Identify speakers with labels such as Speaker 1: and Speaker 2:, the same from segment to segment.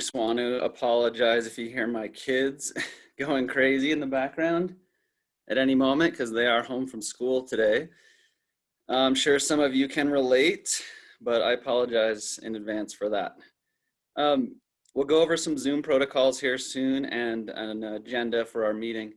Speaker 1: just want to apologize if you hear my kids going crazy in the background at any moment because they are home from school today. I'm sure some of you can relate, but I apologize in advance for that. We'll go over some Zoom protocols here soon and an agenda for our meeting.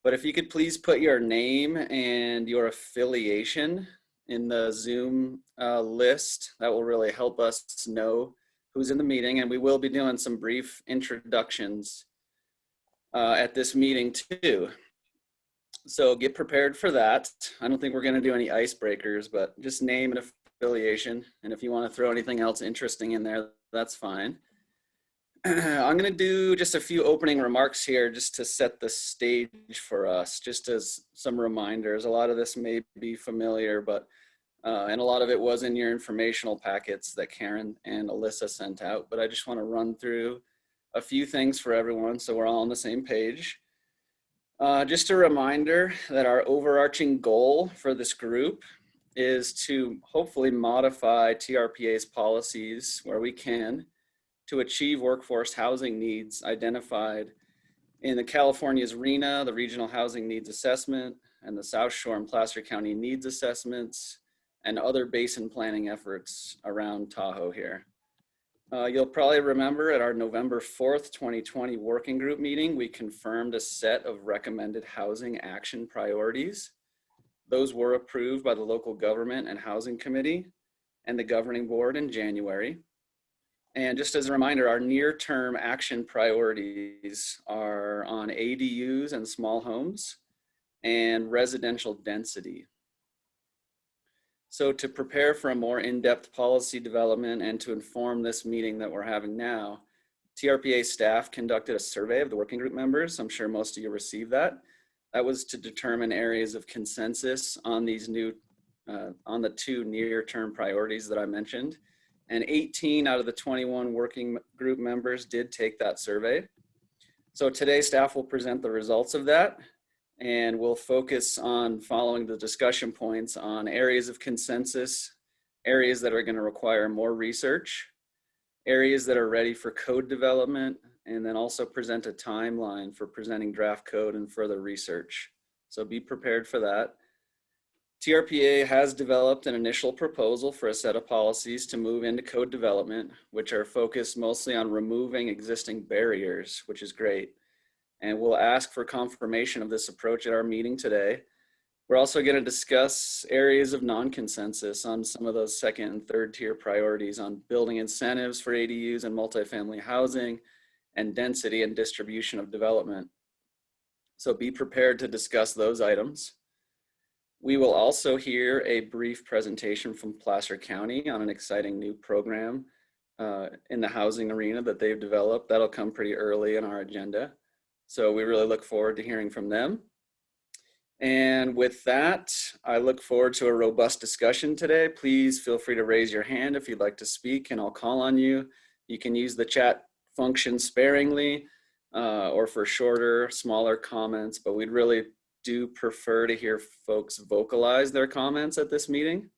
Speaker 1: But if you could please put your name and your affiliation in the Zoom list, that will really help us know who's in the meeting. And we will be doing some brief introductions at this meeting too. So get prepared for that. I don't think we're going to do any icebreakers, but just name and affiliation. And if you want to throw anything else interesting in there, that's fine. I'm going to do just a few opening remarks here just to set the stage for us, just as some reminders. A lot of this may be familiar, but and a lot of it was in your informational packets that Karen and Alyssa sent out, but I just want to run through a few things for everyone so we're all on the same page. Just a reminder that our overarching goal for this group is to hopefully modify TRPA's policies where we can to achieve workforce housing needs identified in the California's RHNA, the Regional Housing Needs Assessment, and the South Shore and Placer County Needs Assessments, and other basin planning efforts around Tahoe here. You'll probably remember at our November 4th, 2020 working group meeting, we confirmed a set of recommended housing action priorities. Those were approved by the local government and housing committee and the governing board in January. And just as a reminder, our near-term action priorities are on ADUs and small homes and residential density. So to prepare for a more in-depth policy development and to inform this meeting that we're having now, TRPA staff conducted a survey of the working group members. I'm sure most of you received that. That was to determine areas of consensus on these new, on the two near-term priorities that I mentioned. And 18 out of the 21 working group members did take that survey. So today staff will present the results of that, and we'll focus on following the discussion points on areas of consensus, areas that are going to require more research, areas that are ready for code development, and then also present a timeline for presenting draft code and further research. So be prepared for that. TRPA has developed an initial proposal for a set of policies to move into code development, which are focused mostly on removing existing barriers, which is great. And we'll ask for confirmation of this approach at our meeting today. We're also going to discuss areas of non-consensus on some of those second and third tier priorities on building incentives for ADUs and multifamily housing and density and distribution of development. So be prepared to discuss those items. We will also hear a brief presentation from Placer County on an exciting new program in the housing arena that they've developed. That'll come pretty early in our agenda. So we really look forward to hearing from them. And with that, I look forward to a robust discussion today. Please feel free to raise your hand if you'd like to speak and I'll call on you. You can use the chat function sparingly or for shorter, smaller comments, but we'd really do prefer to hear folks vocalize their comments at this meeting.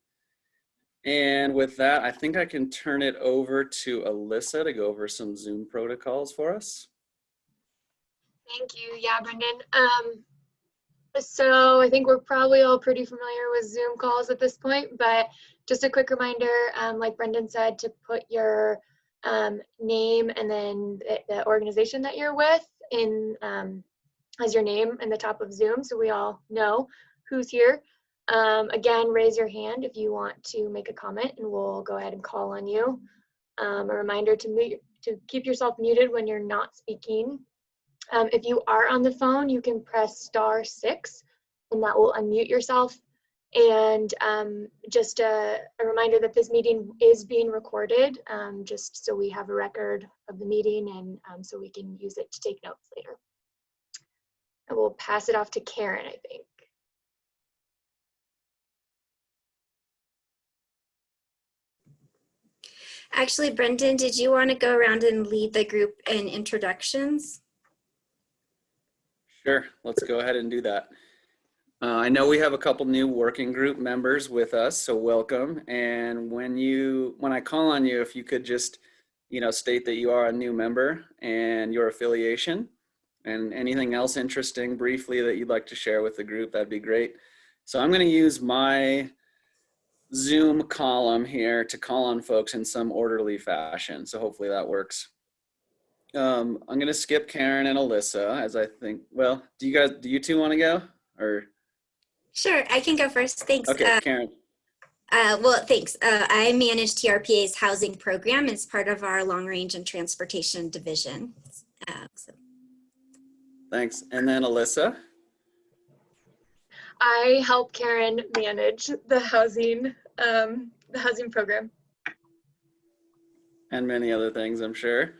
Speaker 1: And with that, I think I can turn it over to Alyssa to go over some Zoom protocols for us.
Speaker 2: Thank you. Yeah, Brendan. So I think we're probably all pretty familiar with Zoom calls at this point, but just a quick reminder, like Brendan said, to put your name and then the organization that you're with in as your name in the top of Zoom so we all know who's here. Again, raise your hand if you want to make a comment and we'll go ahead and call on you. A reminder to keep yourself muted when you're not speaking. If you are on the phone, you can press *6 and that will unmute yourself. And just a reminder that this meeting is being recorded, just so we have a record of the meeting and so we can use it to take notes later. I will pass it off to Karen, I think.
Speaker 3: Actually, Brendan, did you want to go around and lead the group in introductions?
Speaker 1: Sure, let's go ahead and do that. I know we have a couple new working group members with us, so welcome. And when I call on you, if you could just state that you are a new member and your affiliation, and anything else interesting briefly that you'd like to share with the group, that'd be great. So I'm going to use my Zoom column here to call on folks in some orderly fashion. So hopefully that works. I'm going to skip Karen and Alyssa, as I think, well, do you two want to go, or?
Speaker 3: Sure, I can go first. Thanks.
Speaker 1: Okay, Karen.
Speaker 3: Well, thanks. I manage TRPA's housing program as part of our long range and transportation division. So.
Speaker 1: Thanks. And then Alyssa.
Speaker 2: I help Karen manage the housing program.
Speaker 1: And many other things, I'm sure.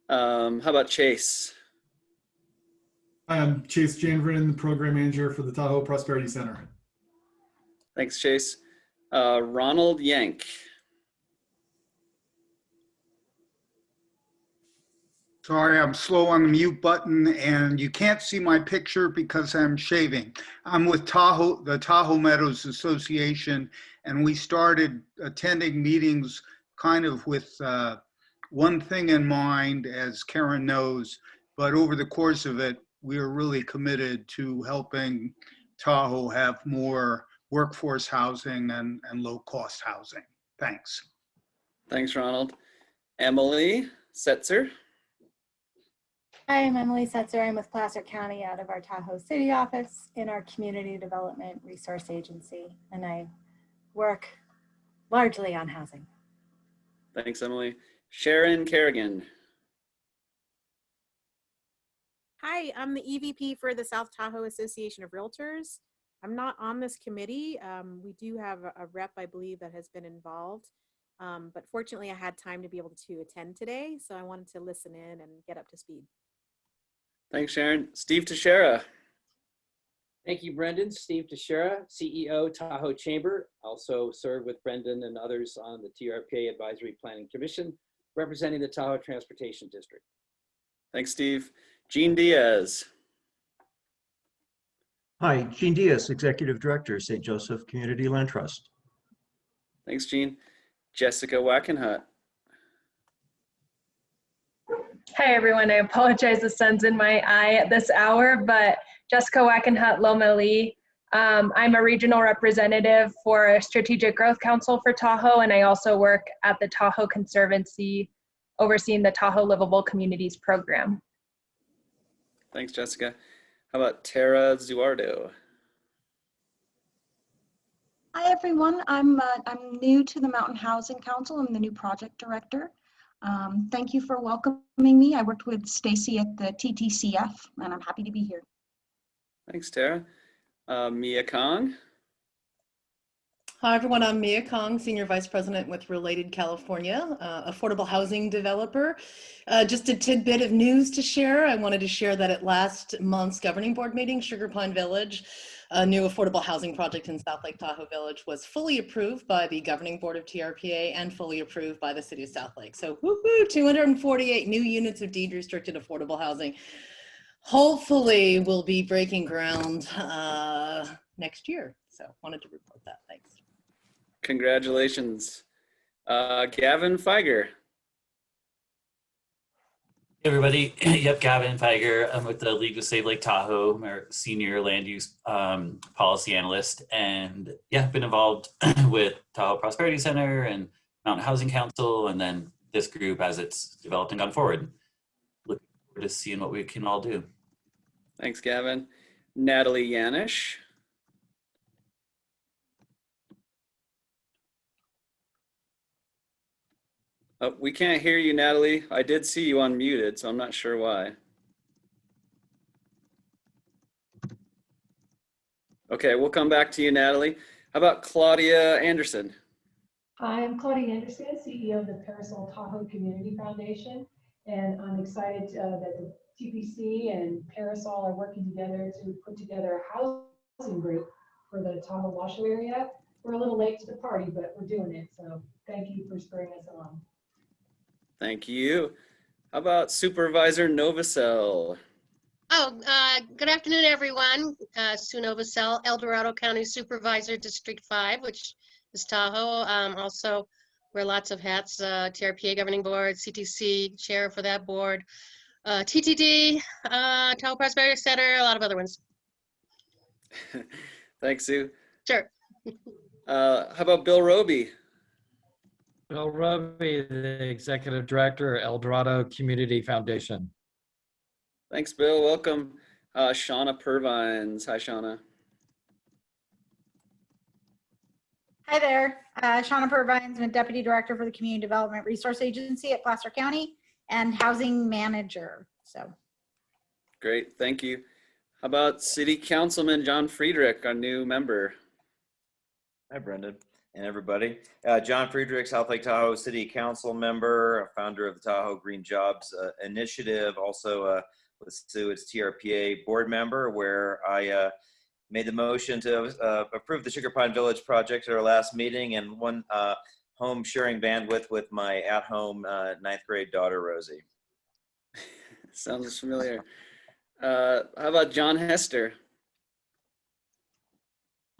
Speaker 1: How about Chase?
Speaker 4: I'm Chase Janvrin, the program manager for the Tahoe Prosperity Center.
Speaker 1: Thanks, Chase. Ronald Yank.
Speaker 5: Sorry, I'm slow on the mute button and you can't see my picture because I'm shaving. I'm with the Tahoe Meadows Association, and we started attending meetings kind of with one thing in mind, as Karen knows, but over the course of it, we are really committed to helping Tahoe have more workforce housing and low-cost housing. Thanks.
Speaker 1: Thanks, Ronald. Emily Setzer.
Speaker 6: Hi, I'm Emily Setzer. I'm with Placer County out of our Tahoe City office in our Community Development Resource Agency, and I work largely on housing.
Speaker 1: Thanks, Emily. Sharon Kerrigan.
Speaker 7: Hi, I'm the EVP for the South Tahoe Association of Realtors. I'm not on this committee. We do have a rep, I believe, that has been involved. But fortunately, I had time to be able to attend today, so I wanted to listen in and get up to speed.
Speaker 1: Thanks, Sharon. Steve Teixeira.
Speaker 8: Thank you, Brendan. Steve Teixeira, CEO, Tahoe Chamber. Also serve with Brendan and others on the TRPA Advisory Planning Commission, representing the Tahoe Transportation District.
Speaker 1: Thanks, Steve. Gene Diaz.
Speaker 9: Hi, Gene Diaz, Executive Director, St. Joseph Community Land Trust.
Speaker 1: Thanks, Gene. Jessica Wackenhut.
Speaker 10: Hi, everyone. I apologize, the sun's in my eye at this hour, but Jessica Wackenhut, Loma Lee. I'm a regional representative for Strategic Growth Council for Tahoe, and I also work at the Tahoe Conservancy, overseeing the Tahoe Livable Communities program.
Speaker 1: Thanks, Jessica. How about Tara Zuardo?
Speaker 11: Hi, everyone. I'm new to the Mountain Housing Council. I'm the new project director. Thank you for welcoming me. I worked with Stacy at the TTCF, and I'm happy to be here.
Speaker 1: Thanks, Tara. Mia Kong.
Speaker 12: Hi, everyone. I'm Mia Kong, Senior Vice President with Related California, affordable housing developer. Just a tidbit of news to share. I wanted to share that at last month's governing board meeting, Sugar Pine Village, a new affordable housing project in South Lake Tahoe Village, was fully approved by the governing board of TRPA and fully approved by the city of South Lake. So woohoo, 248 new units of deed restricted affordable housing. Hopefully we'll be breaking ground next year. So wanted to report that. Thanks.
Speaker 1: Congratulations. Gavin Feiger.
Speaker 13: Hey everybody, yep, Gavin Feiger. I'm with the League of Save Lake Tahoe. I'm our senior land use policy analyst, and yeah, been involved with Tahoe Prosperity Center and Mountain Housing Council, and then this group as it's developed and gone forward. Looking forward to seeing what we can all do.
Speaker 1: Thanks, Gavin. Natalie Yanish. Oh, we can't hear you, Natalie. I did see you unmuted, so I'm not sure why. Okay, we'll come back to you, Natalie. How about Claudia Anderson?
Speaker 14: I'm Claudia Anderson, CEO of the Parasol Tahoe Community Foundation, and I'm excited that the TPC and Parasol are working together to put together a housing group for the Tahoe Washoe area. We're a little late to the party, but we're doing it, so thank you for spurring us along.
Speaker 1: Thank you. How about Supervisor Novacell?
Speaker 15: Good afternoon, everyone. Sue Novacell, El Dorado County Supervisor, District 5, which is Tahoe. Also wear lots of hats, TRPA governing board, CTC chair for that board, TTD, Tahoe Prosperity Center, a lot of other ones.
Speaker 1: Thanks, Sue.
Speaker 15: Sure.
Speaker 1: How about Bill Roby?
Speaker 16: Bill Roby, the Executive Director, El Dorado Community Foundation.
Speaker 1: Thanks, Bill. Welcome. Shauna Purvines. Hi, Shauna.
Speaker 17: Hi there, Shauna Purvines. I'm a Deputy Director for the Community Development Resource Agency at Placer County and Housing Manager. So
Speaker 1: Great, thank you. How about City Councilman John Friedrich, our new member?
Speaker 18: Hi, Brendan and everybody. John Friedrich, South Lake Tahoe City Council member, founder of the Tahoe Green Jobs Initiative, also with Sue, it's TRPA board member, where I made the motion to approve the Sugar Pine Village project at our last meeting, and one home sharing bandwidth with my at-home ninth grade daughter, Rosie.
Speaker 1: Sounds familiar. How about John Hester?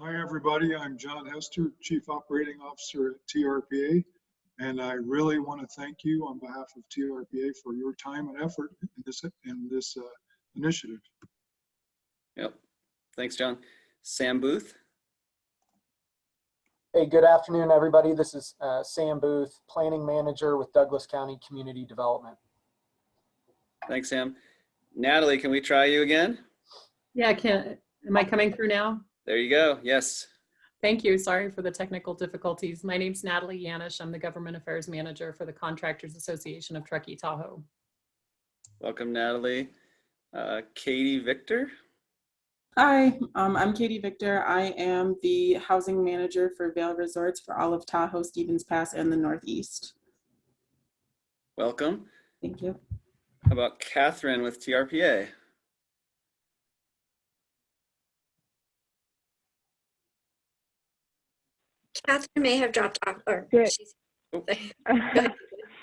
Speaker 19: Hi, everybody. I'm John Hester, Chief Operating Officer at TRPA, and I really want to thank you on behalf of TRPA for your time and effort in this initiative.
Speaker 1: Yep. Thanks, John. Sam Booth.
Speaker 20: Hey, good afternoon, everybody. This is Sam Booth, Planning Manager with Douglas County Community Development.
Speaker 1: Thanks, Sam. Natalie, can we try you again?
Speaker 21: Yeah, am I coming through now?
Speaker 1: There you go. Yes.
Speaker 21: Thank you. Sorry for the technical difficulties. My name's Natalie Yanish. I'm the Government Affairs Manager for the Contractors Association of Truckee Tahoe.
Speaker 1: Welcome, Natalie. Katie Victor.
Speaker 22: Hi, I'm Katie Victor. I am the housing manager for Vail Resorts for all of Tahoe, Stevens Pass, and the Northeast.
Speaker 1: Welcome.
Speaker 22: Thank you.
Speaker 1: How about Catherine with TRPA?
Speaker 3: Catherine may have dropped off, or
Speaker 23: Good.
Speaker 3: she's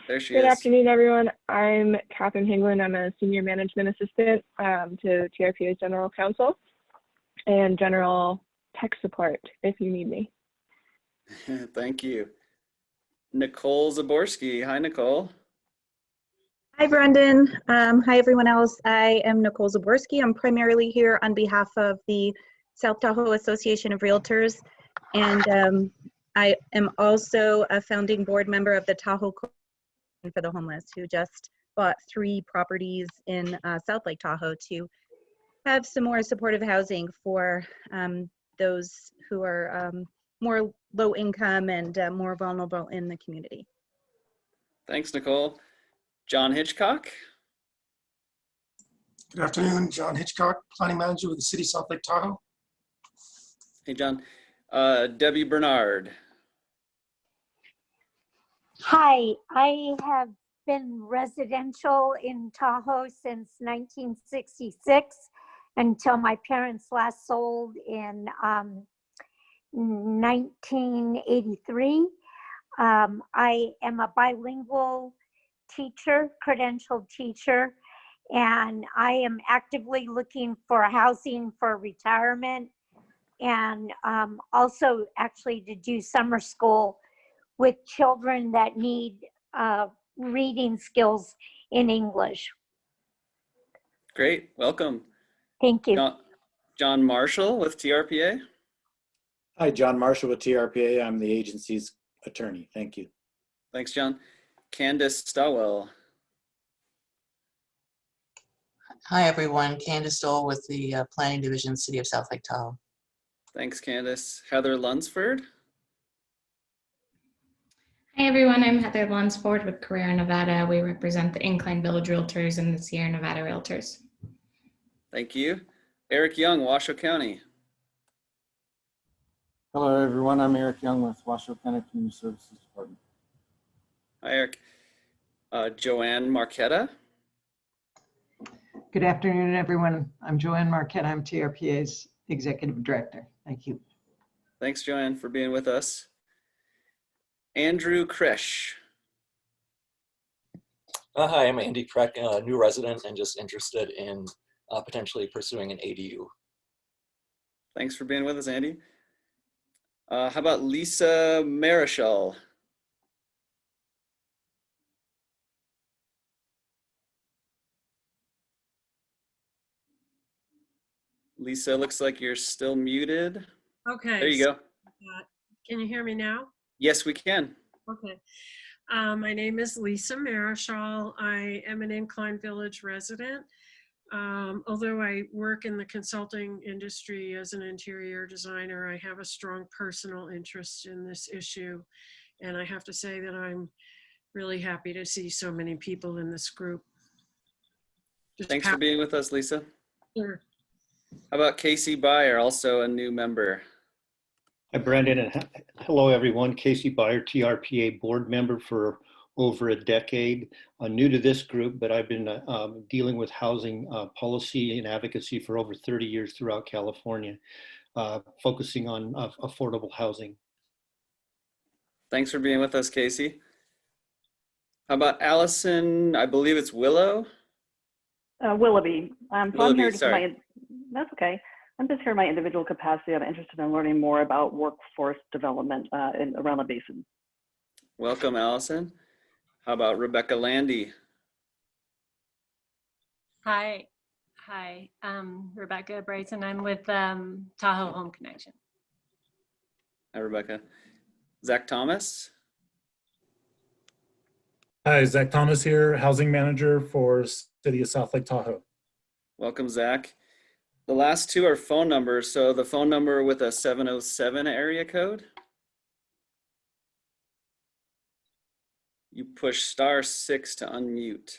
Speaker 1: There she
Speaker 23: Good
Speaker 1: is.
Speaker 23: afternoon, everyone. I'm Catherine Hingland. I'm a Senior Management Assistant to TRPA's General Counsel and General Tech Support if you need me.
Speaker 1: Thank you. Nicole Zaborski. Hi, Nicole.
Speaker 24: Hi, Brendan. Hi, everyone else. I am Nicole Zaborski. I'm primarily here on behalf of the South Tahoe Association of Realtors, and I am also a founding board member of the Tahoe Coalition for the Homeless, who just bought 3 properties in South Lake Tahoe to have some more supportive housing for those who are more low income and more vulnerable in the community.
Speaker 1: Thanks, Nicole. John Hitchcock.
Speaker 25: Good afternoon, John Hitchcock, Planning Manager with the City of South Lake Tahoe.
Speaker 1: Hey, John. Debbie Bernard.
Speaker 26: Hi, I have been residential in Tahoe since 1966 until my parents last sold in 1983. I am a bilingual teacher, credentialed teacher, and I am actively looking for housing for retirement and also actually to do summer school with children that need reading skills in English.
Speaker 1: Great. Welcome.
Speaker 26: Thank you.
Speaker 1: John Marshall with TRPA.
Speaker 27: Hi, John Marshall with TRPA. I'm the agency's attorney. Thank you.
Speaker 1: Thanks, John. Candace Stowell.
Speaker 28: Hi, everyone. Candace Dole with the Planning Division, City of South Lake Tahoe.
Speaker 1: Thanks, Candace. Heather Lunsford.
Speaker 29: Hi, everyone. I'm Heather Lunsford with Carrera Nevada. We represent the Incline Village Realtors and the Sierra Nevada Realtors.
Speaker 1: Thank you. Eric Young, Washoe County.
Speaker 30: Hello, everyone. I'm Eric Young with Washoe County Community Services Department.
Speaker 1: Hi, Eric. Joanne Marquetta.
Speaker 31: Good afternoon, everyone. I'm Joanne Marquette. I'm TRPA's Executive Director. Thank you.
Speaker 1: Thanks, Joanne, for being with us. Andrew Kresh.
Speaker 32: Hi, I'm Andy Kreck, a new resident and just interested in potentially pursuing an ADU.
Speaker 1: Thanks for being with us, Andy. How about Lisa Marischal? Lisa, looks like you're still muted.
Speaker 2: Okay.
Speaker 1: There you go.
Speaker 2: Can you hear me now?
Speaker 1: Yes, we can.
Speaker 2: Okay. My name is Lisa Marischal. I am an Incline Village resident. Although I work in the consulting industry as an interior designer, I have a strong personal interest in this issue. And I have to say that I'm really happy to see so many people in this group.
Speaker 1: Thanks for being with us, Lisa.
Speaker 2: Sure.
Speaker 1: How about Casey Byer, also a new member?
Speaker 4: Hi, Brendan, and hello, everyone. Casey Byer, TRPA board member for over a decade. New to this group, but I've been dealing with housing policy and advocacy for over 30 years throughout California, focusing on affordable housing.
Speaker 1: Thanks for being with us, Casey. How about Allison? I believe it's Willow.
Speaker 5: Willoughby. So I'm here just
Speaker 1: sorry.
Speaker 5: that's okay. I'm just here in my individual capacity. I'm interested in learning more about workforce development around the basin.
Speaker 1: Welcome, Allison. How about Rebecca Landy?
Speaker 6: Hi, Rebecca Bryson. I'm with Tahoe Home Connection.
Speaker 1: Hi, Rebecca. Zach Thomas.
Speaker 7: Hi, Zach Thomas here, housing manager for City of South Lake Tahoe.
Speaker 1: Welcome, Zach. The last two are phone numbers. So the phone number with a 707 area code. You push *6 to unmute.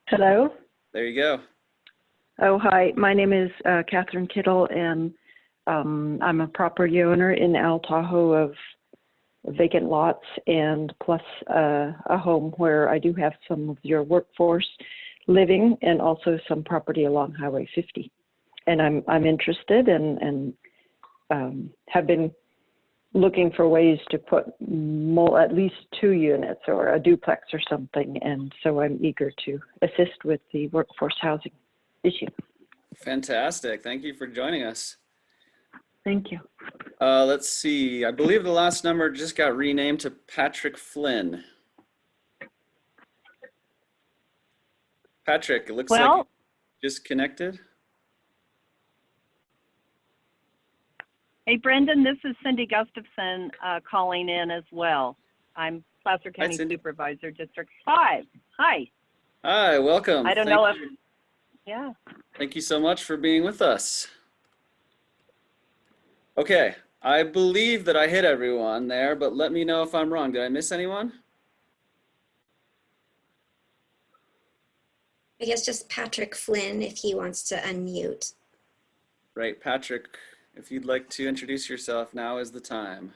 Speaker 5: Hello.
Speaker 1: There you go.
Speaker 5: Oh, hi. My name is Catherine Kittle, and I'm a property owner in El Tahoe of vacant lots and plus a home where I do have some of your workforce living and also some property along Highway 50. And I'm interested and have been looking for ways to put at least 2 units or a duplex or something. And so I'm eager to assist with the workforce housing issue.
Speaker 1: Fantastic. Thank you for joining us.
Speaker 5: Thank you.
Speaker 1: Let's see. I believe the last number just got renamed to Patrick Flynn. Patrick, it looks like you just connected.
Speaker 8: Hey, Brendan, this is Cindy Gustafson calling in as well. I'm Placer County Supervisor, District 5. Hi.
Speaker 1: Hi, welcome.
Speaker 8: I don't know if, yeah.
Speaker 1: Thank you so much for being with us. Okay, I believe that I hit everyone there, but let me know if I'm wrong. Did I miss anyone?
Speaker 3: I guess just Patrick Flynn if he wants to unmute.
Speaker 1: Right, Patrick, if you'd like to introduce yourself, now is the time.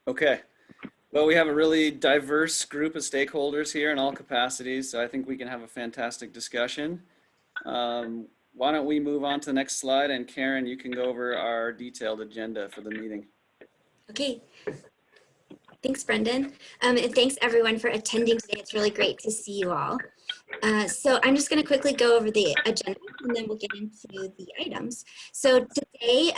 Speaker 1: Okay, well, we have a really diverse group of stakeholders here in all capacities, so I think we can have a fantastic discussion. Why don't we move on to the next slide, and Karen, you can go over our detailed agenda for the meeting.
Speaker 3: Okay. Thanks, Brendan. And thanks everyone for attending today. It's really great to see you all. So I'm just going to quickly go over the agenda and then we'll get into the items. So today,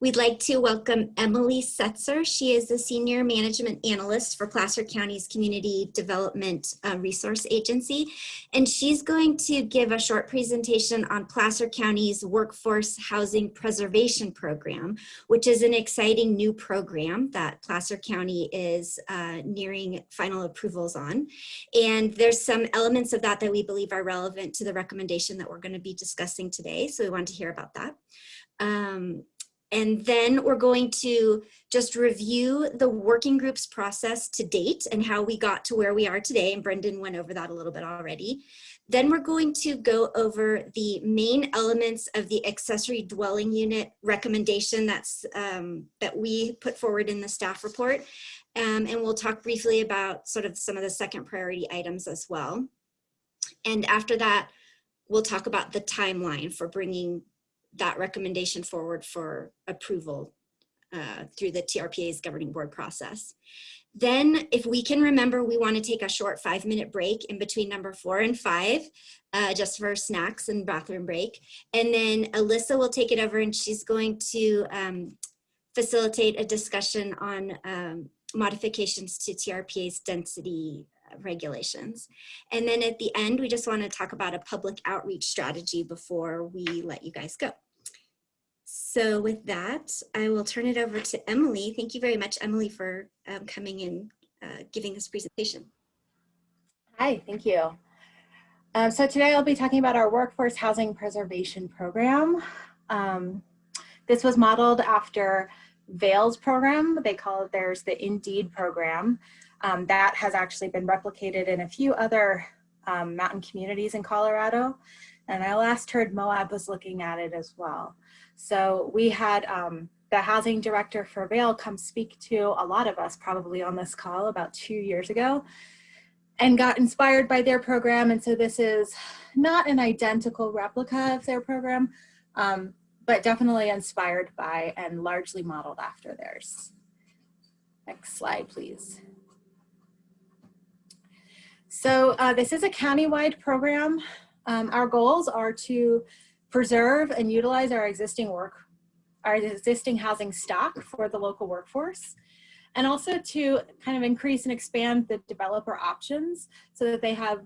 Speaker 3: we'd like to welcome Emily Setzer. She is the Senior Management Analyst for Placer County's Community Development Resource Agency. And she's going to give a short presentation on Placer County's Workforce Housing Preservation Program, which is an exciting new program that Placer County is nearing final approvals on. And there's some elements of that that we believe are relevant to the recommendation that we're going to be discussing today. So we want to hear about that. And then we're going to just review the working group's process to date and how we got to where we are today. And Brendan went over that a little bit already. Then we're going to go over the main elements of the accessory dwelling unit recommendation that we put forward in the staff report. And we'll talk briefly about sort of some of the second priority items as well. And after that, we'll talk about the timeline for bringing that recommendation forward for approval through the TRPA's governing board process. Then, if we can remember, we want to take a short 5-minute break in between number 4 and 5, just for snacks and bathroom break. And then Alyssa will take it over and she's going to facilitate a discussion on modifications to TRPA's density regulations. And then at the end, we just want to talk about a public outreach strategy before we let you guys go. So with that, I will turn it over to Emily. Thank you very much, Emily, for coming and giving this presentation.
Speaker 9: Hi, thank you. So today I'll be talking about our workforce housing preservation program. This was modeled after Vail's program. They call it theirs the Indeed program. That has actually been replicated in a few other mountain communities in Colorado. And I last heard Moab was looking at it as well. So we had the housing director for Vail come speak to a lot of us probably on this call about 2 years ago and got inspired by their program. And so this is not an identical replica of their program, but definitely inspired by and largely modeled after theirs. Next slide, please. So this is a countywide program. Our goals are to preserve and utilize our existing housing stock for the local workforce, and also to kind of increase and expand the developer options so that they have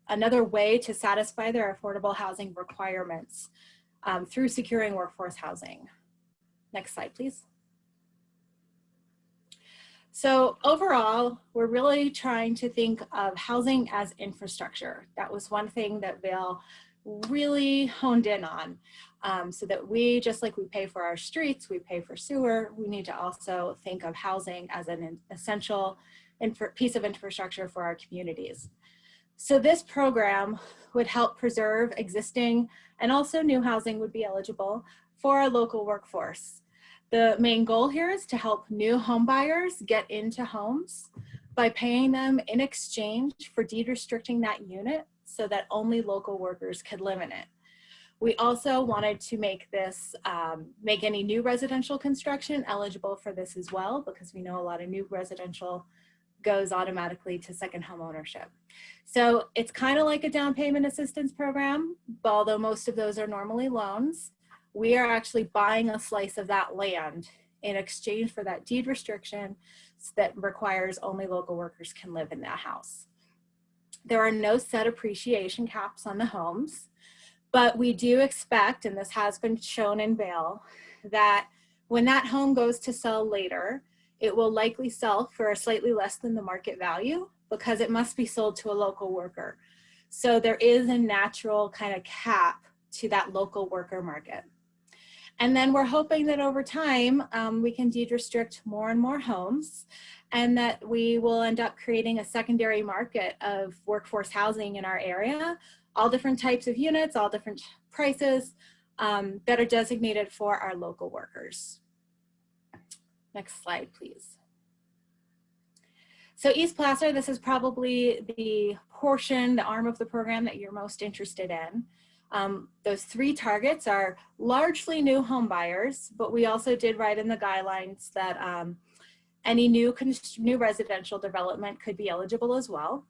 Speaker 9: another way to satisfy their affordable housing requirements through securing workforce housing. Next slide, please. So overall, we're really trying to think of housing as infrastructure. That was one thing that Vail really honed in on, so that we, just like we pay for our streets, we pay for sewer, we need to also think of housing as an essential piece of infrastructure for our communities. So this program would help preserve existing and also new housing would be eligible for our local workforce. The main goal here is to help new home buyers get into homes by paying them in exchange for deed restricting that unit so that only local workers could live in it. We also wanted to make this, make any new residential construction eligible for this as well, because we know a lot of new residential goes automatically to second home ownership. So it's kind of like a down payment assistance program, but although most of those are normally loans, we are actually buying a slice of that land in exchange for that deed restriction that requires only local workers can live in that house. There are no set appreciation caps on the homes, but we do expect, and this has been shown in Vail, that when that home goes to sell later, it will likely sell for slightly less than the market value because it must be sold to a local worker. So there is a natural kind of cap to that local worker market. And then we're hoping that over time, we can deed restrict more and more homes and that we will end up creating a secondary market of workforce housing in our area, all different types of units, all different prices that are designated for our local workers. Next slide, please. So East Placer, this is probably the portion, the arm of the program that you're most interested in. Those three targets are largely new home buyers, but we also did write in the guidelines that any new residential development could be eligible as well.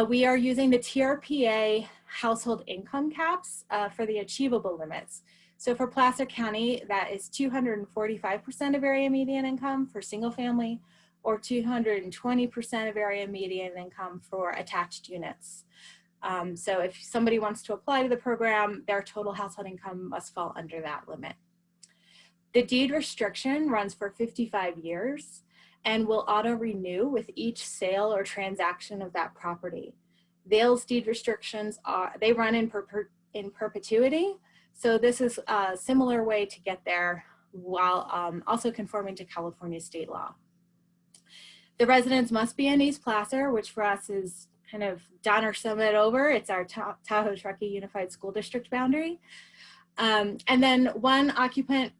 Speaker 9: We are using the TRPA household income caps for the achievable limits. So for Placer County, that is 245% of area median income for single family, or 220% of area median income for attached units. So if somebody wants to apply to the program, their total household income must fall under that limit. The deed restriction runs for 55 years and will auto-renew with each sale or transaction of that property. Vail's deed restrictions they run in perpetuity. So this is a similar way to get there while also conforming to California state law. The residents must be in East Placer, which for us is kind of Donner Summit over. It's our Tahoe Truckee Unified School District boundary. And then one occupant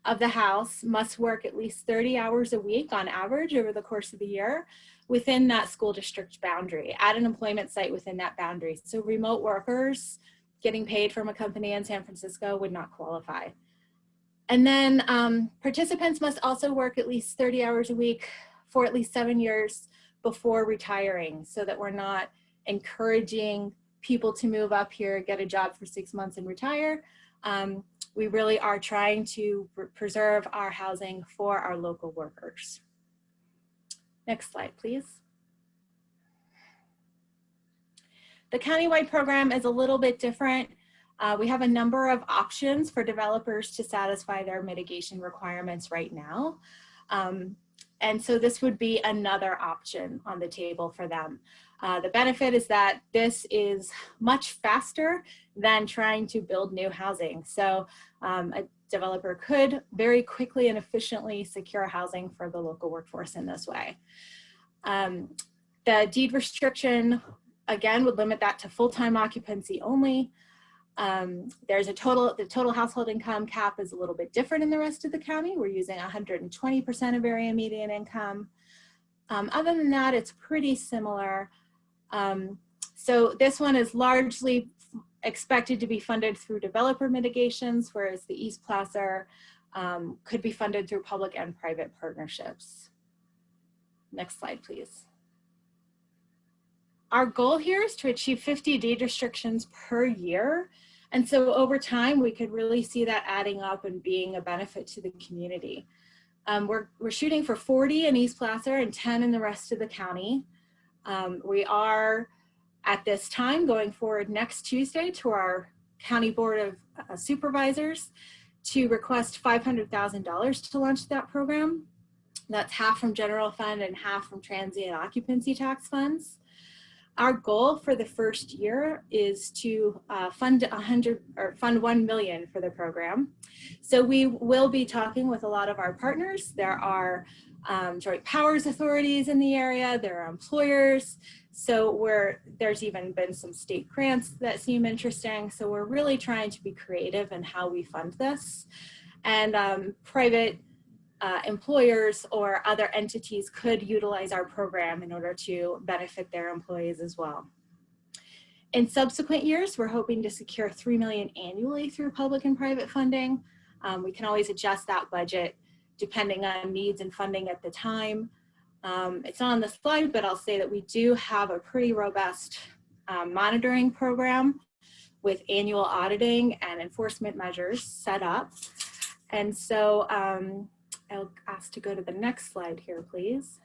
Speaker 9: of the house must work at least 30 hours a week on average over the course of the year within that school district boundary at an employment site within that boundary. So remote workers getting paid from a company in San Francisco would not qualify. And then participants must also work at least 30 hours a week for at least 7 years before retiring, so that we're not encouraging people to move up here, get a job for 6 months and retire. We really are trying to preserve our housing for our local workers. Next slide, please. The countywide program is a little bit different. We have a number of options for developers to satisfy their mitigation requirements right now. And so this would be another option on the table for them. The benefit is that this is much faster than trying to build new housing. So a developer could very quickly and efficiently secure housing for the local workforce in this way. The deed restriction, again, would limit that to full-time occupancy only. There's the total household income cap is a little bit different in the rest of the county. We're using 120% of area median income. Other than that, it's pretty similar. So this one is largely expected to be funded through developer mitigations, whereas the East Placer could be funded through public and private partnerships. Next slide, please. Our goal here is to achieve 50 deed restrictions per year. And so over time, we could really see that adding up and being a benefit to the community. We're shooting for 40 in East Placer and 10 in the rest of the county. We are, at this time, going forward next Tuesday to our County Board of Supervisors to request $500,000 to launch that program. That's half from general fund and half from transient occupancy tax funds. Our goal for the first year is to fund $1 million for the program. So we will be talking with a lot of our partners. There are joint powers authorities in the area. There are employers. So there's even been some state grants that seem interesting. So we're really trying to be creative in how we fund this. And private employers or other entities could utilize our program in order to benefit their employees as well. In subsequent years, we're hoping to secure $3 million annually through public and private funding. We can always adjust that budget depending on needs and funding at the time. It's not on the slide, but I'll say that we do have a pretty robust monitoring program with annual auditing and enforcement measures set up. And so I'll ask to go to the next slide here, please.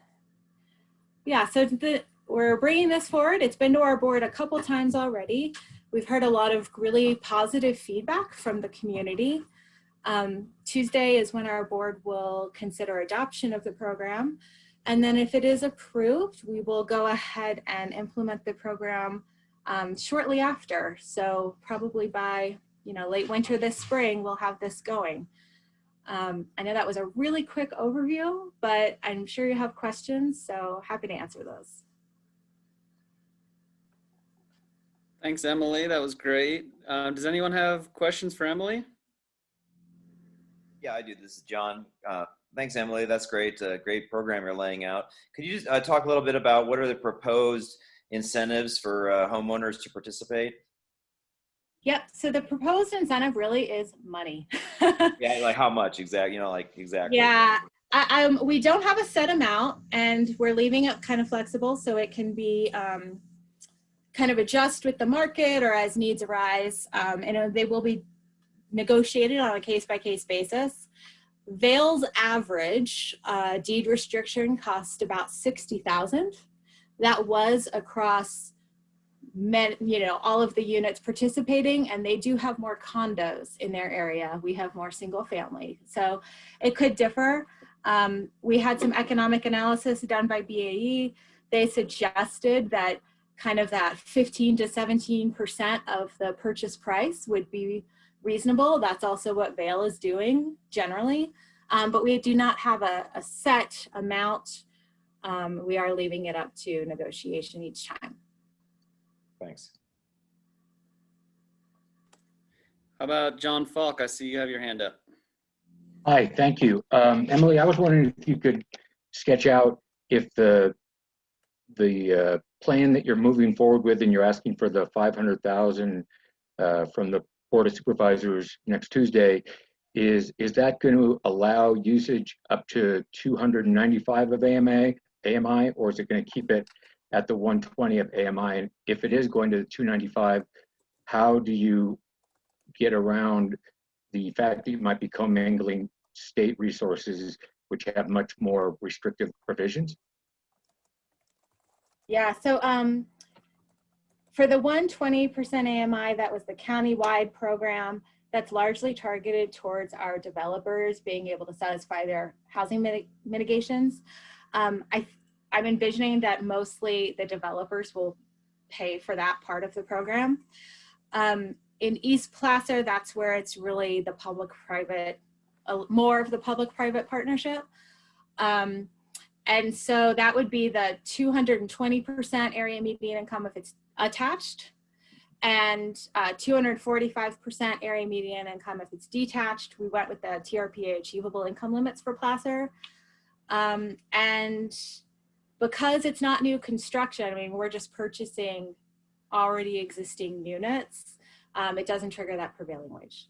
Speaker 9: Yeah, so we're bringing this forward. It's been to our board a couple times already. We've heard a lot of really positive feedback from the community. Tuesday is when our board will consider adoption of the program. And then if it is approved, we will go ahead and implement the program shortly after. So probably by late winter this spring, we'll have this going. I know that was a really quick overview, but I'm sure you have questions, so happy to answer those.
Speaker 1: Thanks, Emily. That was great. Does anyone have questions for Emily?
Speaker 10: Yeah, I do. This is John. Thanks, Emily. That's great. Great program you're laying out. Could you just talk a little bit about what are the proposed incentives for homeowners to participate?
Speaker 9: Yep. So the proposed incentive really is money.
Speaker 10: Yeah, like how much exactly? Exactly.
Speaker 9: Yeah. We don't have a set amount, and we're leaving it kind of flexible, so it can be kind of adjust with the market or as needs arise. And they will be negotiated on a case-by-case basis. Vail's average deed restriction cost about $60,000. That was across all of the units participating, and they do have more condos in their area. We have more single family, so it could differ. We had some economic analysis done by BAE. They suggested that kind of that 15 to 17% of the purchase price would be reasonable. That's also what Vail is doing generally, but we do not have a set amount. We are leaving it up to negotiation each time.
Speaker 10: Thanks.
Speaker 1: How about John Falk? I see you have your hand up.
Speaker 11: Hi, thank you. Emily, I was wondering if you could sketch out if the plan that you're moving forward with and you're asking for the $500,000 from the Board of Supervisors next Tuesday, is that going to allow usage up to 295 of AMI, or is it going to keep it at the 120 of AMI? And if it is going to the 295, how do you get around the fact that you might be commingling state resources, which have much more restrictive provisions?
Speaker 9: Yeah, so for the 120% AMI, that was the county-wide program that's largely targeted towards our developers being able to satisfy their housing mitigations. I'm envisioning that mostly the developers will pay for that part of the program. In East Placer, that's where it's really the public-private, more of the public-private partnership. And so that would be the 220% area median income if it's attached, and 245% area median income if it's detached. We went with the TRPA achievable income limits for Placer. And because it's not new construction, I mean, we're just purchasing already existing units, it doesn't trigger that prevailing wage.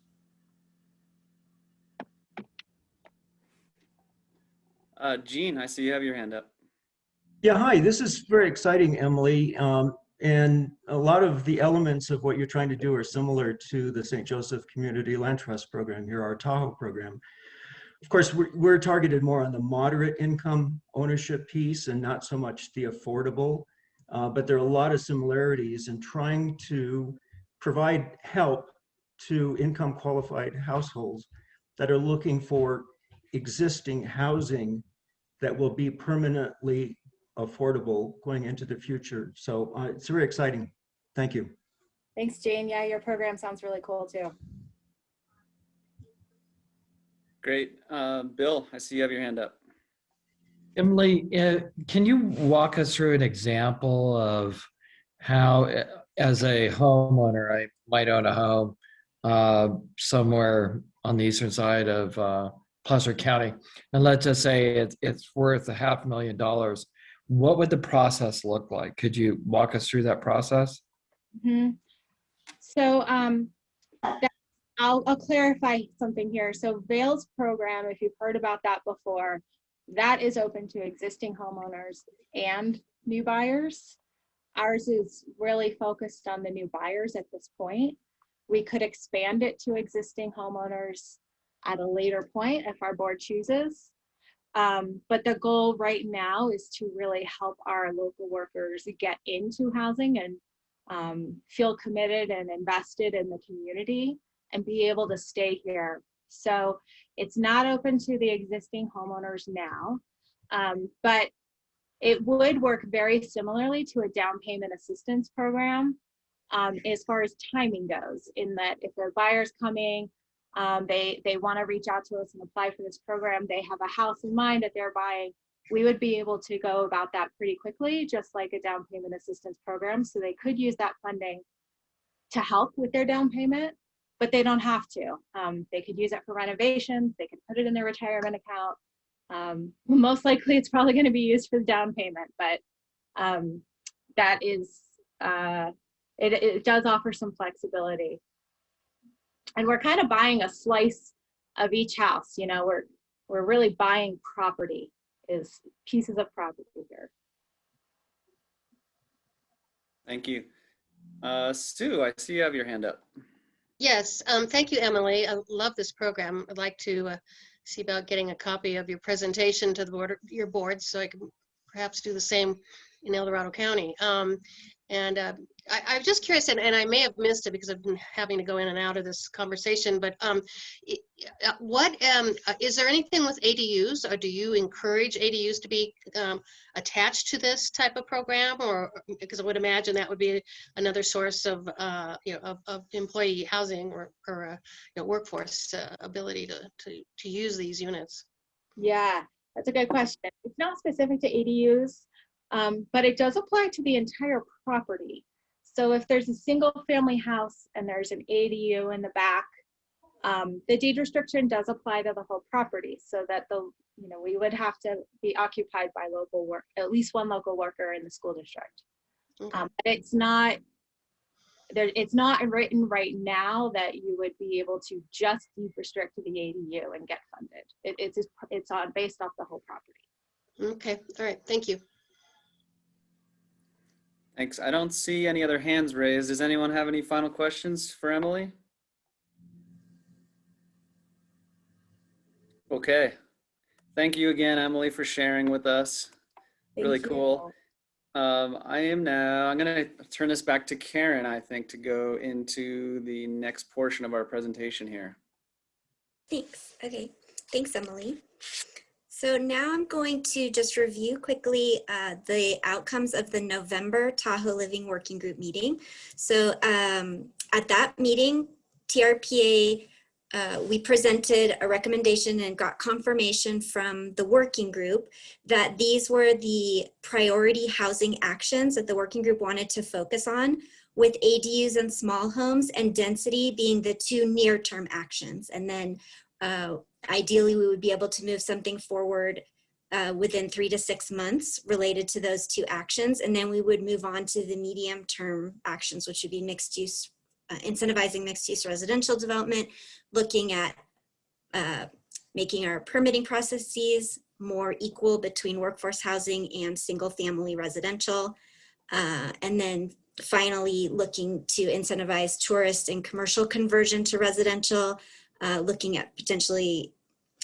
Speaker 1: Gene, I see you have your hand up.
Speaker 12: Yeah, hi, this is very exciting, Emily. And a lot of the elements of what you're trying to do are similar to the St. Joseph Community Land Trust program here, our Tahoe program. Of course, we're targeted more on the moderate income ownership piece and not so much the affordable, but there are a lot of similarities in trying to provide help to income qualified households that are looking for existing housing that will be permanently affordable going into the future. So it's very exciting. Thank you.
Speaker 9: Thanks, Jane. Yeah, your program sounds really cool too.
Speaker 1: Great. Bill, I see you have your hand up.
Speaker 13: Emily, can you walk us through an example of how, as a homeowner, I might own a home somewhere on the eastern side of Placer County, and let's just say it's worth $500,000. What would the process look like? Could you walk us through that process?
Speaker 9: Mm-hmm. So I'll clarify something here. So Vail's program, if you've heard about that before, that is open to existing homeowners and new buyers. Ours is really focused on the new buyers at this point. We could expand it to existing homeowners at a later point if our board chooses. But the goal right now is to really help our local workers get into housing and feel committed and invested in the community and be able to stay here. So it's not open to the existing homeowners now, but it would work very similarly to a down payment assistance program as far as timing goes, in that if a buyer's coming, they want to reach out to us and apply for this program, they have a house in mind that they're buying, we would be able to go about that pretty quickly, just like a down payment assistance program. So they could use that funding to help with their down payment, but they don't have to. They could use it for renovations, they could put it in their retirement account. Most likely it's probably going to be used for the down payment, but that is, it does offer some flexibility. And we're kind of buying a slice of each house. You know, we're really buying property, is pieces of property here.
Speaker 1: Thank you. Sue, I see you have your hand up.
Speaker 14: Yes, thank you, Emily. I love this program. I'd like to see about getting a copy of your presentation to the board, your board, so I can perhaps do the same in El Dorado County. I'm just curious, and I may have missed it because I've been having to go in and out of this conversation, but is there anything with ADUs, or do you encourage ADUs to be attached to this type of program? Or because I would imagine that would be another source of of employee housing or workforce ability to use these units.
Speaker 9: Yeah, that's a good question. It's not specific to ADUs, but it does apply to the entire property. So if there's a single family house and there's an ADU in the back, the deed restriction does apply to the whole property, so that we would have to be occupied by at least one local worker in the school district. Okay. But it's not written right now that you would be able to just deed restrict to the ADU and get funded. It's based off the whole property.
Speaker 14: Okay, all right, thank you.
Speaker 1: Thanks. I don't see any other hands raised. Does anyone have any final questions for Emily? Okay. Thank you again, Emily, for sharing with us. Really cool. I'm gonna turn this back to Karen, I think, to go into the next portion of our presentation here.
Speaker 3: Thanks. Okay. Thanks, Emily. So now I'm going to just review quickly the outcomes of the November Tahoe Living Working Group meeting. So at that meeting, TRPA, we presented a recommendation and got confirmation from the working group that these were the priority housing actions that the working group wanted to focus on, with ADUs and small homes and density being the two near-term actions. And then ideally, we would be able to move something forward within 3 to 6 months related to those two actions. And then we would move on to the medium-term actions, which would be mixed use, incentivizing mixed use residential development, looking at making our permitting processes more equal between workforce housing and single family residential. And then finally, looking to incentivize tourist and commercial conversion to residential, looking at potentially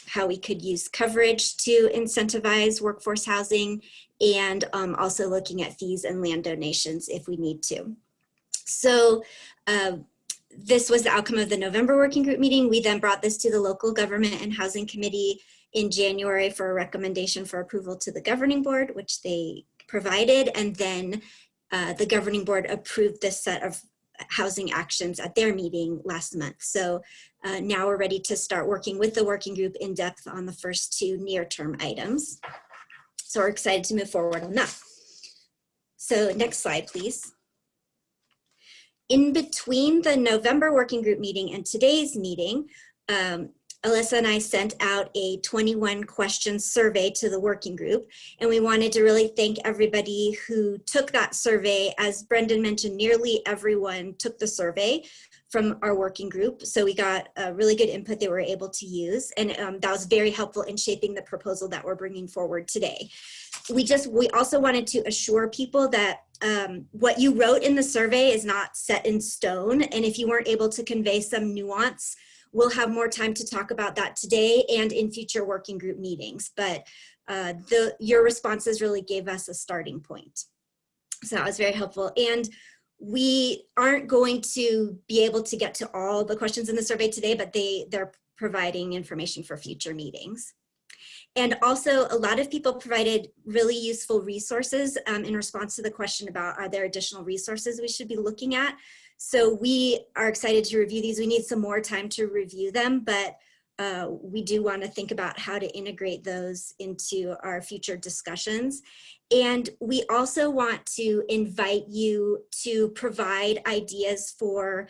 Speaker 3: how we could use coverage to incentivize workforce housing, and also looking at fees and land donations if we need to. So this was the outcome of the November working group meeting. We then brought this to the local government and housing committee in January for a recommendation for approval to the governing board, which they provided, and then the governing board approved this set of housing actions at their meeting last month. So now we're ready to start working with the working group in depth on the first two near-term items. So we're excited to move forward on that. So next slide, please. In between the November working group meeting and today's meeting, Alyssa and I sent out a 21 question survey to the working group, and we wanted to really thank everybody who took that survey. As Brendan mentioned, nearly everyone took the survey from our working group, so we got a really good input that we were able to use, and that was very helpful in shaping the proposal that we're bringing forward today. We also wanted to assure people that what you wrote in the survey is not set in stone, and if you weren't able to convey some nuance, we'll have more time to talk about that today and in future working group meetings. But your responses really gave us a starting point. So that was very helpful. And we aren't going to be able to get to all the questions in the survey today, but they're providing information for future meetings. And also, a lot of people provided really useful resources in response to the question about, are there additional resources we should be looking at? So we are excited to review these. We need some more time to review them, but we do want to think about how to integrate those into our future discussions. And we also want to invite you to provide ideas for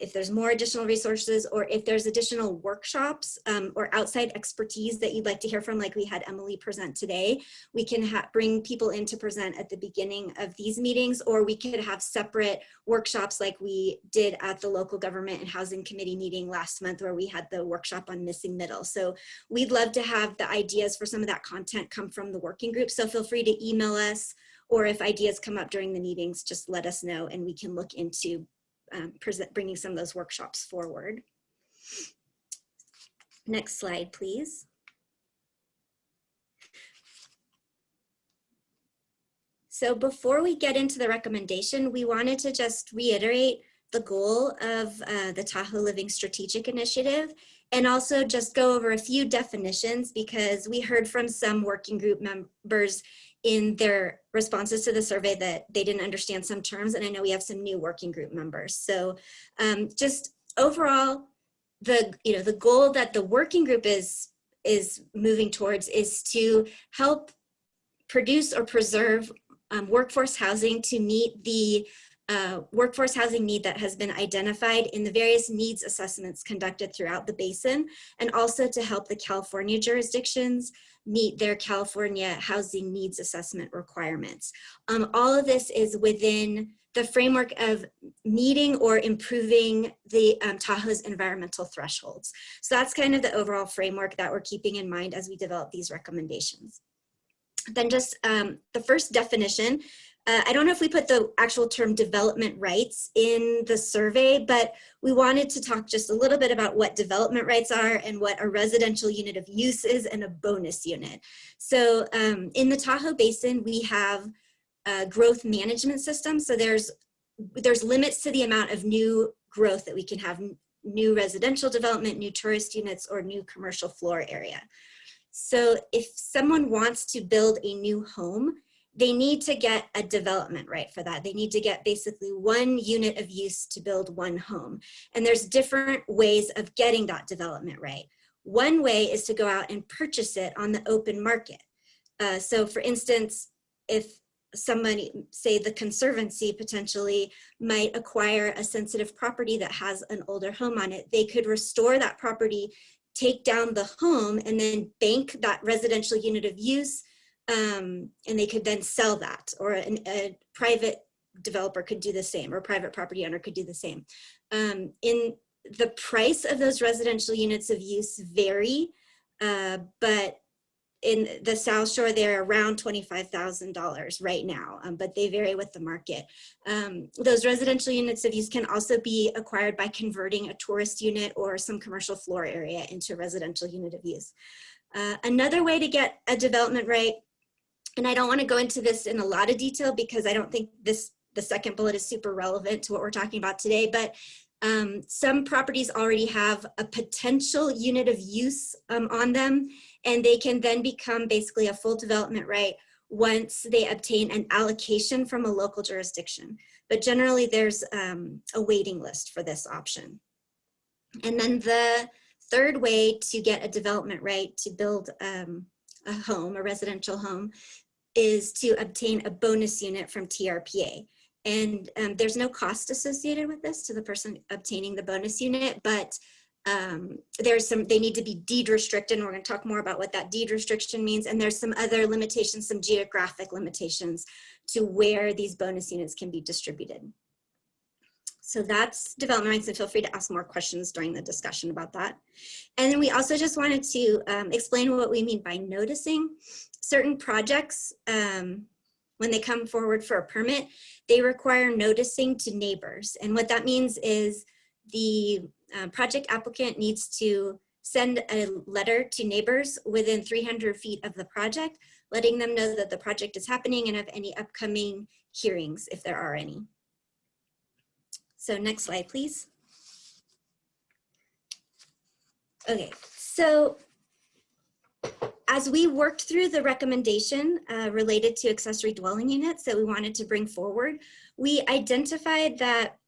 Speaker 3: if there's more additional resources, or if there's additional workshops or outside expertise that you'd like to hear from, like we had Emily present today. We can bring people in to present at the beginning of these meetings, or we could have separate workshops like we did at the local government and housing committee meeting last month, where we had the workshop on missing middle. So we'd love to have the ideas for some of that content come from the working group. So feel free to email us, or if ideas come up during the meetings, just let us know and we can look into bringing some of those workshops forward. Next slide, please. So before we get into the recommendation, we wanted to just reiterate the goal of the Tahoe Living Strategic Initiative, and also just go over a few definitions, because we heard from some working group members in their responses to the survey that they didn't understand some terms, and I know we have some new working group members. So just overall, the goal that the working group is moving towards is to help produce or preserve workforce housing to meet the workforce housing need that has been identified in the various needs assessments conducted throughout the basin, and also to help the California jurisdictions meet their California housing needs assessment requirements. All of this is within the framework of meeting or improving the Tahoe's environmental thresholds. So that's kind of the overall framework that we're keeping in mind as we develop these recommendations. Then just the first definition I don't know if we put the actual term development rights in the survey, but we wanted to talk just a little bit about what development rights are and what a residential unit of use is and a bonus unit. So in the Tahoe Basin, we have a growth management system. So there's limits to the amount of new growth that we can have, new residential development, new tourist units, or new commercial floor area. So if someone wants to build a new home, they need to get a development right for that. They need to get basically 1 unit of use to build 1 home. And there's different ways of getting that development right. One way is to go out and purchase it on the open market. So for instance, if somebody, say the Conservancy potentially might acquire a sensitive property that has an older home on it, they could restore that property, take down the home, and then bank that residential unit of use, and they could then sell that, or a private developer could do the same, or a private property owner could do the same. In the price of those residential units of use vary, but in the South Shore, they're around $25,000 right now, but they vary with the market. Those residential units of use can also be acquired by converting a tourist unit or some commercial floor area into a residential unit of use. Another way to get a development right, and I don't want to go into this in a lot of detail because I don't think the second bullet is super relevant to what we're talking about today, but some properties already have a potential unit of use on them, and they can then become basically a full development right once they obtain an allocation from a local jurisdiction. But generally there's a waiting list for this option. And then the third way to get a development right to build a home, a residential home, is to obtain a bonus unit from TRPA. And there's no cost associated with this to the person obtaining the bonus unit, but they need to be deed restricted, and we're going to talk more about what that deed restriction means. And there's some other limitations, some geographic limitations to where these bonus units can be distributed. So that's development rights, and feel free to ask more questions during the discussion about that. And then we also just wanted to explain what we mean by noticing. Certain projects, when they come forward for a permit, they require noticing to neighbors. And what that means is the project applicant needs to send a letter to neighbors within 300 feet of the project, letting them know that the project is happening and of any upcoming hearings, if there are any. So next slide, please. Okay, so as we worked through the recommendation related to accessory dwelling units that we wanted to bring forward, we identified that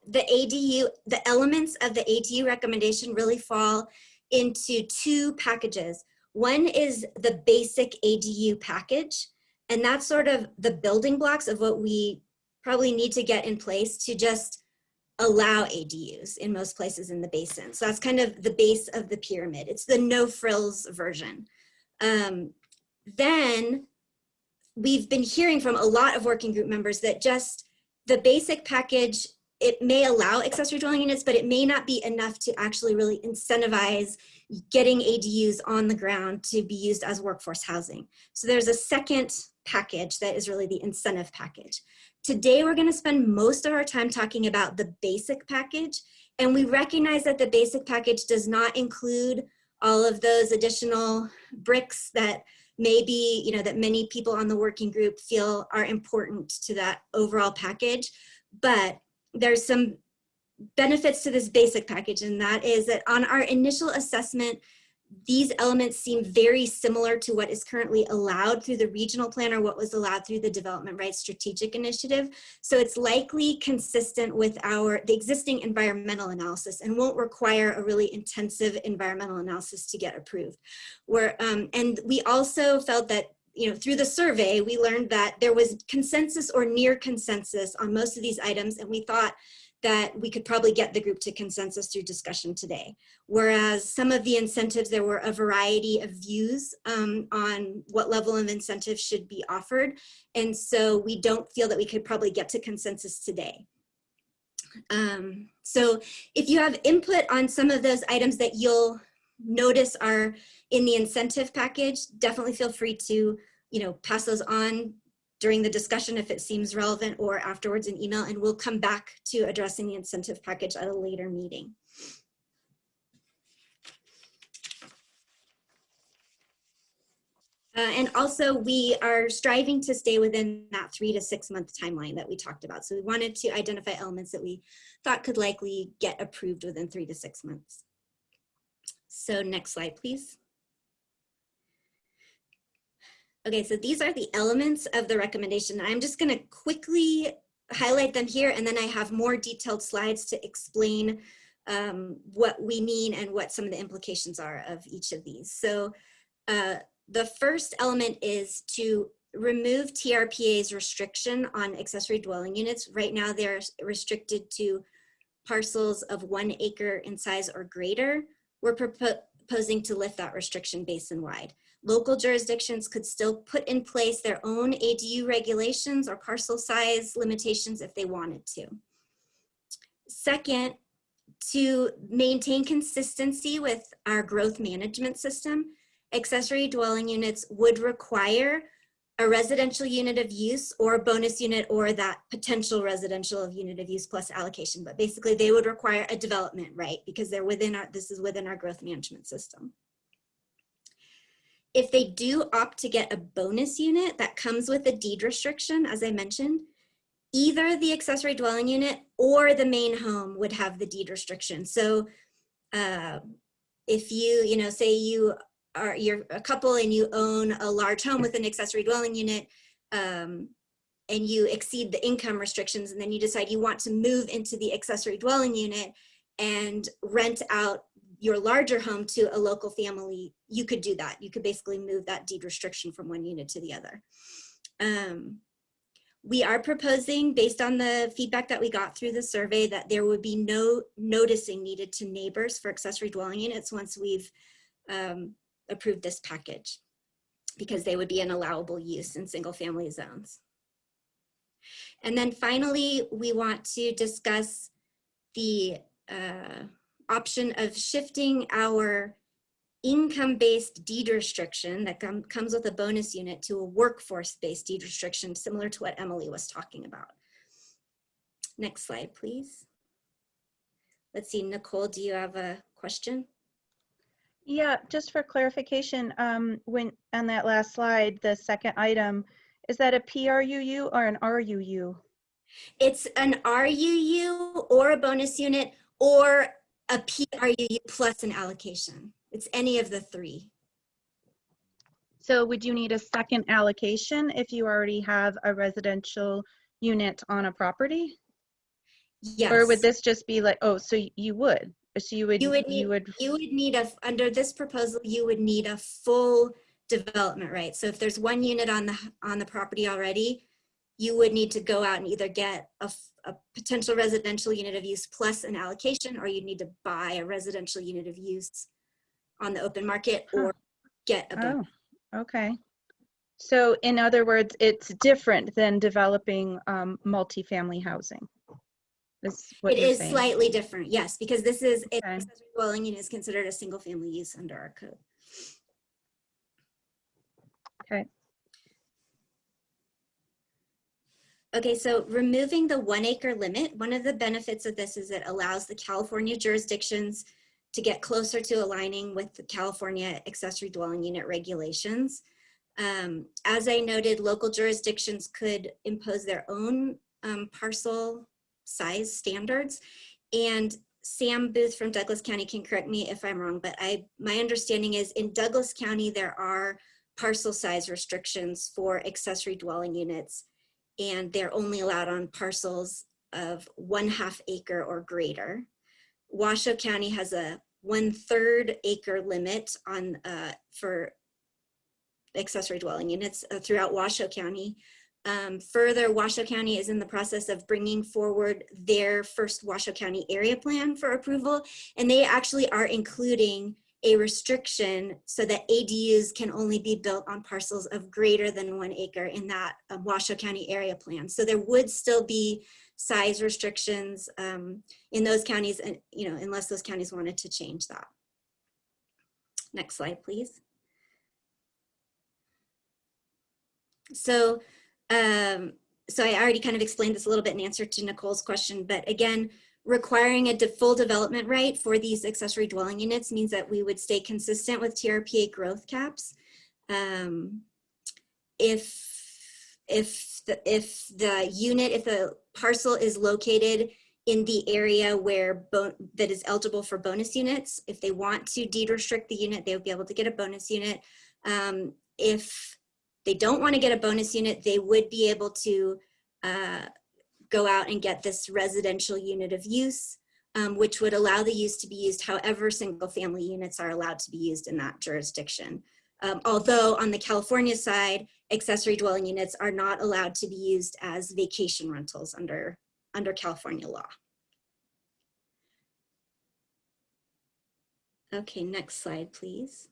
Speaker 3: the elements of the ADU recommendation really fall into 2 packages. One is the basic ADU package, and that's sort of the building blocks of what we probably need to get in place to just allow ADUs in most places in the basin. So that's kind of the base of the pyramid. It's the no frills version. Then we've been hearing from a lot of working group members that just the basic package, it may allow accessory dwelling units, but it may not be enough to actually really incentivize getting ADUs on the ground to be used as workforce housing. So there's a second package that is really the incentive package. Today, we're going to spend most of our time talking about the basic package, and we recognize that the basic package does not include all of those additional bricks that maybe, you know, that many people on the working group feel are important to that overall package. But there's some benefits to this basic package, and that is that on our initial assessment, these elements seem very similar to what is currently allowed through the regional plan or what was allowed through the Development Rights Strategic Initiative. So it's likely consistent with the existing environmental analysis and won't require a really intensive environmental analysis to get approved. And we also felt that, you know, through the survey, we learned that there was consensus or near consensus on most of these items, and we thought that we could probably get the group to consensus through discussion today. Whereas some of the incentives, there were a variety of views on what level of incentive should be offered. And so we don't feel that we could probably get to consensus today. So if you have input on some of those items that you'll notice are in the incentive package, definitely feel free to, you know, pass those on during the discussion if it seems relevant, or afterwards in email, and we'll come back to addressing the incentive package at a later meeting. And also we are striving to stay within that 3 to 6 month timeline that we talked about. So we wanted to identify elements that we thought could likely get approved within 3 to 6 months. So next slide, please. Okay, so these are the elements of the recommendation. I'm just going to quickly highlight them here, and then I have more detailed slides to explain what we mean and what some of the implications are of each of these. So the first element is to remove TRPA's restriction on accessory dwelling units. Right now they're restricted to parcels of 1 acre in size or greater. We're proposing to lift that restriction basin-wide. Local jurisdictions could still put in place their own ADU regulations or parcel size limitations if they wanted to. Second, to maintain consistency with our growth management system, accessory dwelling units would require a residential unit of use or a bonus unit or that potential residential unit of use plus allocation. But basically they would require a development right because they're within our, this is within our growth management system. If they do opt to get a bonus unit that comes with a deed restriction, as I mentioned, either the accessory dwelling unit or the main home would have the deed restriction. So if you, say you're a couple and you own a large home with an accessory dwelling unit and you exceed the income restrictions, and then you decide you want to move into the accessory dwelling unit and rent out your larger home to a local family, you could do that. You could basically move that deed restriction from one unit to the other. We are proposing, based on the feedback that we got through the survey, that there would be no noticing needed to neighbors for accessory dwelling units once we've approved this package, because they would be an allowable use in single family zones. And then finally, we want to discuss the option of shifting our income-based deed restriction that comes with a bonus unit to a workforce-based deed restriction, similar to what Emily was talking about. Next slide, please. Let's see, Nicole, do you have a question?
Speaker 15: Yeah, just for clarification, when on that last slide, the second item, is that a PRUU or an RUU?
Speaker 3: It's an RUU or a bonus unit or a PRUU plus an allocation. It's any of the three.
Speaker 15: So would you need a second allocation if you already have a residential unit on a property?
Speaker 3: Yes.
Speaker 15: Or would this just be like, oh, so you would? So you would
Speaker 3: need a, under this proposal, you would need a full development right. So if there's one unit on the property already, you would need to go out and either get a potential residential unit of use plus an allocation, or you'd need to buy a residential unit of use on the open market or get a bonus.
Speaker 15: Oh, okay. So in other words, it's different than developing multifamily housing.
Speaker 3: It is slightly different, yes, because this is an accessory dwelling unit is considered a single family use under our code.
Speaker 15: Okay.
Speaker 3: Okay, so removing the 1 acre limit, one of the benefits of this is it allows the California jurisdictions to get closer to aligning with the California accessory dwelling unit regulations. As I noted, local jurisdictions could impose their own parcel size standards, and Sam Booth from Douglas County can correct me if I'm wrong, but my understanding is in Douglas County there are parcel size restrictions for accessory dwelling units, and they're only allowed on parcels of 1/2 acre or greater. Washoe County has a 1/3 acre limit on for accessory dwelling units throughout Washoe County. Further, Washoe County is in the process of bringing forward their first Washoe County area plan for approval, and they actually are including a restriction so that ADUs can only be built on parcels of greater than 1 acre in that Washoe County area plan. So there would still be size restrictions in those counties, and unless those counties wanted to change that. Next slide, please. So So I already kind of explained this a little bit in answer to Nicole's question, but again, requiring a full development right for these accessory dwelling units means that we would stay consistent with TRPA growth caps. If the parcel is located in the area where that is eligible for bonus units, if they want to deed restrict the unit, they would be able to get a bonus unit. If they don't want to get a bonus unit, they would be able to go out and get this residential unit of use, which would allow the use to be used however single family units are allowed to be used in that jurisdiction. Although on the California side, accessory dwelling units are not allowed to be used as vacation rentals under California law. Okay, next slide, please.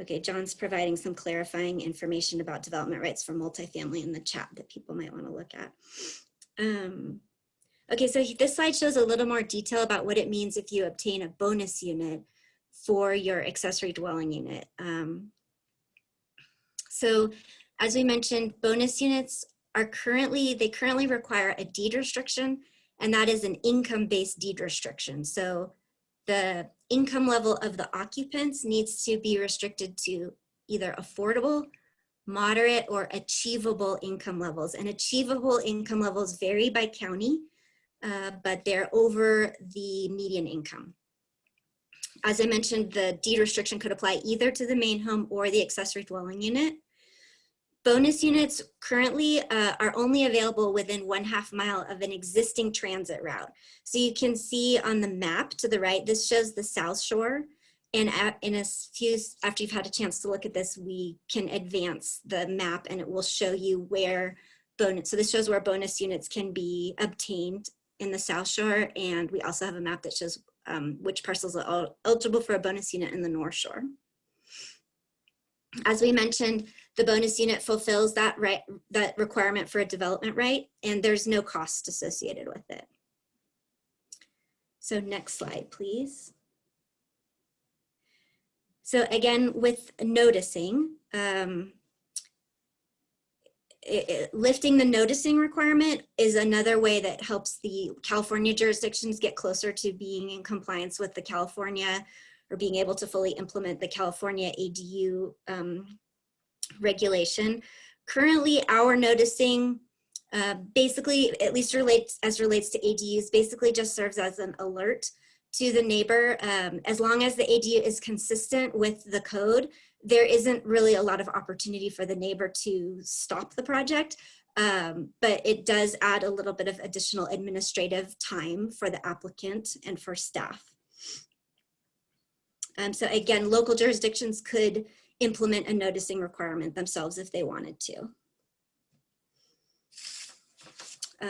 Speaker 3: Okay, John's providing some clarifying information about development rights for multifamily in the chat that people might want to look at. Okay, so this slide shows a little more detail about what it means if you obtain a bonus unit for your accessory dwelling unit. So as we mentioned, bonus units are currently require a deed restriction, and that is an income-based deed restriction. So the income level of the occupants needs to be restricted to either affordable, moderate, or achievable income levels. And achievable income levels vary by county, but they're over the median income. As I mentioned, the deed restriction could apply either to the main home or the accessory dwelling unit. Bonus units currently are only available within 1/2 mile of an existing transit route. So you can see on the map to the right, this shows the South Shore. And after you've had a chance to look at this, we can advance the map and it will show you where so this shows where bonus units can be obtained in the South Shore. And we also have a map that shows which parcels are eligible for a bonus unit in the North Shore. As we mentioned, the bonus unit fulfills that requirement for a development right, and there's no cost associated with it. So next slide, please. So again, with noticing, lifting the noticing requirement is another way that helps the California jurisdictions get closer to being in compliance with the California, or being able to fully implement the California ADU regulation. Currently, our noticing basically, at least as relates to ADUs, basically just serves as an alert to the neighbor. As long as the ADU is consistent with the code, there isn't really a lot of opportunity for the neighbor to stop the project, but it does add a little bit of additional administrative time for the applicant and for staff. So again, local jurisdictions could implement a noticing requirement themselves if they wanted to.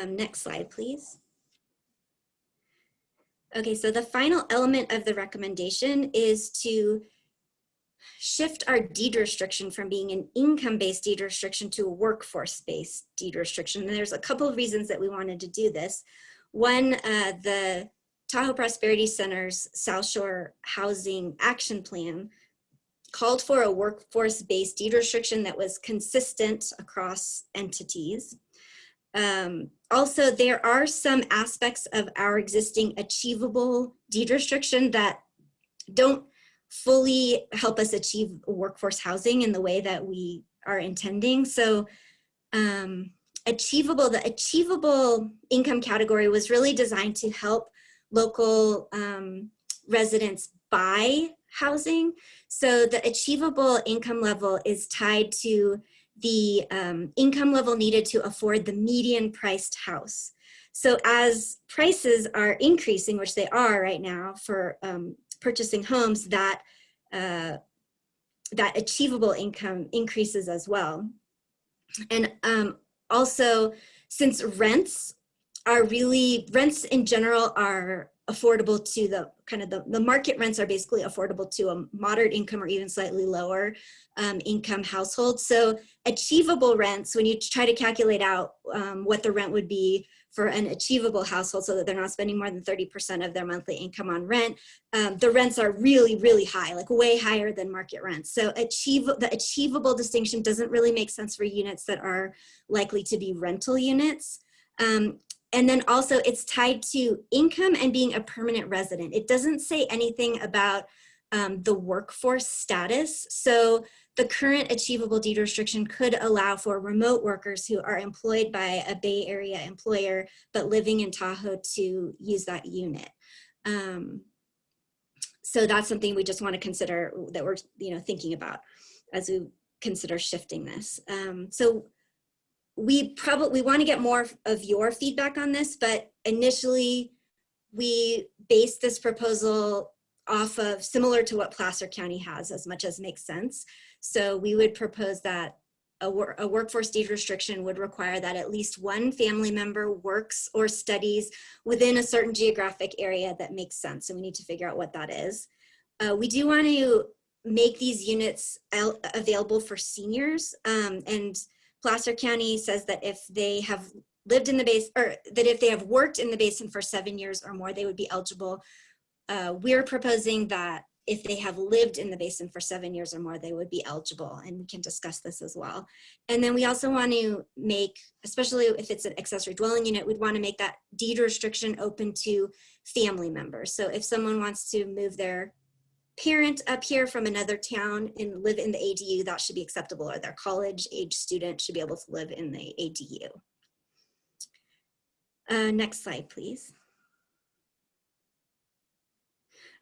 Speaker 3: Next slide, please. Okay, so the final element of the recommendation is to shift our deed restriction from being an income-based deed restriction to a workforce-based deed restriction. And there's a couple of reasons that we wanted to do this. One, the Tahoe Prosperity Center's South Shore Housing Action Plan called for a workforce-based deed restriction that was consistent across entities. Also, there are some aspects of our existing achievable deed restriction that don't fully help us achieve workforce housing in the way that we are intending. So the achievable income category was really designed to help local residents buy housing. So the achievable income level is tied to the income level needed to afford the median priced house. So as prices are increasing, which they are right now for purchasing homes, that achievable income increases as well. And also, since rents in general are affordable to the kind of the market rents are basically affordable to a moderate income or even slightly lower income household. So achievable rents, when you try to calculate out what the rent would be for an achievable household so that they're not spending more than 30% of their monthly income on rent, the rents are really, really high, like way higher than market rents. So the achievable distinction doesn't really make sense for units that are likely to be rental units. And then also it's tied to income and being a permanent resident. It doesn't say anything about the workforce status. So the current achievable deed restriction could allow for remote workers who are employed by a Bay Area employer but living in Tahoe to use that unit. So that's something we just want to consider, that we're thinking about as we consider shifting this. So we want to get more of your feedback on this, but initially we based this proposal off of similar to what Placer County has, as much as makes sense. So we would propose that a workforce deed restriction would require that at least one family member works or studies within a certain geographic area that makes sense. And we need to figure out what that is. We do want to make these units available for seniors, and Placer County says that if they have lived in the basin, or that if they have worked in the basin for 7 years or more, they would be eligible. We're proposing that if they have lived in the basin for 7 years or more, they would be eligible, and we can discuss this as well. And then we also want to make, especially if it's an accessory dwelling unit, we'd want to make that deed restriction open to family members. So if someone wants to move their parent up here from another town and live in the ADU, that should be acceptable, or their college age student should be able to live in the ADU. Next slide, please.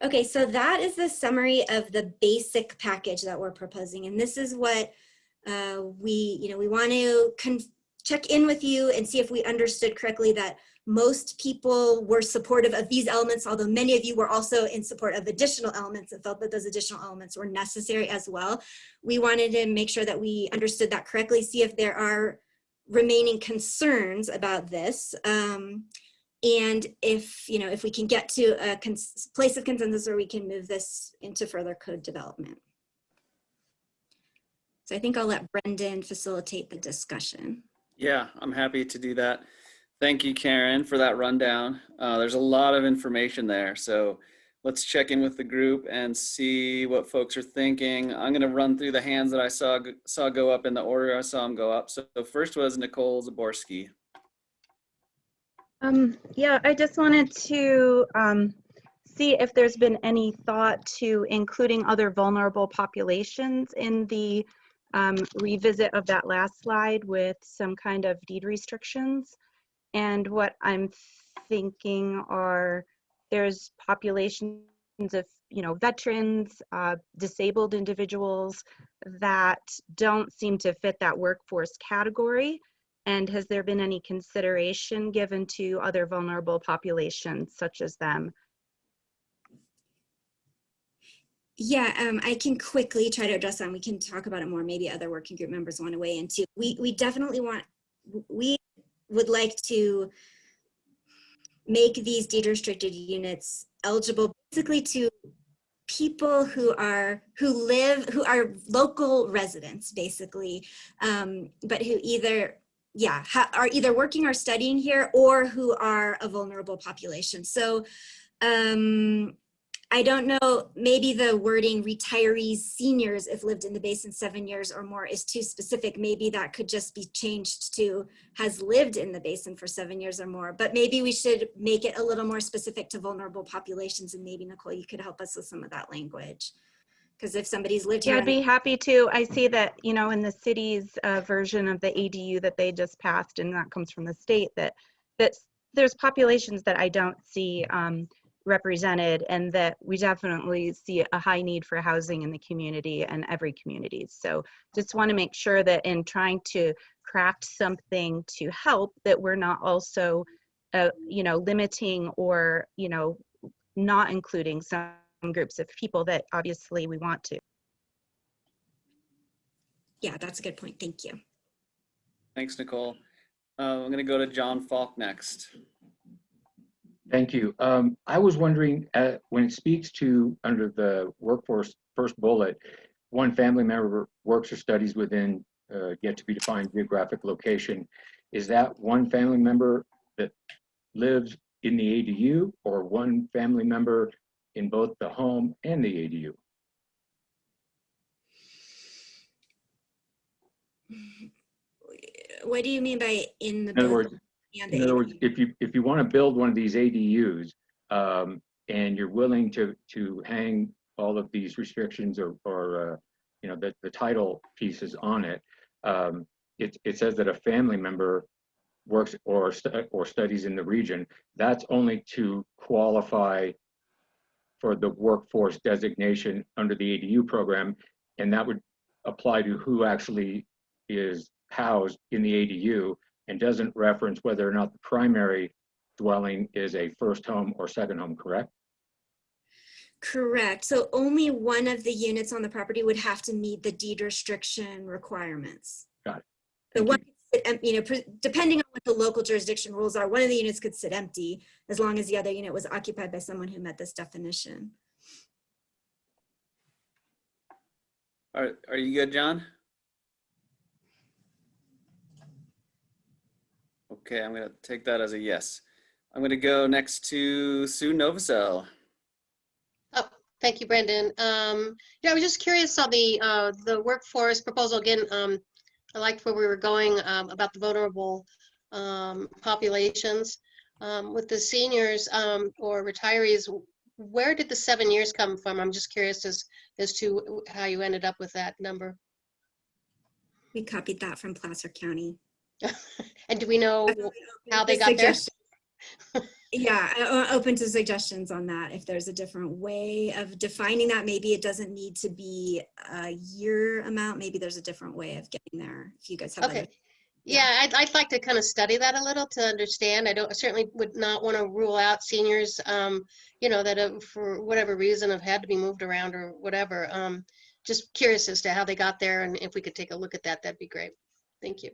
Speaker 3: Okay, so that is the summary of the basic package that we're proposing. And this is what we want to check in with you and see if we understood correctly that most people were supportive of these elements, although many of you were also in support of additional elements and felt that those additional elements were necessary as well. We wanted to make sure that we understood that correctly, see if there are remaining concerns about this. And if we can get to a place of consensus where we can move this into further code development. So I think I'll let Brendan facilitate the discussion.
Speaker 1: Yeah, I'm happy to do that. Thank you, Karen, for that rundown. There's a lot of information there. So let's check in with the group and see what folks are thinking. I'm going to run through the hands that I saw go up in the order I saw them go up. So the first was Nicole Zaborski.
Speaker 15: Yeah, I just wanted to see if there's been any thought to including other vulnerable populations in the revisit of that last slide with some kind of deed restrictions. And what I'm thinking are, there's populations of, veterans, disabled individuals that don't seem to fit that workforce category. And has there been any consideration given to other vulnerable populations such as them?
Speaker 3: Yeah, I can quickly try to address that. We can talk about it more. Maybe other working group members want to weigh in too. We definitely we would like to make these deed restricted units eligible basically to people who are local residents basically, but who are either working or studying here, or who are a vulnerable population. So I don't know, maybe the wording retirees, seniors, if lived in the basin 7 years or more is too specific. Maybe that could just be changed to has lived in the basin for 7 years or more, but maybe we should make it a little more specific to vulnerable populations. And maybe Nicole, you could help us with some of that language. Because if somebody's lived here.
Speaker 15: Yeah, I'd be happy to. I see that, in the city's version of the ADU that they just passed, and that comes from the state, that there's populations that I don't see represented, and that we definitely see a high need for housing in the community and every community. So just want to make sure that in trying to craft something to help, that we're not also, limiting or, not including some groups of people that obviously we want to.
Speaker 3: Yeah, that's a good point. Thank you.
Speaker 1: Thanks, Nicole. I'm going to go to John Falk next.
Speaker 11: Thank you. I was wondering, when it speaks to under the workforce first bullet, one family member works or studies within yet to be defined geographic location. Is that one family member that lives in the ADU or one family member in both the home and the ADU?
Speaker 3: What do you mean by in the
Speaker 11: In other
Speaker 3: both
Speaker 11: words,
Speaker 3: and the
Speaker 11: if you want to build one of these ADUs and you're willing to hang all of these restrictions or you know the title pieces on it, it says that a family member works or studies in the region. That's only to qualify for the workforce designation under the ADU program, and that would apply to who actually is housed in the ADU and doesn't reference whether or not the primary dwelling is a first home or second home, correct?
Speaker 3: Correct. So only one of the units on the property would have to meet the deed restriction requirements.
Speaker 11: Got it.
Speaker 3: The one, you know, depending on what the local jurisdiction rules are, one of the units could sit empty as long as the other unit was occupied by someone who met this definition.
Speaker 1: Are you good, John? Okay, I'm gonna take that as a yes. I'm gonna go next to Sue Novosel.
Speaker 14: Oh, thank you, Brendan. Yeah, I was just curious on the workforce proposal again. I liked where we were going about the vulnerable populations. With the seniors or retirees, where did the 7 years come from? I'm just curious as to how you ended up with that number.
Speaker 3: We copied that from Placer County.
Speaker 14: And do we know how they got there?
Speaker 3: Yeah, open to suggestions on that. If there's a different way of defining that, maybe it doesn't need to be a year amount. Maybe there's a different way of getting there. If you guys have
Speaker 14: Okay. Yeah, I'd like to kind of study that a little to understand. I certainly would not want to rule out seniors, you know, that for whatever reason have had to be moved around or whatever. Just curious as to how they got there, and if we could take a look at that, that'd be great. Thank you.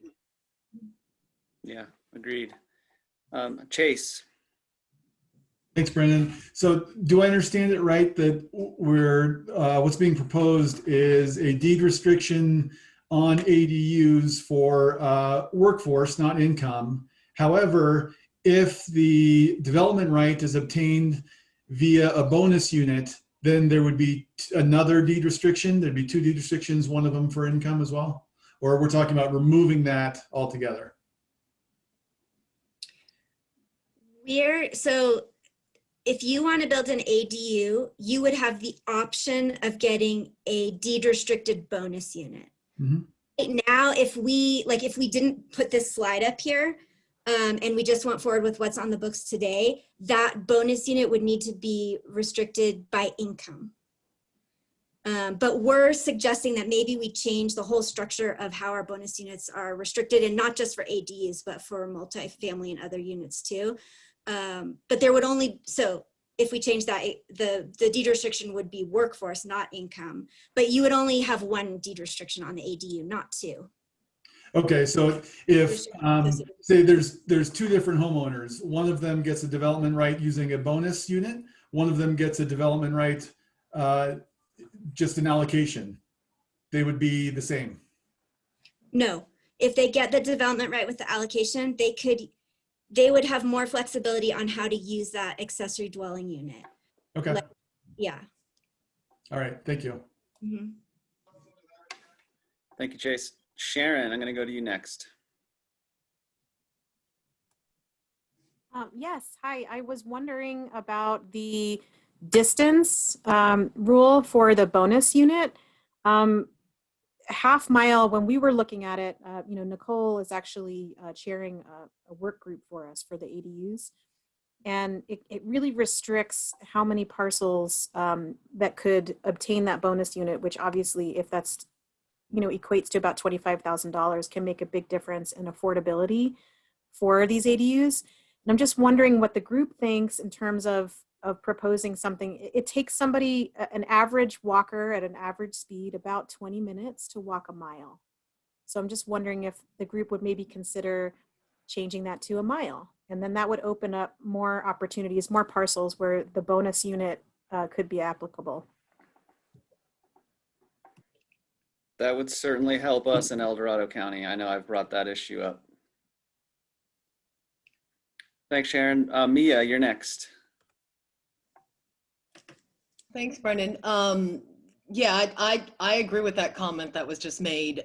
Speaker 1: Yeah, agreed. Chase.
Speaker 16: Thanks, Brendan. So do I understand it right that what's being proposed is a deed restriction on ADUs for workforce, not income. However, if the development right is obtained via a bonus unit, then there would be another deed restriction. There'd be two deed restrictions, one of them for income as well? Or we're talking about removing that altogether?
Speaker 3: So if you want to build an ADU, you would have the option of getting a deed restricted bonus unit.
Speaker 16: Mm-hmm.
Speaker 3: Right now, if we didn't put this slide up here and we just went forward with what's on the books today, that bonus unit would need to be restricted by income. But we're suggesting that maybe we change the whole structure of how our bonus units are restricted, and not just for ADUs, but for multifamily and other units too. But there would only, so if we change that, the deed restriction would be workforce, not income. But you would only have one deed restriction on the ADU, not two.
Speaker 16: Okay, so if say there's two different homeowners, one of them gets a development right using a bonus unit, one of them gets a development right just an allocation, they would be the same.
Speaker 3: No, if they get the development right with the allocation, they would have more flexibility on how to use that accessory dwelling unit.
Speaker 16: Okay.
Speaker 3: Yeah.
Speaker 16: All right, thank you.
Speaker 3: Mm-hmm.
Speaker 1: Thank you, Chase. Sharon, I'm going to go to you next.
Speaker 17: Yes, hi. I was wondering about the distance rule for the bonus unit. Half mile, when we were looking at it, you know, Nicole is actually chairing a work group for us for the ADUs. And it really restricts how many parcels that could obtain that bonus unit, which obviously, if that's, you know, equates to about $25,000, can make a big difference in affordability for these ADUs. And I'm just wondering what the group thinks in terms of proposing something. It takes somebody, an average walker at an average speed, about 20 minutes to walk a mile. So I'm just wondering if the group would maybe consider changing that to a mile. And then that would open up more opportunities, more parcels where the bonus unit could be applicable.
Speaker 1: That would certainly help us in El Dorado County. I know I've brought that issue up. Thanks, Sharon. Mia, you're next.
Speaker 18: Thanks, Brendan. Yeah, I agree with that comment that was just made.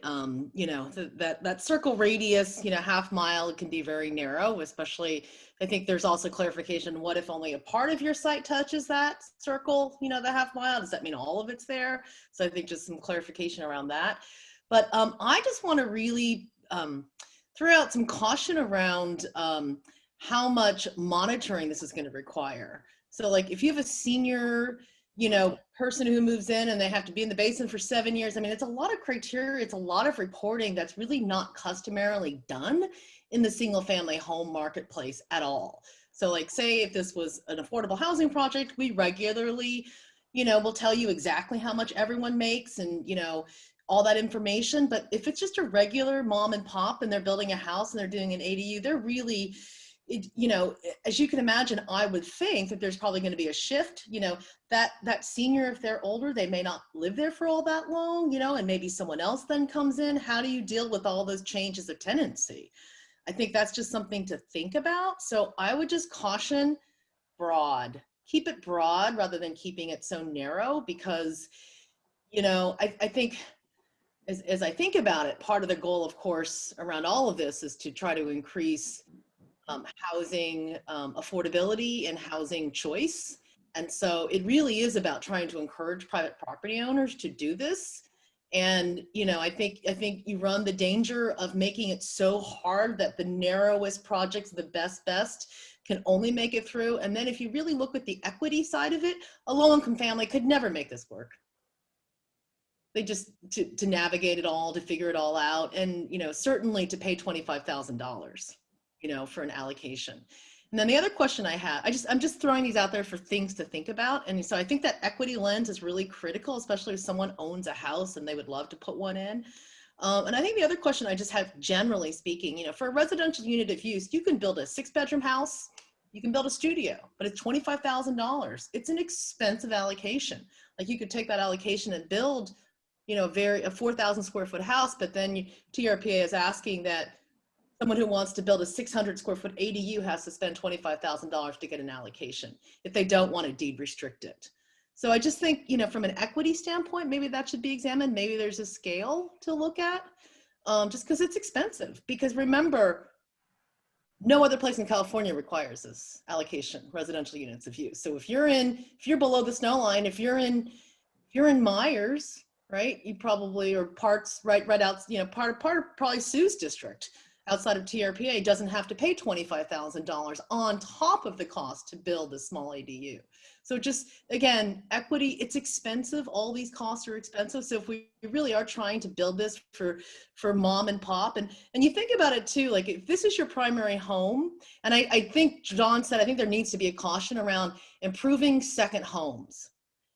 Speaker 18: You know, that circle radius, you know, half mile can be very narrow, especially, I think there's also clarification. What if only a part of your site touches that circle, you know, the half mile? Does that mean all of it's there? So I think just some clarification around that. But I just want to really throw out some caution around how much monitoring this is going to require. So like if you have a senior, you know, person who moves in and they have to be in the basin for 7 years. I mean, it's a lot of criteria. It's a lot of reporting that's really not customarily done in the single family home marketplace at all. So like say if this was an affordable housing project, we regularly, you know, will tell you exactly how much everyone makes and, you know, all that information. But if it's just a regular mom and pop and they're building a house and they're doing an ADU, they're really, you know, as you can imagine, I would think that there's probably going to be a shift, you know, that senior, if they're older, they may not live there for all that long, you know, and maybe someone else then comes in. How do you deal with all those changes of tenancy? I think that's just something to think about. So I would just caution broad, keep it broad rather than keeping it so narrow, because, you know, I think as I think about it, part of the goal, of course, around all of this is to try to increase housing affordability and housing choice. And so it really is about trying to encourage private property owners to do this. And, you know, I think you run the danger of making it so hard that the narrowest projects, the best can only make it through. And then if you really look at the equity side of it, a low-income family could never make this work. They just, to navigate it all, to figure it all out. And, you know, certainly to pay $25,000, you know, for an allocation. And then the other question I had, I'm just throwing these out there for things to think about. And so I think that equity lens is really critical, especially if someone owns a house and they would love to put one in. And I think the other question I just have, generally speaking, you know, for a residential unit of use, you can build a 6-bedroom house, you can build a studio, but it's $25,000. It's an expensive allocation. Like you could take that allocation and build, you know, a 4,000 square foot house, but then TRPA is asking that someone who wants to build a 600 square foot ADU has to spend $25,000 to get an allocation if they don't want to deed restrict it. So I just think, you know, from an equity standpoint, maybe that should be examined. Maybe there's a scale to look at, just because it's expensive. Because remember, no other place in California requires this allocation, residential units of use. So if you're below the snow line, if you're in Myers, right, you probably, or parts right out, you know, part of probably Sue's district outside of TRPA doesn't have to pay $25,000 on top of the cost to build a small ADU. So just, again, equity, it's expensive. All these costs are expensive. So if we really are trying to build this for mom and pop, and you think about it too, like if this is your primary home, and I think John said, I think there needs to be a caution around improving second homes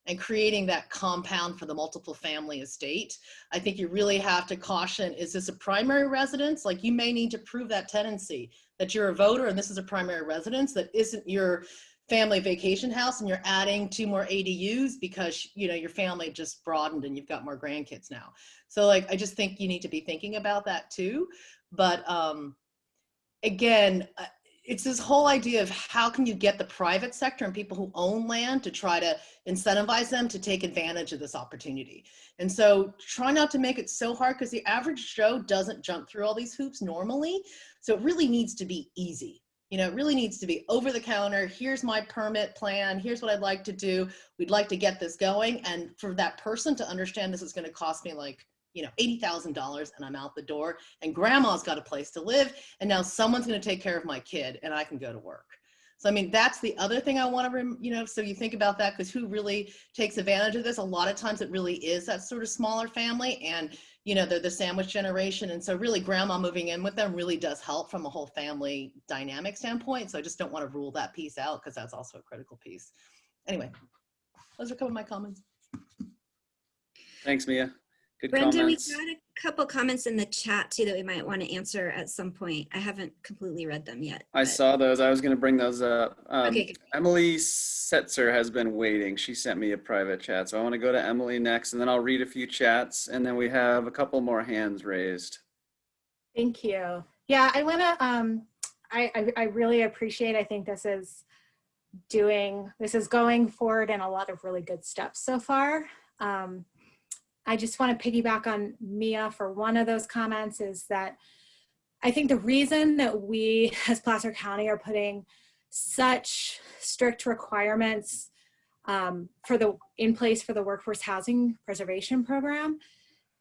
Speaker 18: and creating that compound for the multiple family estate. I think you really have to caution, is this a primary residence? Like you may need to prove that tenancy, that you're a voter and this is a primary residence, that isn't your family vacation house and you're adding 2 more ADUs because, you know, your family just broadened and you've got more grandkids now. So like, I just think you need to be thinking about that too. But again, it's this whole idea of how can you get the private sector and people who own land to try to incentivize them to take advantage of this opportunity. And so try not to make it so hard, because the average Joe doesn't jump through all these hoops normally. So it really needs to be easy. You know, it really needs to be over the counter. Here's my permit plan. Here's what I'd like to do. We'd like to get this going. And for that person to understand this is going to cost me like, you know, $80,000 and I'm out the door, and grandma's got a place to live. And now someone's going to take care of my kid and I can go to work. So, I mean, that's the other thing I want to, you know, so you think about that, because who really takes advantage of this? A lot of times it really is that sort of smaller family, and, you know, they're the sandwich generation. And so really grandma moving in with them really does help from a whole family dynamic standpoint. So I just don't want to rule that piece out, because that's also a critical piece. Anyway, those are a couple of my comments.
Speaker 1: Thanks, Mia. Good
Speaker 3: Brendan, we
Speaker 1: comments.
Speaker 3: got a couple comments in the chat too that we might want to answer at some point. I haven't completely read them yet.
Speaker 1: I saw those. I was going to bring those up.
Speaker 3: Okay, good.
Speaker 1: Emily Setzer has been waiting. She sent me a private chat. So I want to go to Emily next, and then I'll read a few chats, and then we have a couple more hands raised.
Speaker 9: Thank you. Yeah, I want to, I really appreciate, I think this is going forward in a lot of really good steps so far. I just want to piggyback on Mia for one of those comments is that I think the reason that we as Placer County are putting such strict requirements in place for the workforce housing preservation program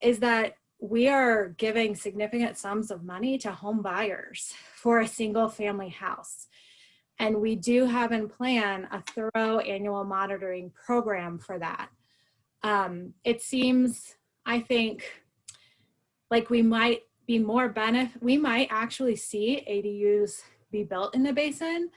Speaker 9: is that we are giving significant sums of money to home buyers for a single family house. And we do have in plan a thorough annual monitoring program for that. It seems, I think, like we might be more we might actually see ADUs be built in the basin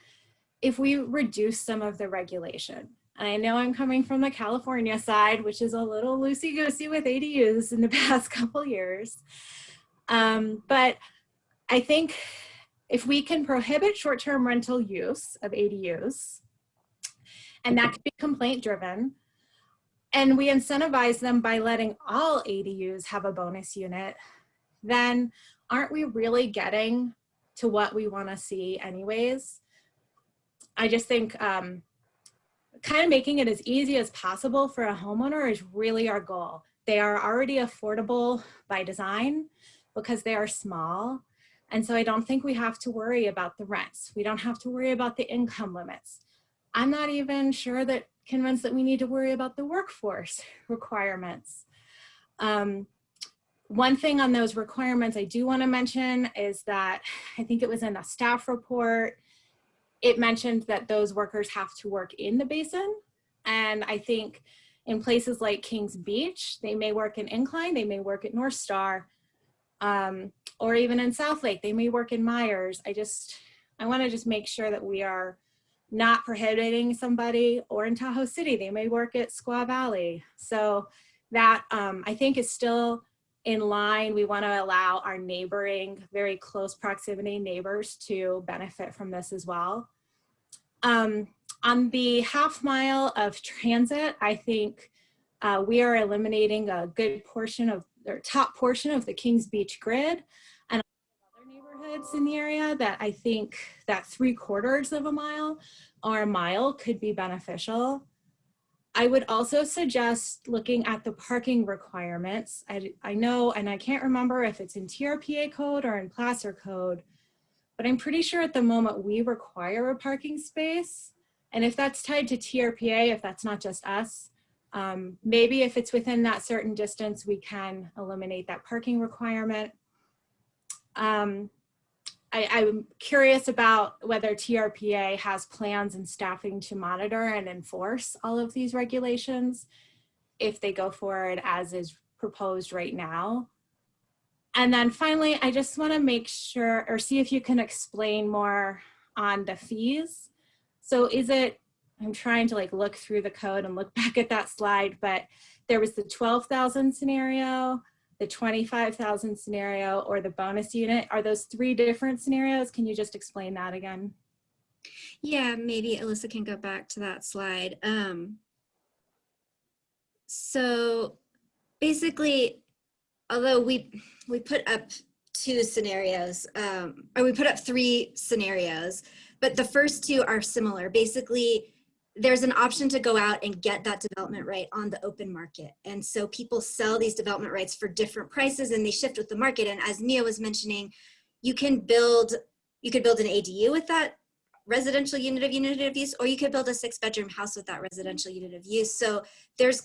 Speaker 9: if we reduce some of the regulation. And I know I'm coming from the California side, which is a little loosey-goosey with ADUs in the past couple years. But I think if we can prohibit short-term rental use of ADUs, and that could be complaint driven, and we incentivize them by letting all ADUs have a bonus unit, then aren't we really getting to what we want to see anyways? I just think kind of making it as easy as possible for a homeowner is really our goal. They are already affordable by design because they are small. And so I don't think we have to worry about the rents. We don't have to worry about the income limits. I'm not even convinced that we need to worry about the workforce requirements. One thing on those requirements I do want to mention is that I think it was in a staff report, it mentioned that those workers have to work in the basin. And I think in places like Kings Beach, they may work in Incline, they may work at North Star, or even in South Lake, they may work in Myers. I want to just make sure that we are not prohibiting somebody, or in Tahoe City, they may work at Squaw Valley. So that I think is still in line. We want to allow our neighboring, very close proximity neighbors to benefit from this as well. On the half mile of transit, I think we are eliminating a good portion of, or top portion of the Kings Beach grid, and other neighborhoods in the area that I think that 3/4 of a mile or a mile could be beneficial. I would also suggest looking at the parking requirements. I know, and I can't remember if it's in TRPA code or in Placer code, but I'm pretty sure at the moment we require a parking space. And if that's tied to TRPA, if that's not just us, maybe if it's within that certain distance, we can eliminate that parking requirement. I'm curious about whether TRPA has plans and staffing to monitor and enforce all of these regulations if they go forward as is proposed right now. And then finally, I just want to make sure or see if you can explain more on the fees. So I'm trying to look through the code and look back at that slide, but there was the 12,000 scenario, the 25,000 scenario, or the bonus unit. Are those 3 different scenarios? Can you just explain that again?
Speaker 3: Yeah, maybe Alyssa can go back to that slide. So basically, although we put up 2 scenarios, or we put up 3 scenarios, but the first 2 are similar. Basically, there's an option to go out and get that development right on the open market. And so people sell these development rights for different prices and they shift with the market. And as Mia was mentioning, you could build an ADU with that residential unit of use, or you could build a 6-bedroom house with that residential unit of use. So there's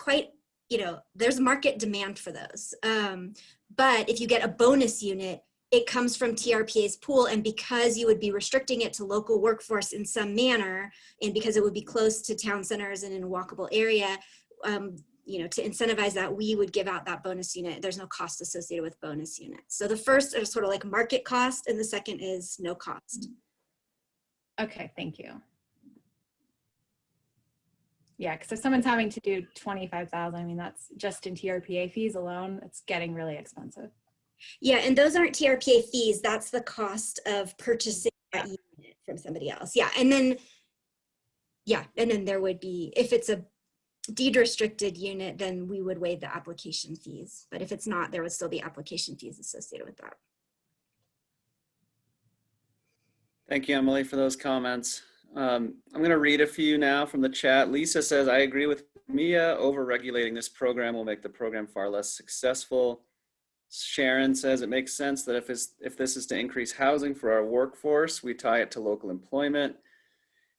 Speaker 3: there's market demand for those. But if you get a bonus unit, it comes from TRPA's pool, and because you would be restricting it to local workforce in some manner, and because it would be close to town centers and in a walkable area, to incentivize that, we would give out that bonus unit. There's no cost associated with bonus units. So the first is sort of like market cost, and the second is no cost.
Speaker 9: Okay, thank you. Yeah, because if someone's having to do 25,000, I mean, that's just in TRPA fees alone, it's getting really expensive.
Speaker 3: Yeah, and those aren't TRPA fees. That's the cost of purchasing that unit from somebody else. Yeah, and then there would be, if it's a deed restricted unit, then we would waive the application fees. But if it's not, there would still be application fees associated with that.
Speaker 1: Thank you, Emily, for those comments. I'm going to read a few now from the chat. Lisa says, I agree with Mia. Over-regulating this program will make the program far less successful. Sharon says it makes sense that if this is to increase housing for our workforce, we tie it to local employment.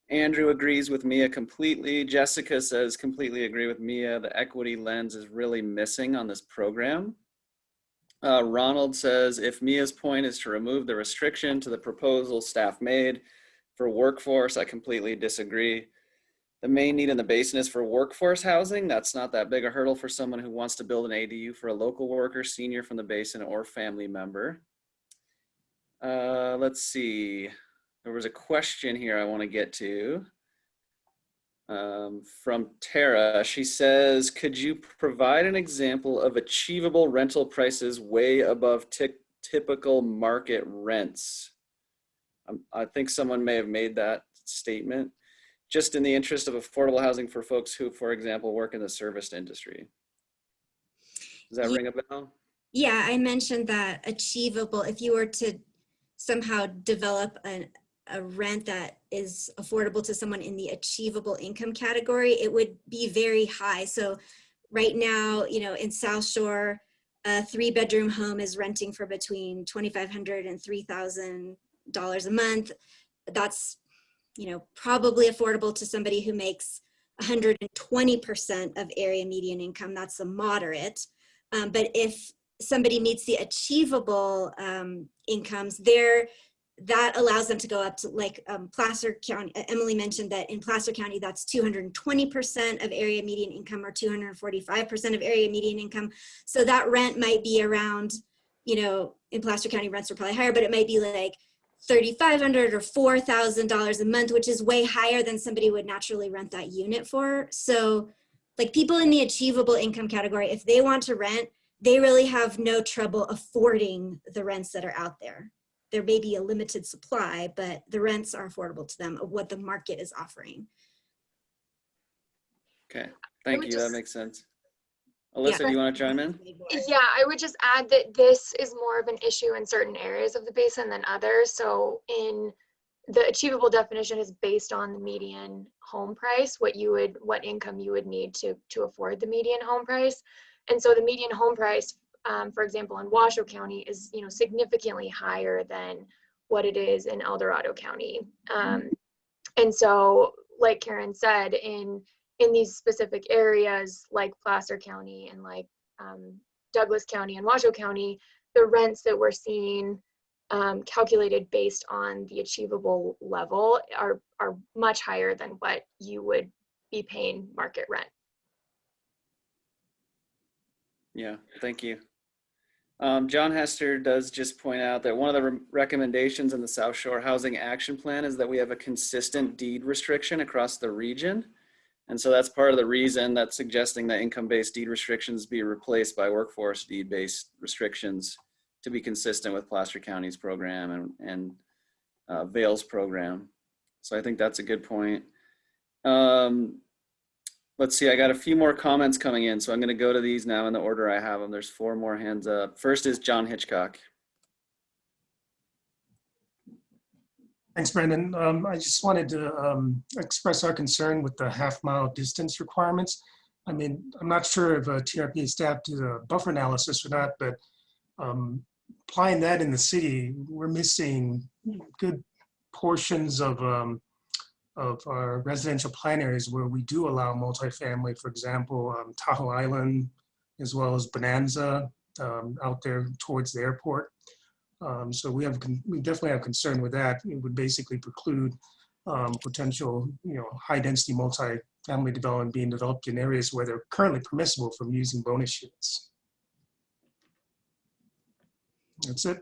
Speaker 1: Andrew agrees with Mia completely. Jessica says, completely agree with Mia. The equity lens is really missing on this program. Ronald says, if Mia's point is to remove the restriction to the proposal staff made for workforce, I completely disagree. The main need in the basin is for workforce housing. That's not that big a hurdle for someone who wants to build an ADU for a local worker, senior from the basin, or family member. Let's see. There was a question here I want to get to from Tara. She says, could you provide an example of achievable rental prices way above typical market rents? I think someone may have made that statement, just in the interest of affordable housing for folks who, for example, work in the service industry. Does that ring a bell?
Speaker 3: Yeah, I mentioned that achievable, if you were to somehow develop a rent that is affordable to someone in the achievable income category, it would be very high. So right now, in South Shore, a 3-bedroom home is renting for between $2,500 and $3,000 a month. That's, probably affordable to somebody who makes 120% of area median income. That's a moderate. But if somebody meets the achievable incomes, that allows them to go up to, like, Placer County. Emily mentioned that in Placer County, that's 220% of area median income or 245% of area median income. So that rent might be around, in Placer County rents are probably higher, but it might be like $3,500 or $4,000 a month, which is way higher than somebody would naturally rent that unit for. So like people in the achievable income category, if they want to rent, they really have no trouble affording the rents that are out there. There may be a limited supply, but the rents are affordable to them of what the market is offering.
Speaker 1: Okay, thank you. That makes sense. Alyssa, do you want to chime in?
Speaker 19: Yeah, I would just add that this is more of an issue in certain areas of the basin than others. So in the achievable definition is based on the median home price, what income you would need to afford the median home price. And so the median home price, for example, in Washoe County is, significantly higher than what it is in El Dorado County. And so, like Karen said, in these specific areas like Placer County and like Douglas County and Washoe County, the rents that we're seeing calculated based on the achievable level are much higher than what you would be paying market rent.
Speaker 1: Yeah, thank you. John Hester does just point out that one of the recommendations in the South Shore Housing Action Plan is that we have a consistent deed restriction across the region. And so that's part of the reason that's suggesting that income-based deed restrictions be replaced by workforce deed-based restrictions to be consistent with Placer County's program and Vail's program. So I think that's a good point. Let's see, I got a few more comments coming in, so I'm going to go to these now in the order I have them. There's 4 more hands up. First is John Hitchcock.
Speaker 20: Thanks, Brendan. I just wanted to express our concern with the half-mile distance requirements. I mean, I'm not sure if TRPA staff did a buffer analysis or not, but applying that in the city, we're missing good portions of our residential plan areas where we do allow multifamily, for example, Tahoe Island, as well as Bonanza out there towards the airport. So we definitely have concern with that. It would basically preclude potential, high density multifamily development being developed in areas where they're currently permissible from using bonus units. That's it.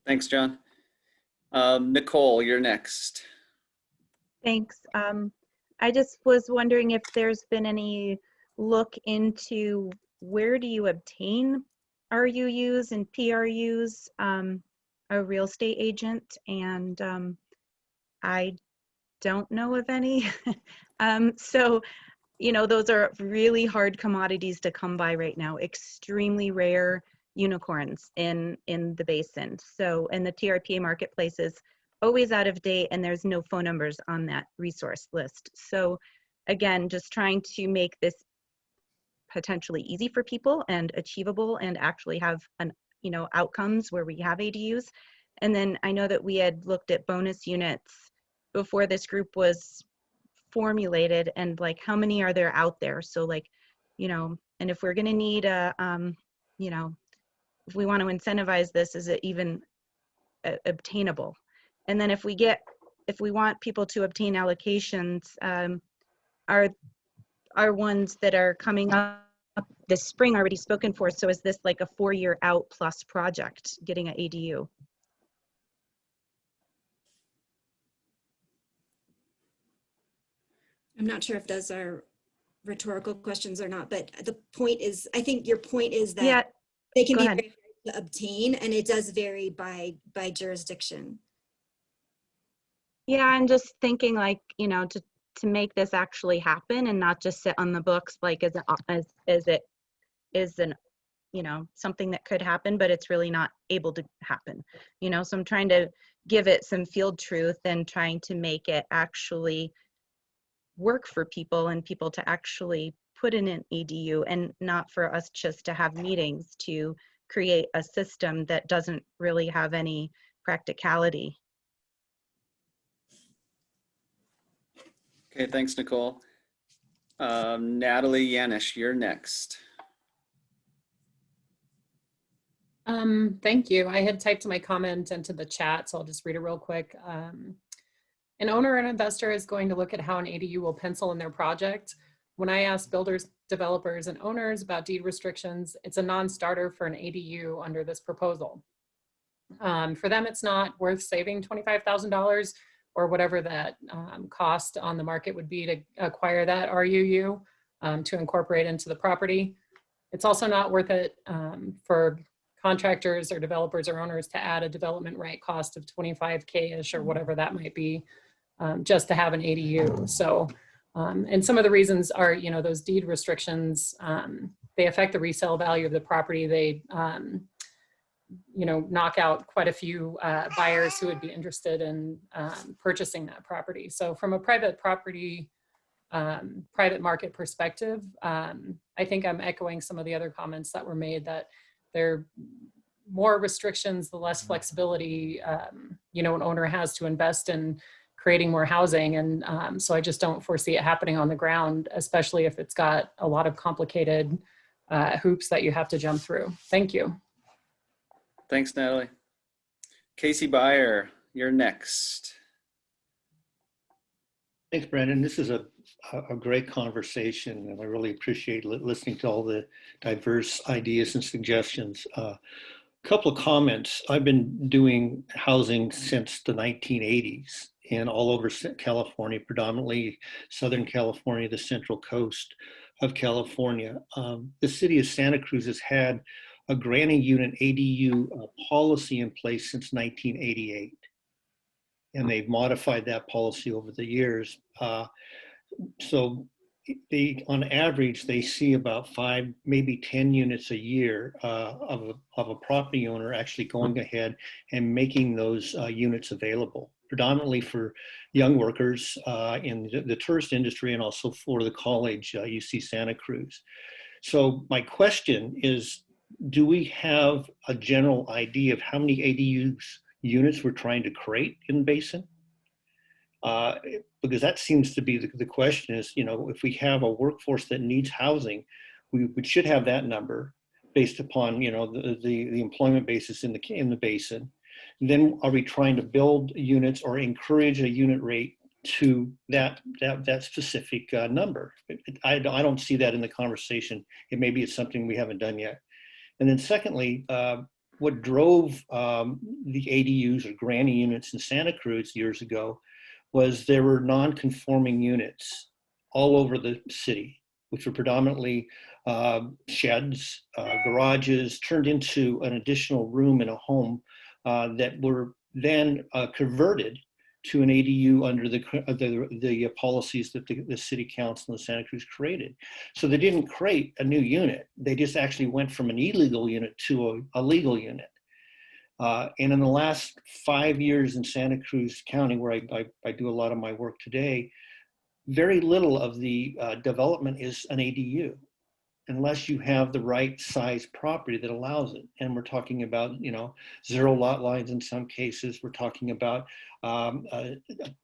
Speaker 1: Thanks, John. Nicole, you're next.
Speaker 15: Thanks. I just was wondering if there's been any look into where do you obtain RUUs and PRUs, a real estate agent, and I don't know of any. So, you know, those are really hard commodities to come by right now, extremely rare unicorns in the basin. So, and the TRPA marketplace is always out of date and there's no phone numbers on that resource list. So again, just trying to make this potentially easy for people and achievable and actually have an, you know, outcomes where we have ADUs. And then I know that we had looked at bonus units before this group was formulated, and like how many are there out there? So like, you know, and if we're going to need a, you know, if we want to incentivize this, is it even obtainable? And then if we want people to obtain allocations, are ones that are coming up this spring already spoken for? So is this like a 4-year out plus project, getting an ADU?
Speaker 3: I'm not sure if those are rhetorical questions or not, but the point is, I think your point is that
Speaker 15: yeah,
Speaker 3: they can
Speaker 15: go
Speaker 3: be
Speaker 15: ahead.
Speaker 3: very hard to obtain, and it does vary by jurisdiction.
Speaker 15: Yeah, I'm just thinking like, you know, to make this actually happen and not just sit on the books like as it is an, you know, something that could happen, but it's really not able to happen, you know. So I'm trying to give it some field truth and trying to make it actually work for people and people to actually put in an EDU, and not for us just to have meetings to create a system that doesn't really have any practicality.
Speaker 1: Okay, thanks, Nicole. Natalie Yanish, you're next.
Speaker 21: Thank you. I had typed my comment into the chat, so I'll just read it real quick. An owner and investor is going to look at how an ADU will pencil in their project. When I ask builders, developers, and owners about deed restrictions, it's a non-starter for an ADU under this proposal. For them, it's not worth saving $25,000 or whatever that cost on the market would be to acquire that RUU to incorporate into the property. It's also not worth it for contractors or developers or owners to add a development right cost of 25K-ish or whatever that might be, just to have an ADU. So, and some of the reasons are, you know, those deed restrictions, they affect the resale value of the property. They, you know, knock out quite a few buyers who would be interested in purchasing that property. So from a private property, private market perspective, I think I'm echoing some of the other comments that were made, that there are more restrictions, the less flexibility, you know, an owner has to invest in creating more housing. And so I just don't foresee it happening on the ground, especially if it's got a lot of complicated hoops that you have to jump through. Thank you.
Speaker 1: Thanks, Natalie. Casey Byer, you're next.
Speaker 4: Thanks, Brandon. This is a great conversation, and I really appreciate listening to all the diverse ideas and suggestions. A couple of comments. I've been doing housing since the 1980s and all over California, predominantly Southern California, the Central Coast of California. The city of Santa Cruz has had a granny unit ADU policy in place since 1988. And they've modified that policy over the years. So they, on average, they see about 5, maybe 10 units a year of a property owner actually going ahead and making those units available, predominantly for young workers in the tourist industry and also for the college, UC Santa Cruz. So my question is, do we have a general idea of how many ADUs units we're trying to create in the basin? Because that seems to be the question is, you know, if we have a workforce that needs housing, we should have that number based upon, you know, the employment basis in the basin. And then are we trying to build units or encourage a unit rate to that specific number? I don't see that in the conversation. Maybe it's something we haven't done yet. And then secondly, what drove the ADUs or granny units in Santa Cruz years ago was there were non-conforming units all over the city, which were predominantly sheds, garages, turned into an additional room in a home that were then converted to an ADU under the policies that the City Council of Santa Cruz created. So they didn't create a new unit. They just actually went from an illegal unit to a legal unit. And in the last 5 years in Santa Cruz County, where I do a lot of my work today, very little of the development is an ADU, unless you have the right size property that allows it. And we're talking about, zero lot lines in some cases. We're talking about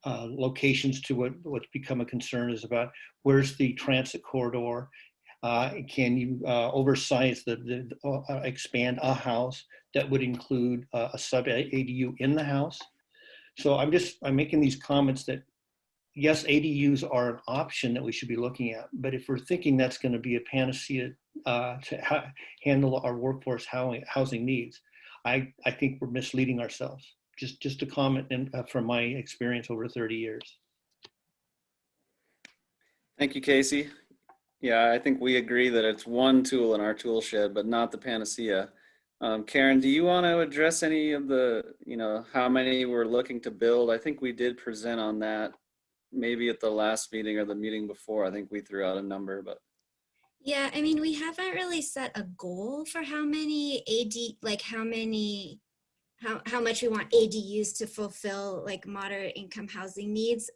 Speaker 4: locations to what's become a concern is about where's the transit corridor? Can you oversize expand a house that would include a sub ADU in the house? So I'm making these comments that yes, ADUs are an option that we should be looking at, but if we're thinking that's going to be a panacea to handle our workforce housing needs, I think we're misleading ourselves. Just a comment from my experience over 30 years.
Speaker 1: Thank you, Casey. Yeah, I think we agree that it's one tool in our tool shed, but not the panacea. Karen, do you want to address any of the, how many we're looking to build? I think we did present on that maybe at the last meeting or the meeting before. I think we threw out a number, but.
Speaker 3: Yeah, I mean, we haven't really set a goal for how many how much we want ADUs to fulfill like moderate income housing needs.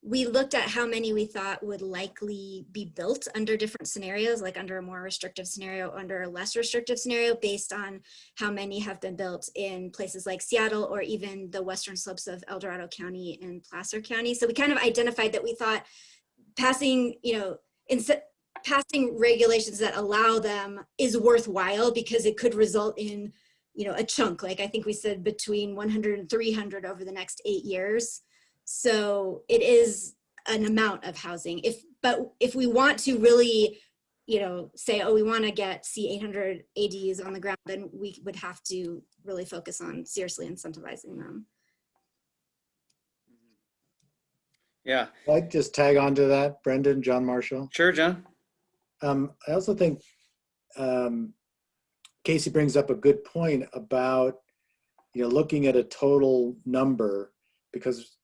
Speaker 3: We looked at how many we thought would likely be built under different scenarios, like under a more restrictive scenario, under a less restrictive scenario, based on how many have been built in places like Seattle or even the western slopes of El Dorado County and Placer County. So we kind of identified that we thought passing, passing regulations that allow them is worthwhile because it could result in, a chunk, like I think we said between 100 and 300 over the next 8 years. So it is an amount of housing. But if we want to really, say, oh, we want to see 800 ADUs on the ground, then we would have to really focus on seriously incentivizing them.
Speaker 1: Yeah.
Speaker 2: I'd just tag on to that, Brendan, John Marshall.
Speaker 1: Sure, John.
Speaker 2: I also think Casey brings up a good point about, looking at a total number, because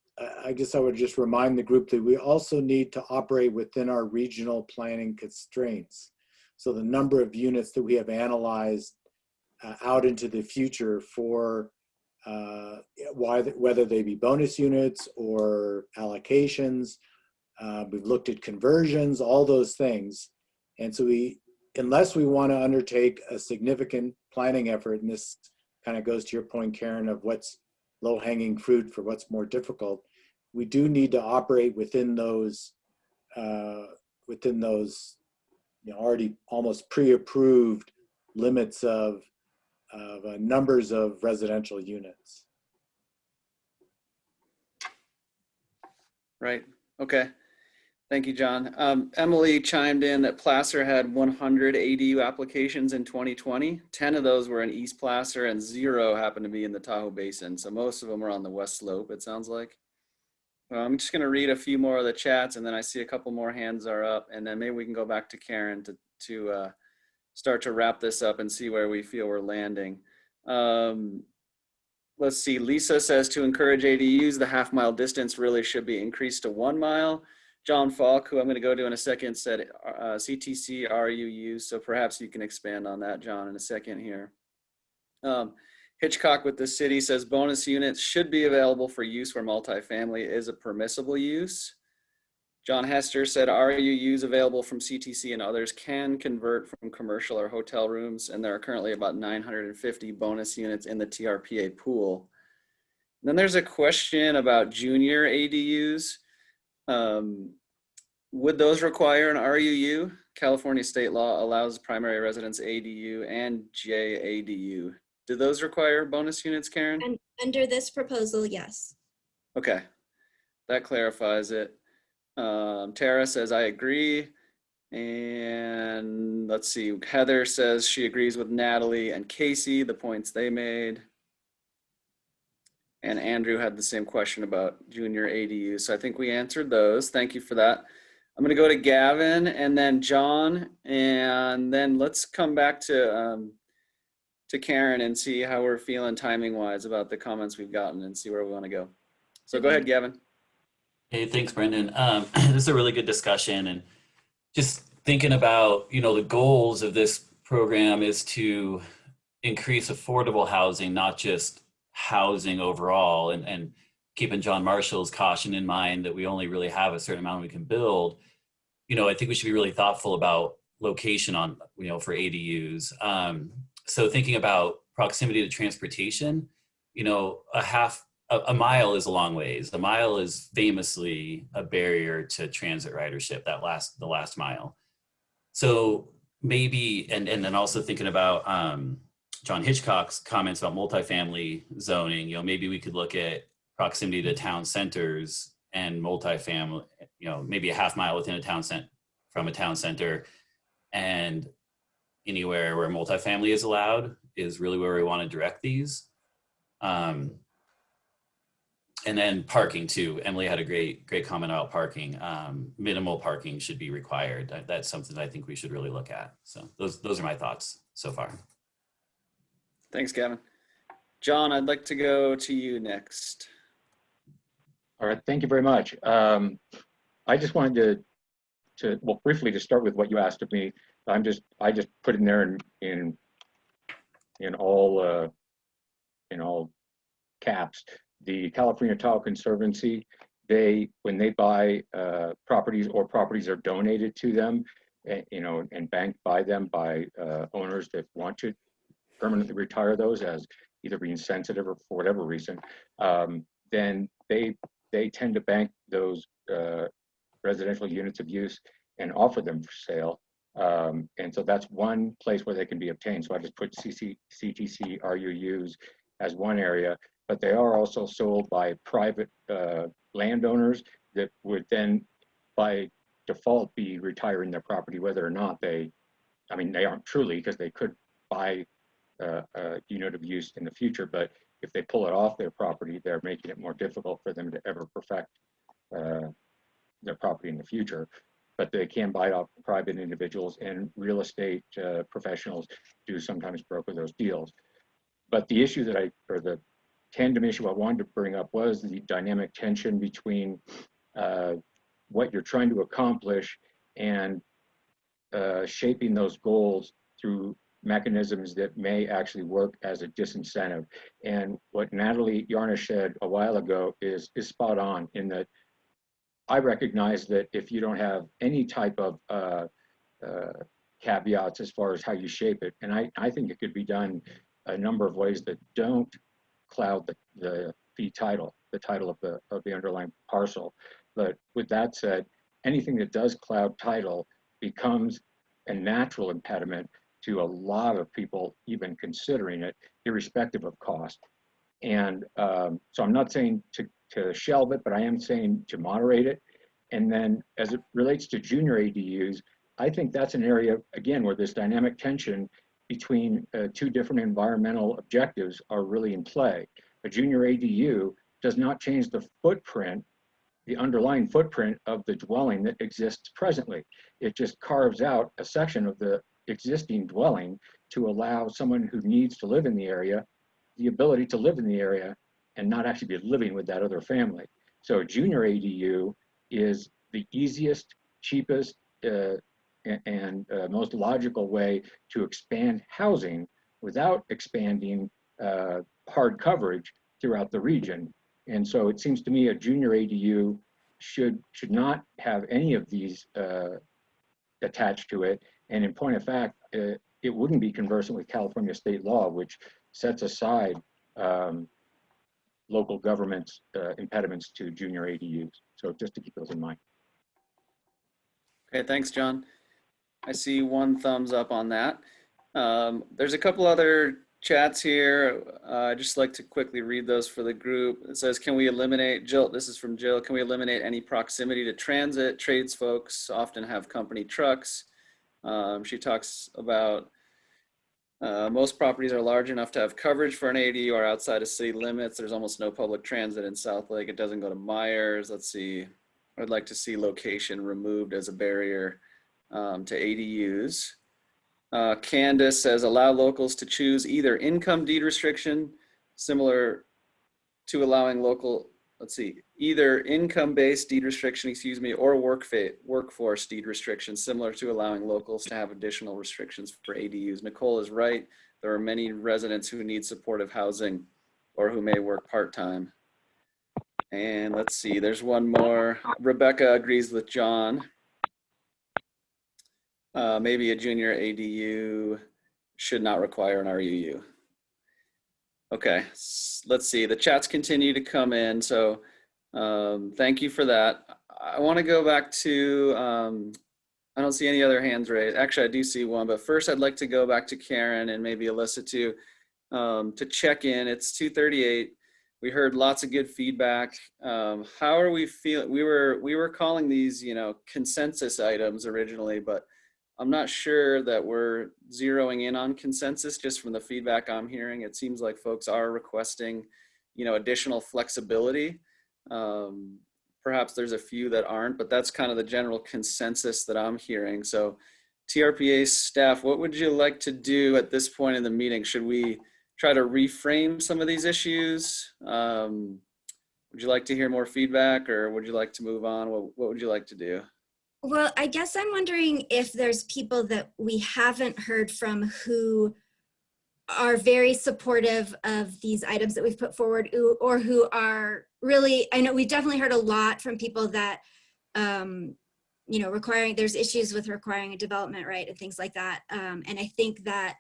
Speaker 2: I guess I would just remind the group that we also need to operate within our regional planning constraints. So the number of units that we have analyzed out into the future for whether they be bonus units or allocations, we've looked at conversions, all those things. And so unless we want to undertake a significant planning effort, and this kind of goes to your point, Karen, of what's low-hanging fruit for what's more difficult, we do need to operate within those already almost pre-approved limits of numbers of residential units.
Speaker 1: Right. Okay. Thank you, John. Emily chimed in that Placer had 100 ADU applications in 2020. 10 of those were in East Placer and 0 happened to be in the Tahoe Basin. So most of them are on the West Slope, it sounds like. I'm just going to read a few more of the chats, and then I see a couple more hands are up, and then maybe we can go back to Karen to start to wrap this up and see where we feel we're landing. Let's see. Lisa says to encourage ADUs, the half-mile distance really should be increased to 1 mile. John Falk, who I'm going to go to in a second, said CTC RUUs, so perhaps you can expand on that, John, in a second here. Hitchcock with the city says bonus units should be available for use where multifamily is a permissible use. John Hester said RUUs available from CTC and others can convert from commercial or hotel rooms, and there are currently about 950 bonus units in the TRPA pool. And then there's a question about junior ADUs. Would those require an RUU? California state law allows primary residence ADU and JADU. Do those require bonus units, Karen?
Speaker 3: And under this proposal, yes.
Speaker 1: Okay, that clarifies it. Tara says, I agree. And let's see, Heather says she agrees with Natalie and Casey, the points they made. And Andrew had the same question about junior ADUs. So I think we answered those. Thank you for that. I'm going to go to Gavin and then John, and then let's come back to Karen and see how we're feeling timing wise about the comments we've gotten and see where we want to go. So go ahead, Gavin.
Speaker 6: Hey, thanks, Brendan. This is a really good discussion, and just thinking about, the goals of this program is to increase affordable housing, not just housing overall, and keeping John Marshall's caution in mind that we only really have a certain amount we can build. I think we should be really thoughtful about location on, for ADUs. So thinking about proximity to transportation, a mile is a long ways. A mile is famously a barrier to transit ridership, the last mile. So maybe, and then also thinking about John Hitchcock's comments about multifamily zoning, maybe we could look at proximity to town centers and multifamily, maybe a half mile within from a town center, and anywhere where multifamily is allowed is really where we want to direct these. And then parking too. Emily had a great comment about parking. Minimal parking should be required. That's something that I think we should really look at. So those are my thoughts so far.
Speaker 1: Thanks, Gavin. John, I'd like to go to you next.
Speaker 11: All right, thank you very much. I just wanted to well, briefly to start with what you asked of me. I just put in there in all caps. The California Tahoe Conservancy, when they buy properties or properties are donated to them, and banked by them by owners that want to permanently retire those as either being sensitive or for whatever reason, then they tend to bank those residential units of use and offer them for sale. And so that's one place where they can be obtained. So I just put CTC RUUs as one area, but they are also sold by private landowners that would then by default be retiring their property, whether or not they aren't truly, because they could buy a unit of use in the future, but if they pull it off their property, they're making it more difficult for them to ever perfect their property in the future. But they can buy it off private individuals, and real estate professionals do sometimes broker those deals. But the issue the tandem issue I wanted to bring up was the dynamic tension between what you're trying to accomplish and shaping those goals through mechanisms that may actually work as a disincentive. And what Natalie Yarnish said a while ago is spot on, in that I recognize that if you don't have any type of caveats as far as how you shape it, and I think it could be done a number of ways that don't cloud the fee title, the title of the underlying parcel. But with that said, anything that does cloud title becomes a natural impediment to a lot of people even considering it, irrespective of cost. And so I'm not saying to shelve it, but I am saying to moderate it. And then as it relates to junior ADUs, I think that's an area, again, where this dynamic tension between two different environmental objectives are really in play. A junior ADU does not change the footprint, the underlying footprint of the dwelling that exists presently. It just carves out a section of the existing dwelling to allow someone who needs to live in the area the ability to live in the area and not actually be living with that other family. So a junior ADU is the easiest, cheapest, and most logical way to expand housing without expanding hard coverage throughout the region. And so it seems to me a junior ADU should not have any of these attached to it. And in point of fact, it wouldn't be conversant with California state law, which sets aside local government's impediments to junior ADUs. So just to keep those in mind.
Speaker 1: Okay, thanks, John. I see one thumbs up on that. There's a couple other chats here. I'd just like to quickly read those for the group. It says, can we eliminate, Jill, this is from Jill, can we eliminate any proximity to transit? Trades folks often have company trucks. She talks about Most properties are large enough to have coverage for an ADU or outside of city limits. There's almost no public transit in South Lake. It doesn't go to Myers. Let's see. I'd like to see location removed as a barrier to ADUs. Candace says allow locals to choose either income deed restriction, similar to allowing local, let's see, either income-based deed restriction, excuse me, or workforce deed restriction, similar to allowing locals to have additional restrictions for ADUs. Nicole is right. There are many residents who need supportive housing or who may work part-time. And let's see, there's one more. Rebecca agrees with John. Maybe a junior ADU should not require an RUU. Okay, let's see. The chats continue to come in, so thank you for that. I want to go back to, I don't see any other hands raised. Actually, I do see one, but first I'd like to go back to Karen and maybe Alyssa too, to check in. It's 2:38. We heard lots of good feedback. How are we feeling? We were calling these, you know, consensus items originally, but I'm not sure that we're zeroing in on consensus just from the feedback I'm hearing. It seems like folks are requesting, you know, additional flexibility. Perhaps there's a few that aren't, but that's kind of the general consensus that I'm hearing. So TRPA staff, what would you like to do at this point in the meeting? Should we try to reframe some of these issues? Would you like to hear more feedback, or would you like to move on? What would you like to do?
Speaker 3: Well, I guess I'm wondering if there's people that we haven't heard from who are very supportive of these items that we've put forward, or who are really, I know we've definitely heard a lot from people that, you know, there's issues with requiring a development right and things like that. And I think that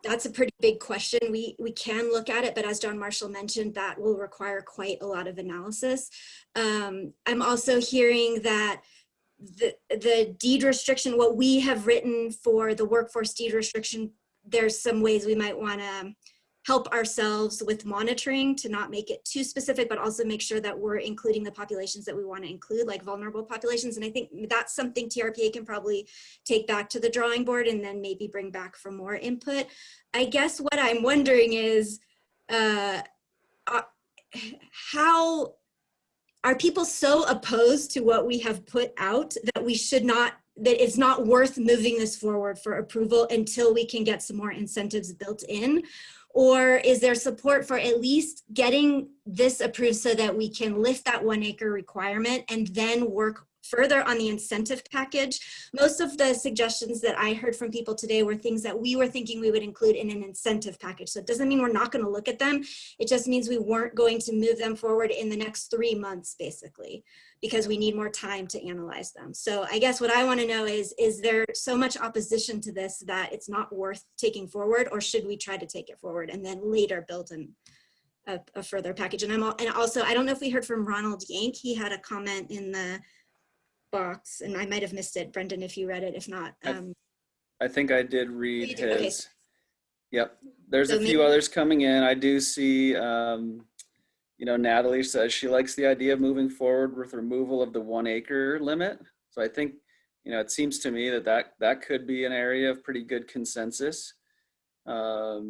Speaker 3: that's a pretty big question. We can look at it, but as John Marshall mentioned, that will require quite a lot of analysis. I'm also hearing that the deed restriction, what we have written for the workforce deed restriction, there's some ways we might want to help ourselves with monitoring to not make it too specific, but also make sure that we're including the populations that we want to include, like vulnerable populations. And I think that's something TRPA can probably take back to the drawing board and then maybe bring back for more input. I guess what I'm wondering is, how are people so opposed to what we have put out that we should not, that it's not worth moving this forward for approval until we can get some more incentives built in? Or is there support for at least getting this approved so that we can lift that 1 acre requirement and then work further on the incentive package? Most of the suggestions that I heard from people today were things that we were thinking we would include in an incentive package. So it doesn't mean we're not going to look at them. It just means we weren't going to move them forward in the next 3 months, basically, because we need more time to analyze them. So I guess what I want to know is there so much opposition to this that it's not worth taking forward, or should we try to take it forward and then later build a further package? And also, I don't know if we heard from Ronald Yank. He had a comment in the box, and I might have missed it, Brendan, if you read it. If not,
Speaker 1: I think I did read his.
Speaker 3: Okay.
Speaker 1: Yep, there's
Speaker 3: So
Speaker 1: a few others coming in. I do see, you know, Natalie says she likes the idea of moving forward with removal of the 1 acre limit. So I think, you know, it seems to me that could be an area of pretty good consensus. How,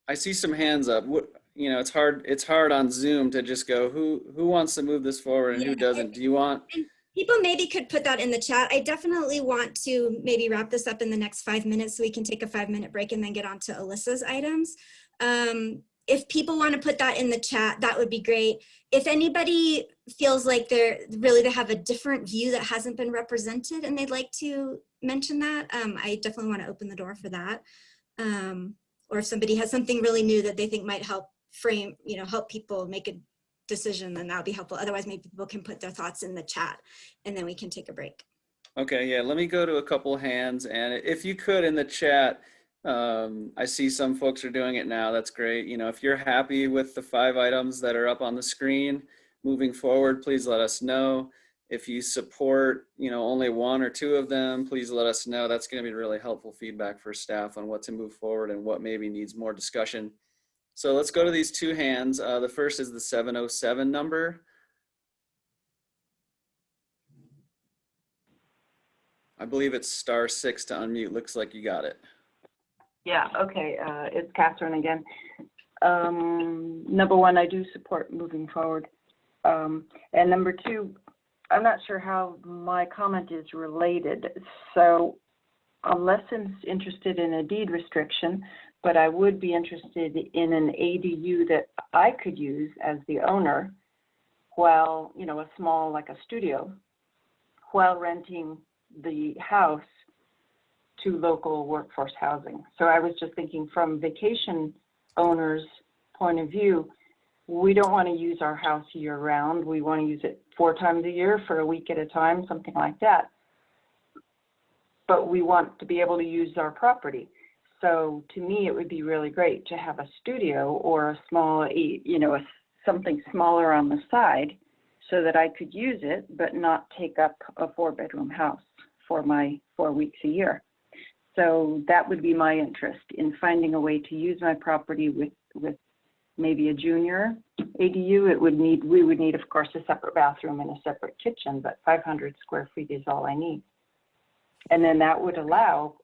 Speaker 1: I see some hands up. What, you know, it's hard on Zoom to just go, who wants to move this forward and who doesn't? Do you want?
Speaker 3: People maybe could put that in the chat. I definitely want to maybe wrap this up in the next 5 minutes so we can take a 5-minute break and then get on to Alyssa's items. If people want to put that in the chat, that would be great. If anybody feels like they have a different view that hasn't been represented and they'd like to mention that, I definitely want to open the door for that. Or if somebody has something really new that they think might help frame, you know, help people make a decision, then that would be helpful. Otherwise, maybe people can put their thoughts in the chat and then we can take a break.
Speaker 1: Okay, yeah, let me go to a couple hands, and if you could in the chat, I see some folks are doing it now. That's great. You know, if you're happy with the 5 items that are up on the screen moving forward, please let us know. If you support, you know, only 1 or 2 of them, please let us know. That's going to be really helpful feedback for staff on what to move forward and what maybe needs more discussion. So let's go to these 2 hands. The first is the 707 number. I believe it's *6 to unmute. Looks like you got it.
Speaker 5: Yeah, okay, it's Catherine again. Number one, I do support moving forward. And number two, I'm not sure how my comment is related. So I'm less interested in a deed restriction, but I would be interested in an ADU that I could use as the owner while, you know, a small, like a studio, while renting the house to local workforce housing. So I was just thinking from vacation owners' point of view, we don't want to use our house year round. We want to use it 4 times a year for a week at a time, something like that. But we want to be able to use our property. So to me, it would be really great to have a studio or a small, you know, something smaller on the side so that I could use it, but not take up a 4-bedroom house for my 4 weeks a year. So that would be my interest in finding a way to use my property with maybe a junior ADU. We would need, of course, a separate bathroom and a separate kitchen, but 500 square feet is all I need. And then that would allow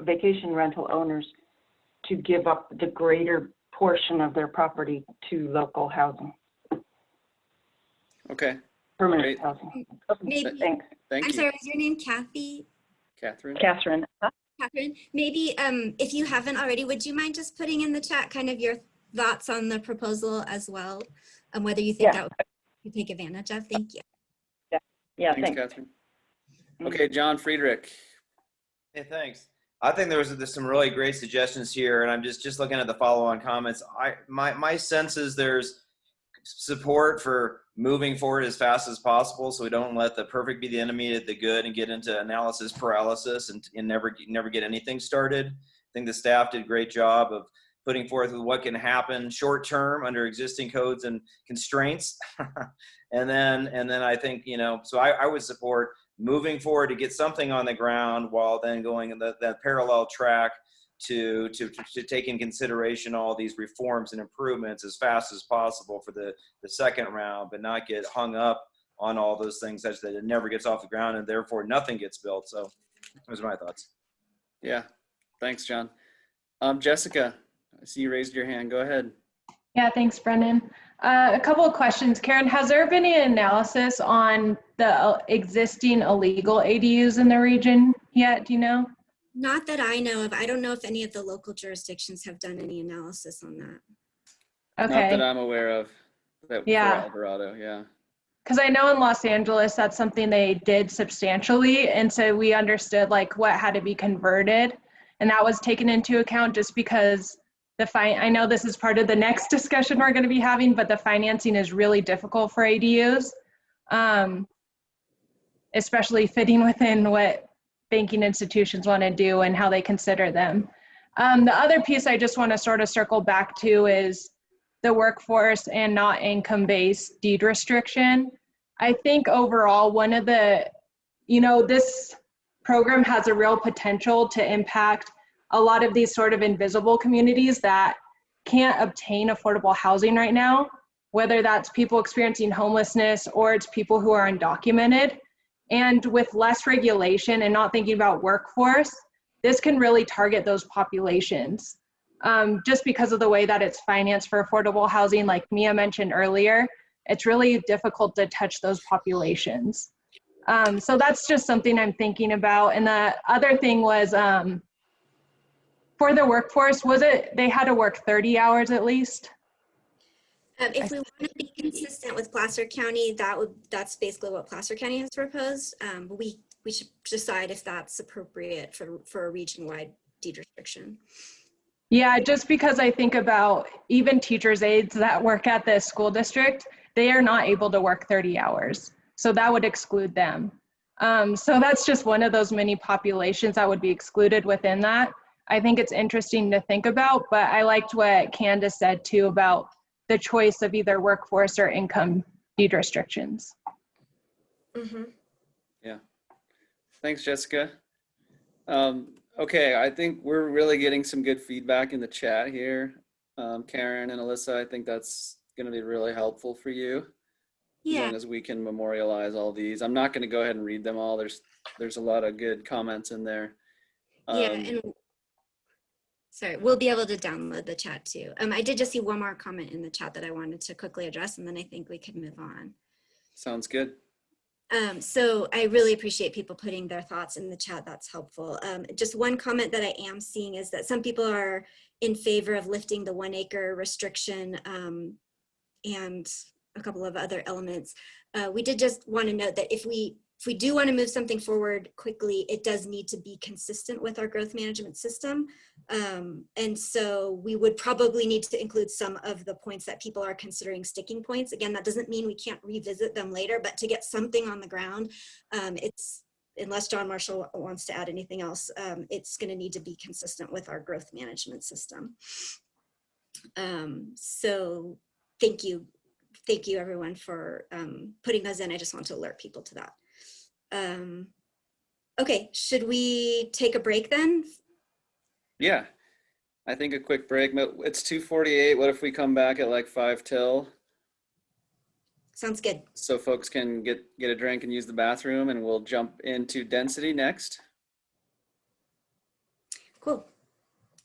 Speaker 5: vacation rental owners to give up the greater portion of their property to local housing.
Speaker 1: Okay.
Speaker 5: Permanent housing.
Speaker 3: Maybe,
Speaker 5: Thanks.
Speaker 1: Thank
Speaker 3: I'm
Speaker 1: you.
Speaker 3: sorry, is your name Kathy?
Speaker 1: Catherine?
Speaker 5: Catherine.
Speaker 3: Catherine, maybe if you haven't already, would you mind just putting in the chat kind of your thoughts on the proposal as well, and whether you think that would take advantage of? Thank you.
Speaker 5: Yeah,
Speaker 1: Thanks, Catherine. Okay, John Friedrich.
Speaker 10: Hey, thanks. I think there's some really great suggestions here, and I'm just looking at the follow-on comments. My sense is there's support for moving forward as fast as possible, so we don't let the perfect be the enemy of the good and get into analysis paralysis and never get anything started. I think the staff did a great job of putting forth what can happen short term under existing codes and constraints, and then I think, you know, so I would support moving forward to get something on the ground while then going in that parallel track to take in consideration all these reforms and improvements as fast as possible for the second round, but not get hung up on all those things such that it never gets off the ground and therefore nothing gets built. So those are my thoughts.
Speaker 1: Yeah, thanks, John. Jessica, I see you raised your hand. Go ahead.
Speaker 7: Yeah, thanks, Brendan. A couple of questions. Karen, has there been any analysis on the existing illegal ADUs in the region yet? Do you know?
Speaker 3: Not that I know of. I don't know if any of the local jurisdictions have done any analysis on that.
Speaker 7: Okay.
Speaker 1: Not that I'm aware of. For Alvarado, yeah.
Speaker 7: Because I know in Los Angeles, that's something they did substantially. And so we understood like what had to be converted. And that was taken into account just because I know this is part of the next discussion we're going to be having, but the financing is really difficult for ADUs, especially fitting within what banking institutions want to do and how they consider them. The other piece I just want to sort of circle back to is the workforce and not income-based deed restriction. I think overall, one of the, you know, this program has a real potential to impact a lot of these sort of invisible communities that can't obtain affordable housing right now, whether that's people experiencing homelessness or it's people who are undocumented. And with less regulation and not thinking about workforce, this can really target those populations. Just because of the way that it's financed for affordable housing, like Mia mentioned earlier, it's really difficult to touch those populations. So that's just something I'm thinking about. And the other thing was, for the workforce, they had to work 30 hours at least?
Speaker 3: If we want to be consistent with Placer County, that's basically what Placer County has proposed. But we should decide if that's appropriate for a region-wide deed restriction.
Speaker 7: Yeah, just because I think about even teachers' aides that work at the school district, they are not able to work 30 hours. So that would exclude them. So that's just one of those many populations that would be excluded within that. I think it's interesting to think about, but I liked what Candace said too about the choice of either workforce or income deed restrictions.
Speaker 3: Mm-hmm.
Speaker 1: Yeah. Thanks, Jessica. Okay, I think we're really getting some good feedback in the chat here. Karen and Alyssa, I think that's going to be really helpful for you. as
Speaker 3: Yeah,
Speaker 1: long as we can memorialize all these. I'm not going to go ahead and read them all. There's a lot of good comments in there.
Speaker 3: yeah, and sorry, we'll be able to download the chat too. I did just see one more comment in the chat that I wanted to quickly address, and then I think we could move on.
Speaker 1: Sounds good.
Speaker 3: So I really appreciate people putting their thoughts in the chat. That's helpful. Just one comment that I am seeing is that some people are in favor of lifting the 1 acre restriction and a couple of other elements. We did just want to note that if we do want to move something forward quickly, it does need to be consistent with our growth management system. And so we would probably need to include some of the points that people are considering sticking points. Again, that doesn't mean we can't revisit them later, but to get something on the ground, unless John Marshall wants to add anything else, it's going to need to be consistent with our growth management system. So thank you everyone for putting those in. I just want to alert people to that. Okay, should we take a break then?
Speaker 1: Yeah, I think a quick break. It's 2:48. What if we come back at like 5 till?
Speaker 3: Sounds good.
Speaker 1: So folks can get a drink and use the bathroom, and we'll jump into density next.
Speaker 3: Cool.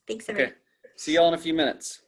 Speaker 3: Thanks, everyone.
Speaker 1: Okay, see y'all in a few minutes.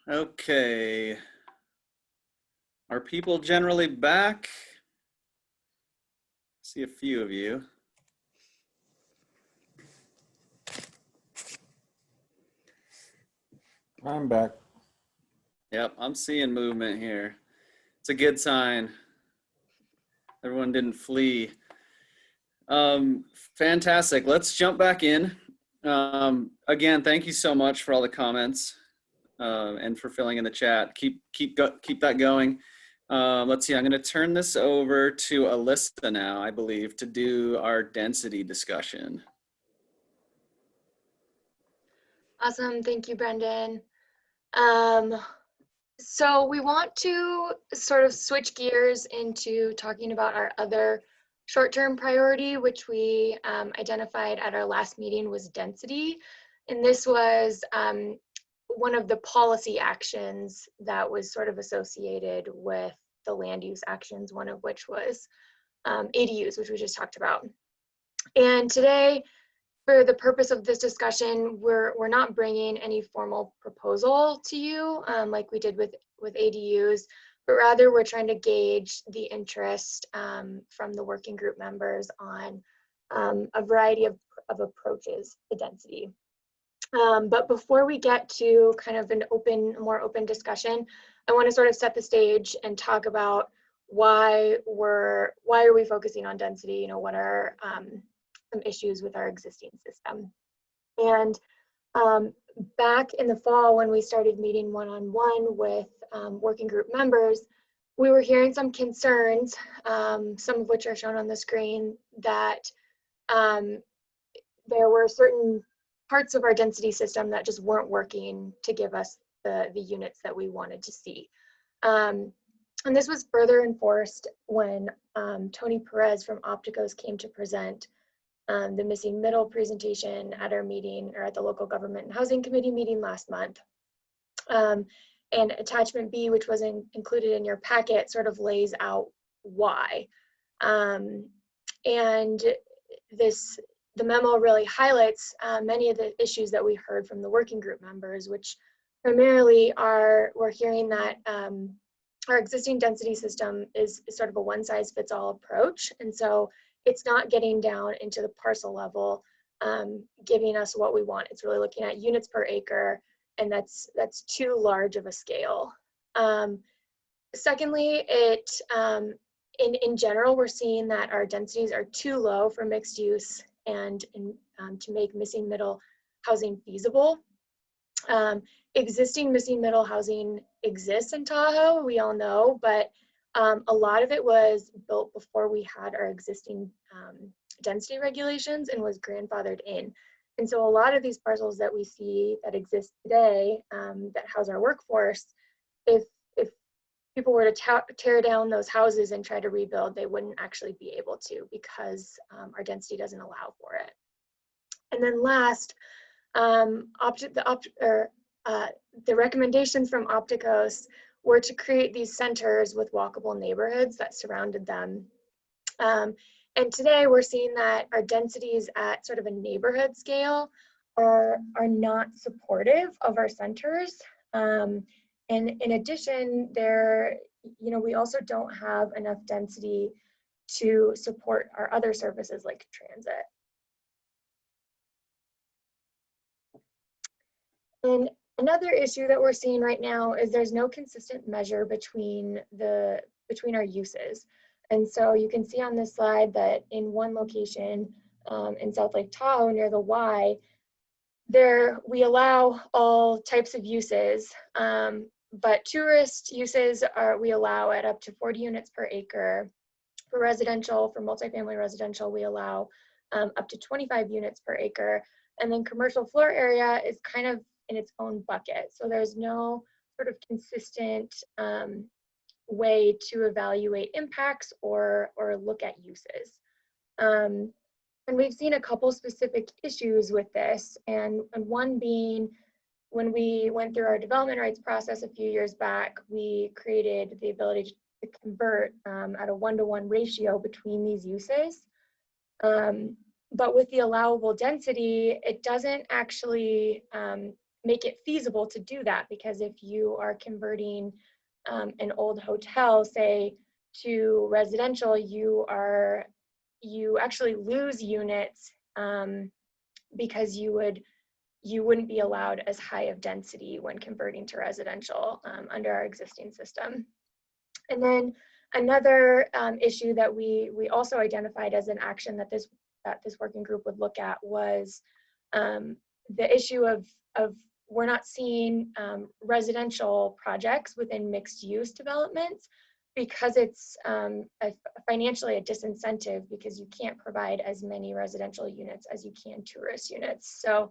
Speaker 1: Okay. Are people generally back? See a few of you.
Speaker 8: I'm back.
Speaker 1: Yep, I'm seeing movement here. It's a good sign. Everyone didn't flee. Fantastic. Let's jump back in. Again, thank you so much for all the comments and for filling in the chat. Keep that going. Let's see. I'm going to turn this over to Alyssa now, I believe, to do our density discussion.
Speaker 19: Awesome. Thank you, Brendan. So we want to sort of switch gears into talking about our other short-term priority, which we identified at our last meeting, was density. And this was one of the policy actions that was sort of associated with the land use actions, one of which was ADUs, which we just talked about. And today, for the purpose of this discussion, we're not bringing any formal proposal to you like we did with ADUs, but rather we're trying to gauge the interest from the working group members on a variety of approaches to density. But before we get to kind of an more open discussion, I want to sort of set the stage and talk about why are we focusing on density? You know, what are some issues with our existing system? And back in the fall, when we started meeting one-on-one with working group members, we were hearing some concerns, some of which are shown on the screen, that there were certain parts of our density system that just weren't working to give us the units that we wanted to see. And this was further enforced when Tony Perez from Opticos came to present the missing middle presentation at our meeting, or at the local government and housing committee meeting last month. And attachment B, which was included in your packet, sort of lays out why. And the memo really highlights many of the issues that we heard from the working group members, which primarily we're hearing that our existing density system is sort of a one-size-fits-all approach. And so it's not getting down into the parcel level, giving us what we want. It's really looking at units per acre, and that's too large of a scale. Secondly, in general, we're seeing that our densities are too low for mixed use and to make missing middle housing feasible. Existing missing middle housing exists in Tahoe, we all know, but a lot of it was built before we had our existing density regulations and was grandfathered in. And so a lot of these parcels that we see that exist today that house our workforce, if people were to tear down those houses and try to rebuild, they wouldn't actually be able to, because our density doesn't allow for it. And then last, the recommendations from Opticos were to create these centers with walkable neighborhoods that surrounded them. And today we're seeing that our densities at sort of a neighborhood scale are not supportive of our centers. And in addition, we also don't have enough density to support our other services like transit. And another issue that we're seeing right now is there's no consistent measure between our uses. And so you can see on this slide that in one location in South Lake Tahoe near the Y, we allow all types of uses, but tourist uses we allow at up to 40 units per acre. For multifamily residential, we allow up to 25 units per acre. And then commercial floor area is kind of in its own bucket. So there's no sort of consistent way to evaluate impacts or look at uses. And we've seen a couple specific issues with this, and one being when we went through our development rights process a few years back, we created the ability to convert at a 1-to-1 ratio between these uses. But with the allowable density, it doesn't actually make it feasible to do that, because if you are converting an old hotel, say, to residential, you actually lose units because you wouldn't be allowed as high of density when converting to residential under our existing system. And then another issue that we also identified as an action that this working group would look at was the issue of we're not seeing residential projects within mixed use developments, because it's financially a disincentive, because you can't provide as many residential units as you can tourist units. So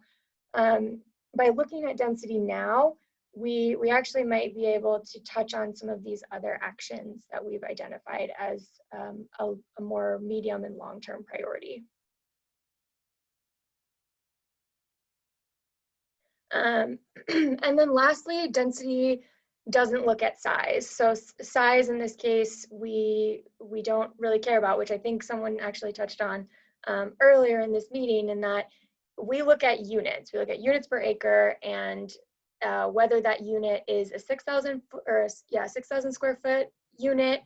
Speaker 19: by looking at density now, we actually might be able to touch on some of these other actions that we've identified as a more medium and long-term priority. And then lastly, density doesn't look at size. So size in this case, we don't really care about, which I think someone actually touched on earlier in this meeting, in that we look at units. We look at units per acre, and whether that unit is a 6,000 square foot unit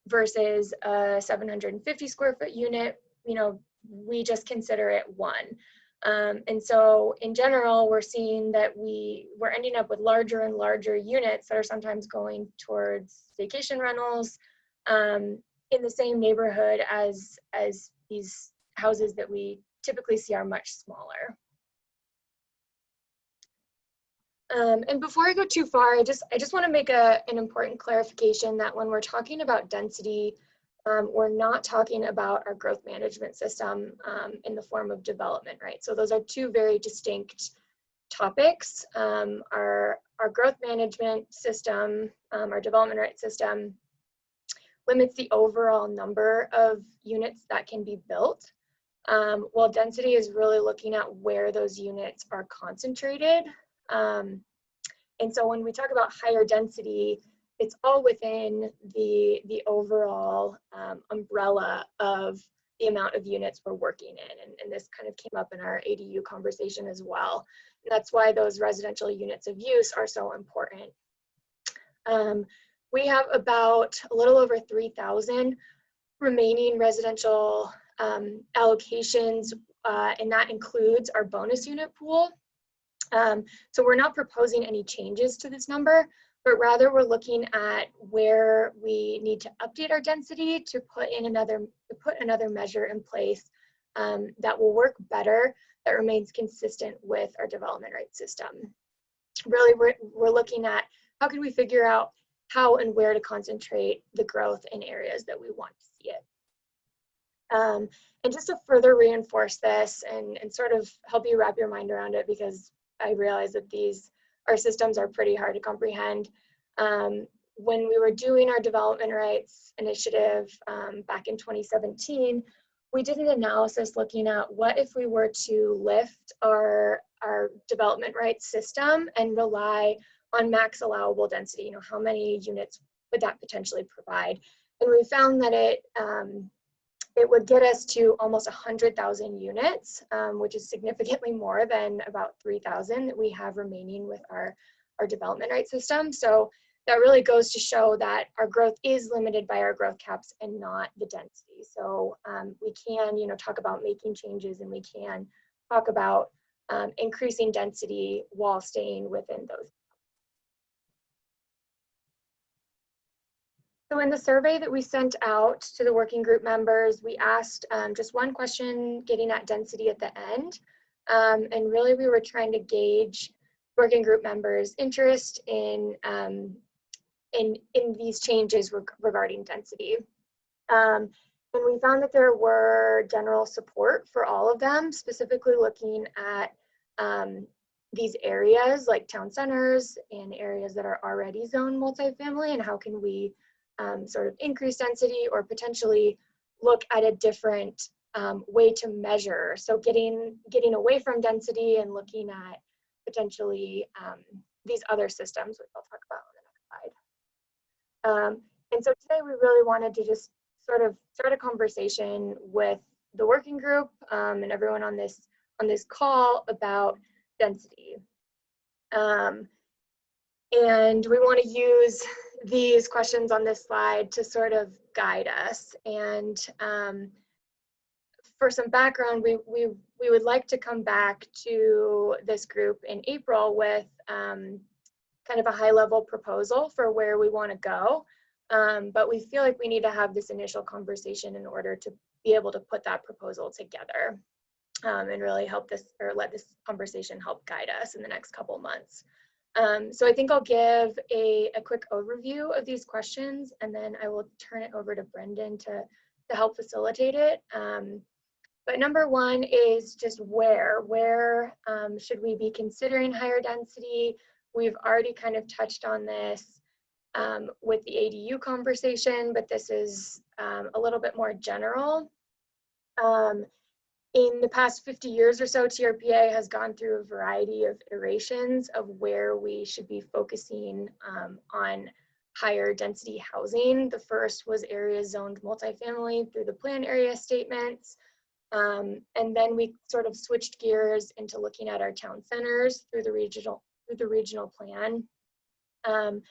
Speaker 19: versus a 750 square foot unit, we just consider it one. And so in general, we're seeing that we're ending up with larger and larger units that are sometimes going towards vacation rentals in the same neighborhood as these houses that we typically see are much smaller. And before I go too far, I just want to make an important clarification that when we're talking about density, we're not talking about our growth management system in the form of development, right? So those are two very distinct topics. Our growth management system, our development right system, limits the overall number of units that can be built, while density is really looking at where those units are concentrated. And so when we talk about higher density, it's all within the overall umbrella of the amount of units we're working in. And this kind of came up in our ADU conversation as well. And that's why those residential units of use are so important. We have about a little over 3,000 remaining residential allocations, and that includes our bonus unit pool. So we're not proposing any changes to this number, but rather we're looking at where we need to update our density to put another measure in place that will work better, that remains consistent with our development rights system. Really, we're looking at how can we figure out how and where to concentrate the growth in areas that we want to see it. And just to further reinforce this and sort of help you wrap your mind around it, because I realize that our systems are pretty hard to comprehend. When we were doing our development rights initiative back in 2017, we did an analysis looking at what if we were to lift our development rights system and rely on max allowable density. How many units would that potentially provide? And we found that it would get us to almost 100,000 units, which is significantly more than about 3,000 that we have remaining with our development rights system. So that really goes to show that our growth is limited by our growth caps and not the density. So we can, talk about making changes, and we can talk about increasing density while staying within those. So in the survey that we sent out to the working group members, we asked just one question getting at density at the end. And really we were trying to gauge working group members' interest in these changes regarding density. And we found that there were general support for all of them, specifically looking at these areas like town centers and areas that are already zoned multifamily, and how can we sort of increase density or potentially look at a different way to measure. So getting away from density and looking at potentially these other systems, which I'll talk about on the next slide. And so today we really wanted to just sort of start a conversation with the working group and everyone on this call about density. And we want to use these questions on this slide to sort of guide us. And for some background, we would like to come back to this group in April with kind of a high-level proposal for where we want to go. But we feel like we need to have this initial conversation in order to be able to put that proposal together and really help this, or let this conversation help guide us in the next couple months. So I think I'll give a quick overview of these questions, and then I will turn it over to Brendan to help facilitate it. But number one is just where should we be considering higher density? We've already kind of touched on this with the ADU conversation, but this is a little bit more general. In the past 50 years or so, TRPA has gone through a variety of iterations of where we should be focusing on higher density housing. The first was areas zoned multifamily through the plan area statements. And then we sort of switched gears into looking at our town centers through the regional plan. And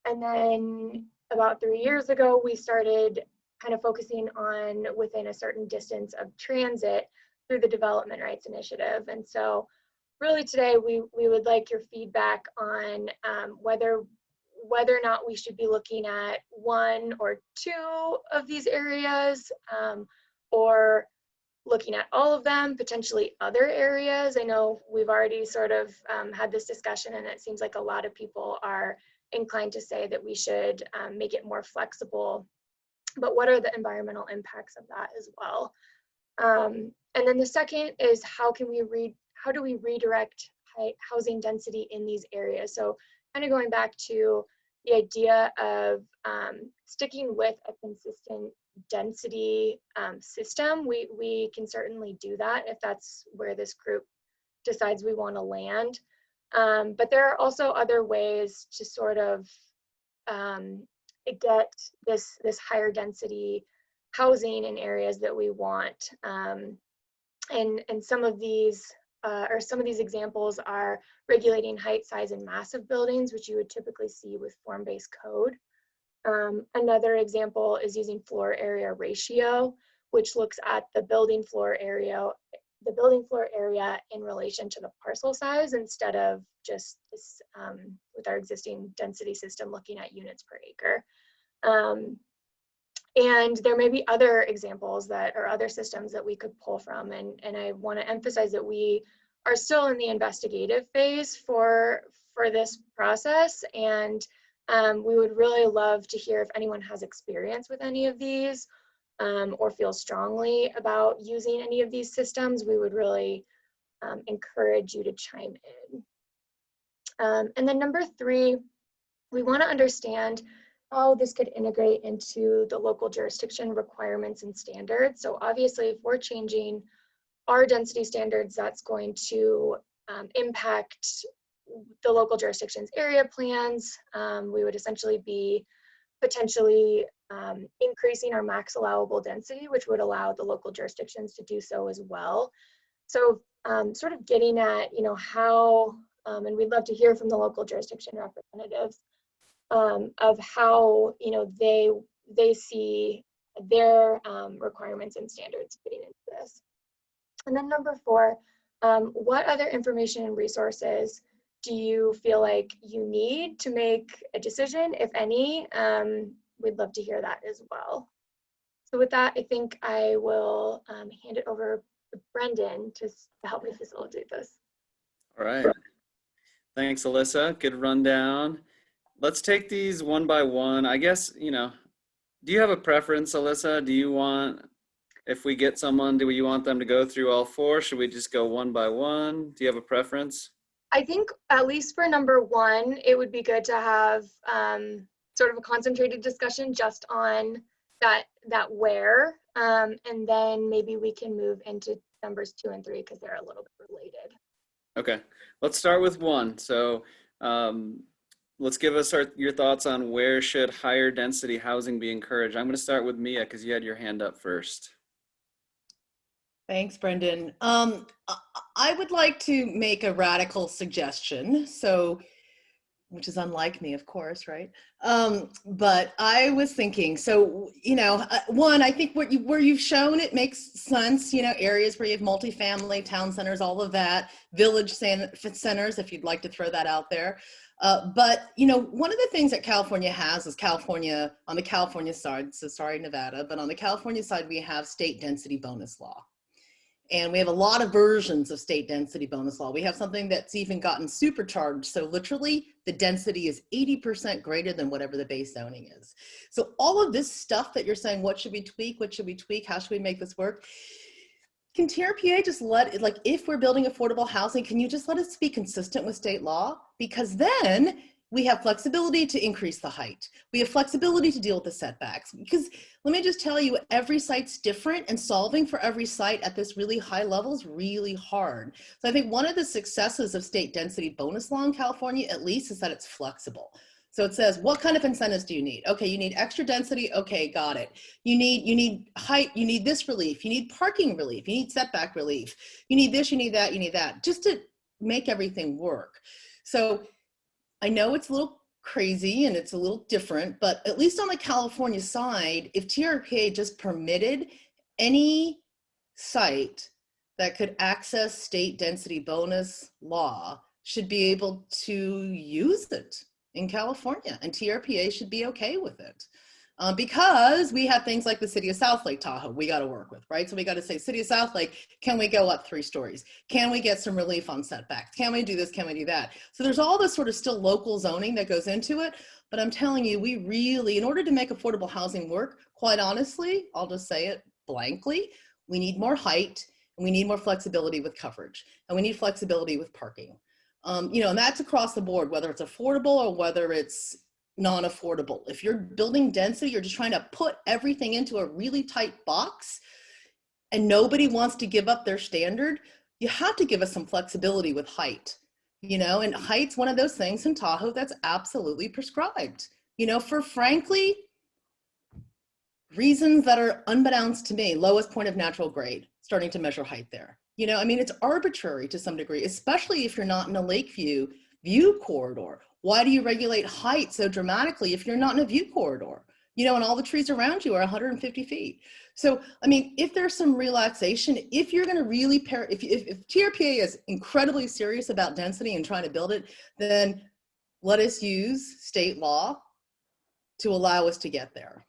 Speaker 19: then about 3 years ago, we started kind of focusing on within a certain distance of transit through the Development Rights Initiative. And so really today, we would like your feedback on whether or not we should be looking at one or two of these areas, or looking at all of them, potentially other areas. I know we've already sort of had this discussion, and it seems like a lot of people are inclined to say that we should make it more flexible, but what are the environmental impacts of that as well? And then the second is how do we redirect housing density in these areas? So kind of going back to the idea of sticking with a consistent density system. We can certainly do that if that's where this group decides we want to land. But there are also other ways to sort of get this higher density housing in areas that we want. And some of these examples are regulating height, size, and mass of buildings, which you would typically see with form-based code. Another example is using floor area ratio, which looks at the building floor area in relation to the parcel size, instead of just this, with our existing density system looking at units per acre. And there may be other examples or other systems that we could pull from. And I want to emphasize that we are still in the investigative phase for this process. And we would really love to hear if anyone has experience with any of these, or feels strongly about using any of these systems. We would really encourage you to chime in. And then number three, we want to understand how this could integrate into the local jurisdiction requirements and standards. So obviously, if we're changing our density standards, that's going to impact the local jurisdiction's area plans. We would essentially be potentially increasing our max allowable density, which would allow the local jurisdictions to do so as well. So sort of getting at, how, and we'd love to hear from the local jurisdiction representatives of how, they see their requirements and standards fitting into this. And then number four, what other information and resources do you feel like you need to make a decision, if any? We'd love to hear that as well. So with that, I think I will hand it over to Brendan to help me facilitate this.
Speaker 1: All right. Thanks, Alyssa. Good rundown. Let's take these one by one. I guess, do you have a preference, Alyssa? Do you want, if we get someone, do you want them to go through all four? Should we just go one by one? Do you have a preference?
Speaker 19: I think at least for number one, it would be good to have sort of a concentrated discussion just on that where, and then maybe we can move into numbers 2 and 3 because they're a little bit related.
Speaker 1: Okay, let's start with one. So let's give us your thoughts on where should higher density housing be encouraged. I'm going to start with Mia because you had your hand up first.
Speaker 18: Thanks, Brendan. I would like to make a radical suggestion. So, which is unlike me, of course, right? But I was thinking, so, one, I think where you've shown it makes sense, areas where you have multifamily, town centers, all of that, village centers, if you'd like to throw that out there. But, one of the things that California has is California, on the California side, so sorry, Nevada, but on the California side, we have state density bonus law. And we have a lot of versions of state density bonus law. We have something that's even gotten supercharged. So literally the density is 80% greater than whatever the base zoning is. So all of this stuff that you're saying, what should we tweak? What should we tweak? How should we make this work? Can TRPA just if we're building affordable housing, can you just let us be consistent with state law? Because then we have flexibility to increase the height. We have flexibility to deal with the setbacks. Because let me just tell you, every site's different, and solving for every site at this really high level is really hard. So I think one of the successes of state density bonus law in California, at least, is that it's flexible. So it says, what kind of incentives do you need? Okay, you need extra density. Okay, got it. You need height. You need this relief. You need parking relief. You need setback relief. You need this, you need that, you need that, just to make everything work. So I know it's a little crazy and it's a little different, but at least on the California side, if TRPA just permitted any site that could access state density bonus law should be able to use it in California, and TRPA should be okay with it. Because we have things like the city of South Lake Tahoe we got to work with, right? So we got to say, city of South Lake, can we go up 3 stories? Can we get some relief on setbacks? Can we do this? Can we do that? So there's all this sort of still local zoning that goes into it. But I'm telling you, we really, in order to make affordable housing work, quite honestly, I'll just say it blankly, we need more height, and we need more flexibility with coverage, and we need flexibility with parking. And that's across the board, whether it's affordable or whether it's non-affordable. If you're building density, you're just trying to put everything into a really tight box and nobody wants to give up their standard, you have to give us some flexibility with height, and height's one of those things in Tahoe that's absolutely prescribed, for frankly, reasons that are unbeknownst to me. Lowest point of natural grade, starting to measure height there. It's arbitrary to some degree, especially if you're not in a Lakeview view corridor. Why do you regulate height so dramatically if you're not in a view corridor? And all the trees around you are 150 feet. So, if there's some relaxation, if you're going to really if TRPA is incredibly serious about density and trying to build it, then let us use state law to allow us to get there.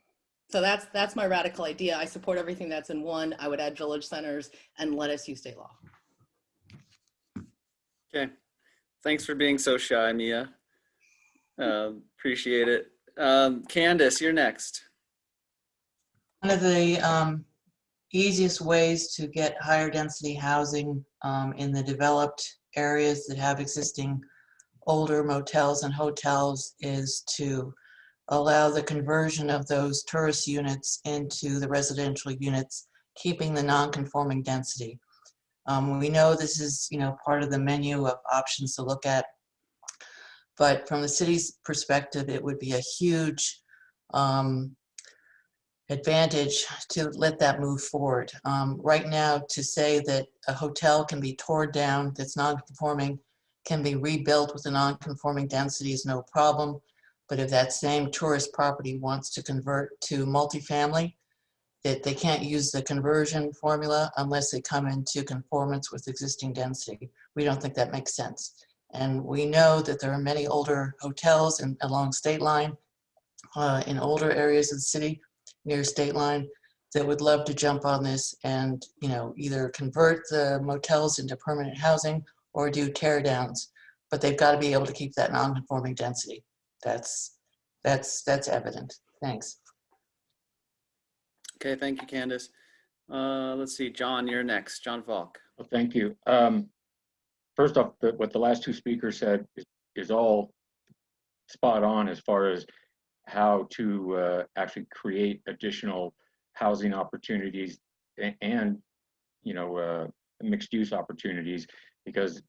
Speaker 18: So that's my radical idea. I support everything that's in one. I would add village centers and let us use state law.
Speaker 1: Okay. Thanks for being so shy, Mia. Appreciate it. Candace, you're next.
Speaker 8: One of the easiest ways to get higher density housing in the developed areas that have existing older motels and hotels is to allow the conversion of those tourist units into the residential units, keeping the non-conforming density. We know this is, part of the menu of options to look at, but from the city's perspective, it would be a huge advantage to let that move forward. Right now, to say that a hotel can be torn down that's non-conforming, can be rebuilt with a non-conforming density is no problem. But if that same tourist property wants to convert to multifamily, that they can't use the conversion formula unless they come into conformance with existing density. We don't think that makes sense. And we know that there are many older hotels along state line, in older areas of the city, near state line, that would love to jump on this and either convert the motels into permanent housing or do tear downs. But they've got to be able to keep that non-conforming density. That's evident. Thanks.
Speaker 1: Okay, thank you, Candace. Let's see, John, you're next. John Falk.
Speaker 11: Well, thank you. First off, what the last 2 speakers said is all spot on as far as how to actually create additional housing opportunities and mixed use opportunities, because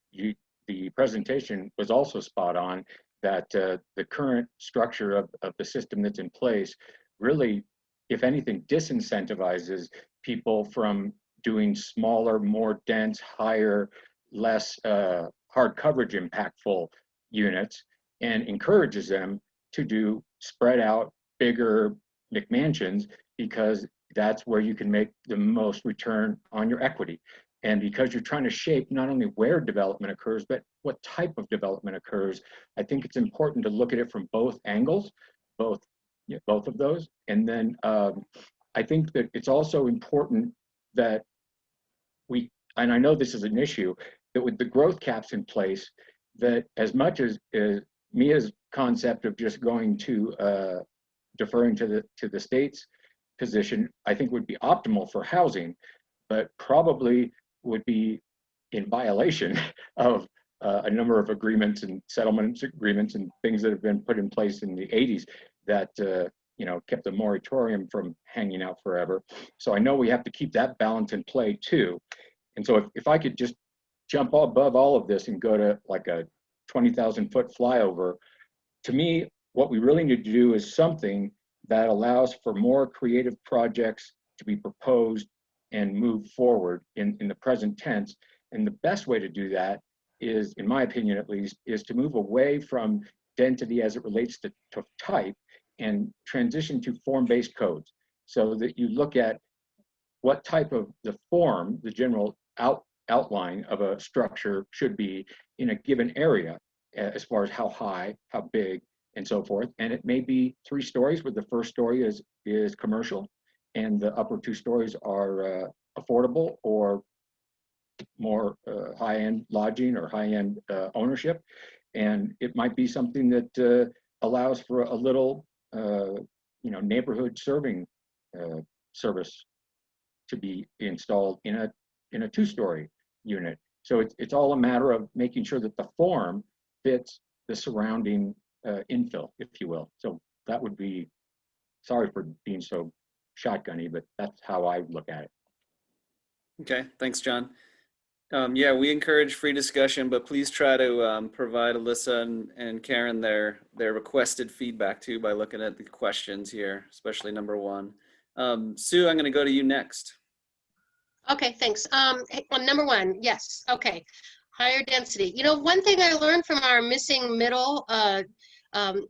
Speaker 11: the presentation was also spot on that the current structure of the system that's in place really, if anything, disincentivizes people from doing smaller, more dense, higher, less hard coverage impactful units, and encourages them to do spread out, bigger McMansions, because that's where you can make the most return on your equity. And because you're trying to shape not only where development occurs, but what type of development occurs, I think it's important to look at it from both angles, both of those. And then I think that it's also important that we, and I know this is an issue, that with the growth caps in place, that as much as Mia's concept of just going to deferring to the state's position, I think would be optimal for housing, but probably would be in violation of a number of agreements and settlement agreements and things that have been put in place in the 80s that kept the moratorium from hanging out forever. So I know we have to keep that balance in play too. And so if I could just jump above all of this and go to like a 20,000 foot flyover, to me, what we really need to do is something that allows for more creative projects to be proposed and move forward in the present tense. And the best way to do that is, in my opinion at least, is to move away from density as it relates to type and transition to form-based codes, so that you look at what type of the form, the general outline of a structure should be in a given area, as far as how high, how big, and so forth. And it may be 3 stories, where the first story is commercial and the upper 2 stories are affordable or more high-end lodging or high-end ownership. And it might be something that allows for a little neighborhood serving service to be installed in a 2-story unit. So it's all a matter of making sure that the form fits the surrounding infill, if you will. So that would be, sorry for being so shotgunny, but that's how I look at it.
Speaker 1: Okay, thanks, John. Yeah, we encourage free discussion, but please try to provide Alyssa and Karen their requested feedback too by looking at the questions here, especially number 1. Sue, I'm going to go to you next.
Speaker 14: Okay, thanks. On number 1, yes. Okay, higher density. One thing I learned from our missing middle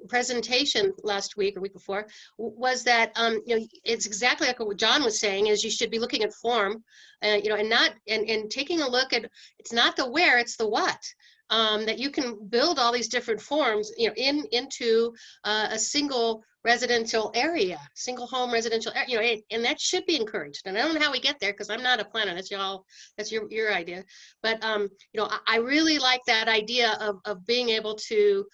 Speaker 14: presentation last week or week before was that it's exactly like what John was saying, is you should be looking at form, and taking a look at, it's not the where, it's the what. That you can build all these different forms into a single residential area, single home residential area, and that should be encouraged. And I don't know how we get there, because I'm not a planner. That's your idea. But I really like that idea of being able to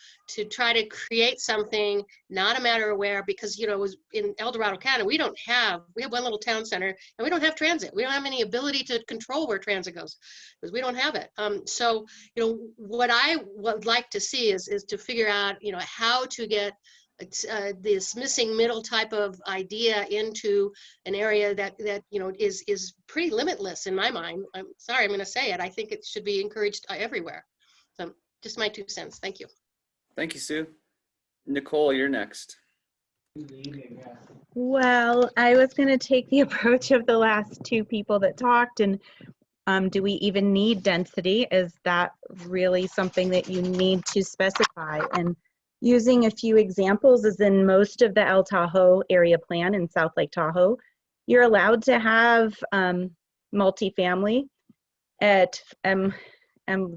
Speaker 14: try to create something, not a matter of where, because it was in El Dorado County, we have one little town center, and we don't have transit. We don't have any ability to control where transit goes, because we don't have it. So what I would like to see is to figure out how to get this missing middle type of idea into an area that is pretty limitless in my mind. I'm sorry, I'm going to say it. I think it should be encouraged everywhere. So just my 2 cents. Thank you.
Speaker 1: Thank you, Sue. Nicole, you're next.
Speaker 15: Well, I was going to take the approach of the last 2 people that talked, and do we even need density? Is that really something that you need to specify? And using a few examples, is in most of the El Tahoe area plan in South Lake Tahoe, you're allowed to have multifamily at, I'm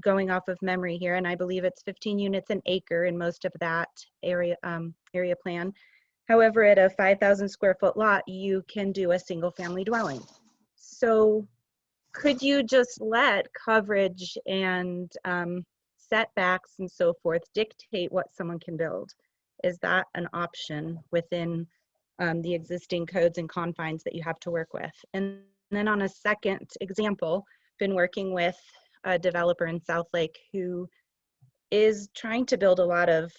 Speaker 15: going off of memory here, and I believe it's 15 units an acre in most of that area plan. However, at a 5,000 square foot lot, you can do a single family dwelling. So could you just let coverage and setbacks and so forth dictate what someone can build? Is that an option within the existing codes and confines that you have to work with? And then on a second example, been working with a developer in South Lake who is trying to build a lot of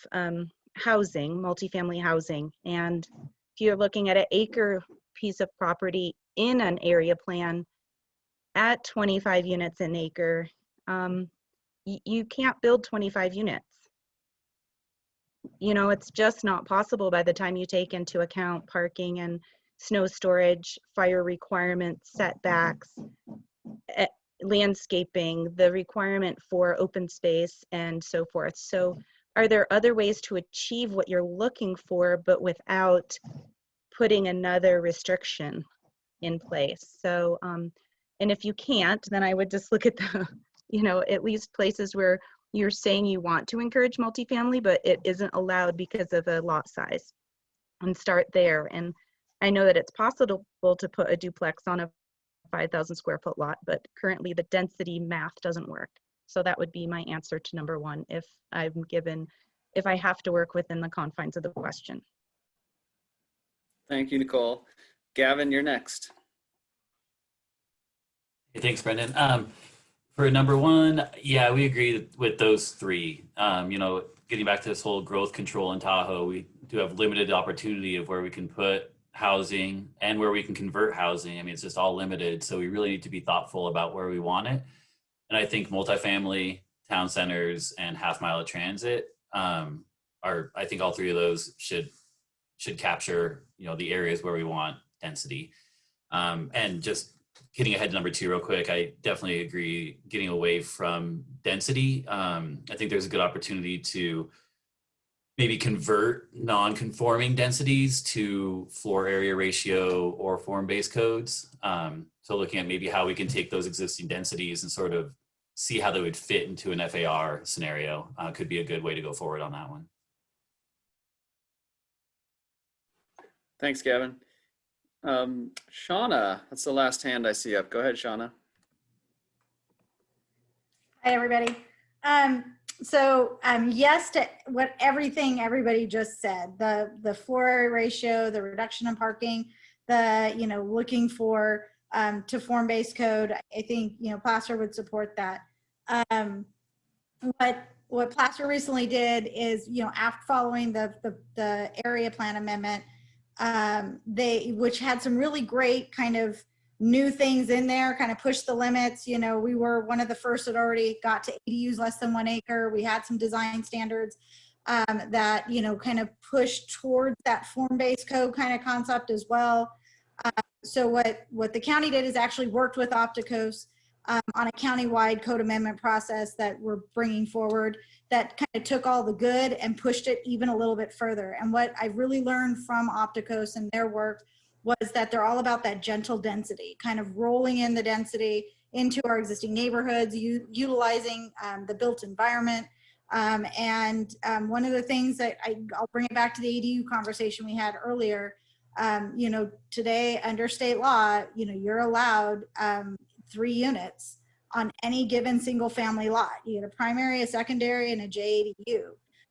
Speaker 15: housing, multifamily housing. And if you're looking at an acre piece of property in an area plan at 25 units an acre, you can't build 25 units. It's just not possible by the time you take into account parking and snow storage, fire requirements, setbacks, landscaping, the requirement for open space, and so forth. So are there other ways to achieve what you're looking for, but without putting another restriction in place? So, and if you can't, then I would just look at the, at least places where you're saying you want to encourage multifamily, but it isn't allowed because of a lot size, and start there. And I know that it's possible to put a duplex on a 5,000 square foot lot, but currently the density math doesn't work. So that would be my answer to number one if I have to work within the confines of the question.
Speaker 1: Thank you, Nicole. Gavin, you're next.
Speaker 6: Hey, thanks, Brendan. For number one, yeah, we agree with those three. Getting back to this whole growth control in Tahoe, we do have limited opportunity of where we can put housing and where we can convert housing. I mean, it's just all limited. So we really need to be thoughtful about where we want it. And I think multifamily, town centers, and half mile of transit I think all three of those should capture, the areas where we want density. And just getting ahead to number two real quick, I definitely agree getting away from density. I think there's a good opportunity to maybe convert non-conforming densities to floor area ratio or form-based codes. So looking at maybe how we can take those existing densities and sort of see how they would fit into an FAR scenario could be a good way to go forward on that one.
Speaker 1: Thanks, Gavin. Shauna, that's the last hand I see up. Go ahead, Shauna.
Speaker 12: Hi, everybody. Yes to everything everybody just said, the floor area ratio, the reduction in parking, the, looking for to form-based code. I think, Placer would support that. What Placer recently did is, after following the area plan amendment, which had some really great kind of new things in there, kind of pushed the limits. We were one of the first that already got to ADUs less than 1 acre. We had some design standards that, kind of pushed towards that form-based code kind of concept as well. So what the county did is actually worked with Opticos on a countywide code amendment process that we're bringing forward that kind of took all the good and pushed it even a little bit further. And what I really learned from Opticos and their work was that they're all about that gentle density, kind of rolling in the density into our existing neighborhoods, utilizing the built environment. One of the things that I'll bring it back to the ADU conversation we had earlier, today under state law, you're allowed 3 units on any given single family lot. You get a primary, a secondary, and a JADU.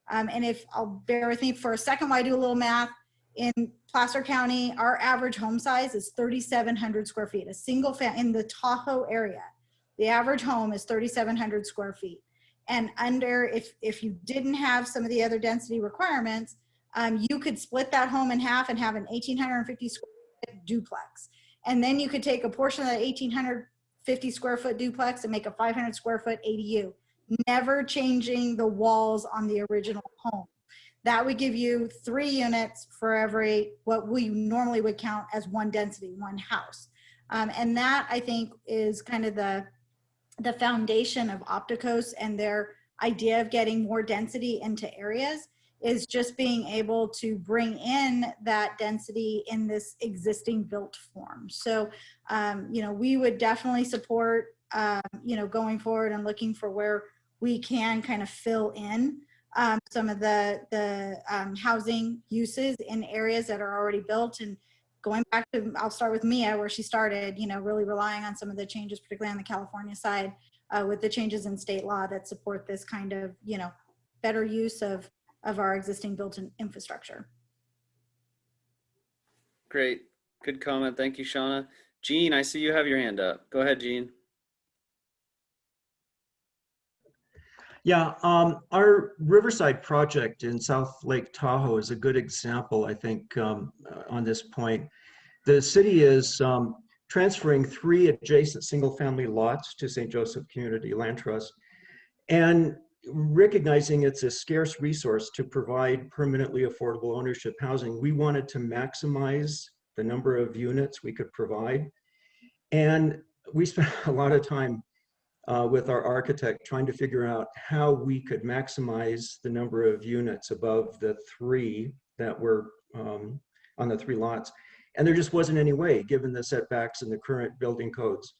Speaker 12: And if I'll bear with me for a second while I do a little math, in Placer County, our average home size is 3,700 square feet, a single family in the Tahoe area. The average home is 3,700 square feet. And if you didn't have some of the other density requirements, you could split that home in half and have an 1,850 square foot duplex. And then you could take a portion of that 1,850 square foot duplex and make a 500 square foot ADU, never changing the walls on the original home. That would give you 3 units for every, what we normally would count as 1 density, 1 house. And that, I think, is kind of the foundation of Opticos and their idea of getting more density into areas, is just being able to bring in that density in this existing built form. So, we would definitely support, going forward and looking for where we can kind of fill in some of the housing uses in areas that are already built. And going back to, I'll start with Mia, where she started, really relying on some of the changes, particularly on the California side, with the changes in state law that support this kind of, better use of our existing built-in infrastructure.
Speaker 1: Great. Good comment. Thank you, Shauna. Jean, I see you have your hand up. Go ahead, Jean.
Speaker 22: Yeah, our Riverside project in South Lake Tahoe is a good example, I think, on this point. The city is transferring 3 adjacent single-family lots to St. Joseph Community Land Trust, and recognizing it's a scarce resource to provide permanently affordable ownership housing, we wanted to maximize the number of units we could provide. And we spent a lot of time with our architect trying to figure out how we could maximize the number of units above the 3 that were on the 3 lots. And there just wasn't any way, given the setbacks and the current building codes,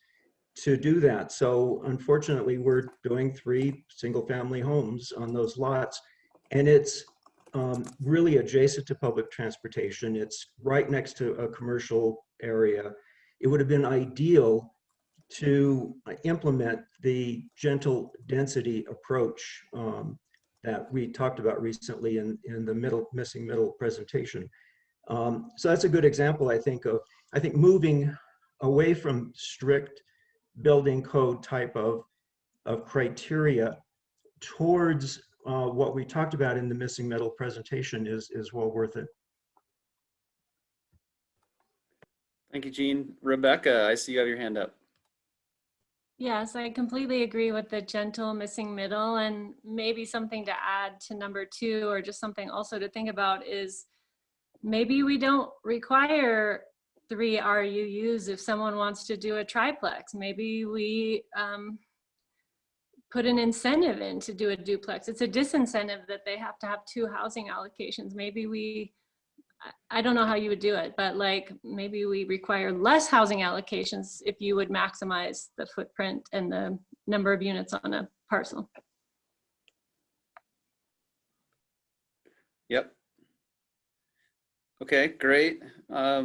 Speaker 22: to do that. So unfortunately, we're doing 3 single-family homes on those lots. And it's really adjacent to public transportation. It's right next to a commercial area. It would have been ideal to implement the gentle density approach that we talked about recently in the missing middle presentation. So that's a good example, I think, of moving away from strict building code type of criteria towards what we talked about in the missing middle presentation is well worth it.
Speaker 1: Thank you, Gene. Rebecca, I see you have your hand up.
Speaker 13: Yes, I completely agree with the gentle missing middle, and maybe something to add to number 2, or just something also to think about, is maybe we don't require 3 RUUs if someone wants to do a triplex. Maybe we put an incentive in to do a duplex. It's a disincentive that they have to have 2 housing allocations. Maybe I don't know how you would do it, but like maybe we require less housing allocations if you would maximize the footprint and the number of units on a parcel.
Speaker 1: Yep. Okay, great. I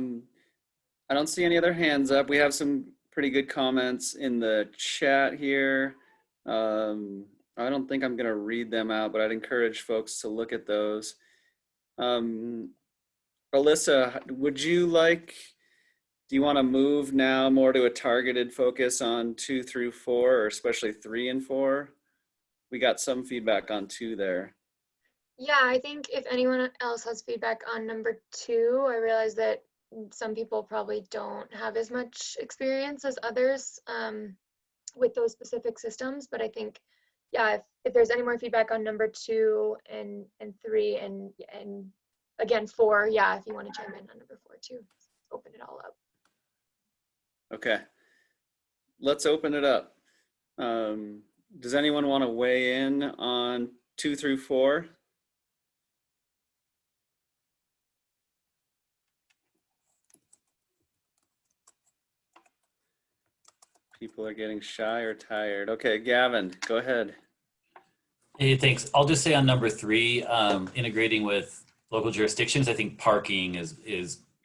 Speaker 1: don't see any other hands up. We have some pretty good comments in the chat here. I don't think I'm gonna read them out, but I'd encourage folks to look at those. Alyssa, do you want to move now more to a targeted focus on 2 through 4, or especially 3 and 4? We got some feedback on 2 there.
Speaker 19: Yeah, I think if anyone else has feedback on number 2, I realize that some people probably don't have as much experience as others with those specific systems. But I think, yeah, if there's any more feedback on number 2 and 3 and again 4, yeah, if you want to chime in on number 4 too, open it all up.
Speaker 1: Okay, let's open it up. Does anyone want to weigh in on 2 through 4? People are getting shy or tired. Okay, Gavin, go ahead.
Speaker 6: Hey, thanks. I'll just say on number 3, integrating with local jurisdictions, I think parking is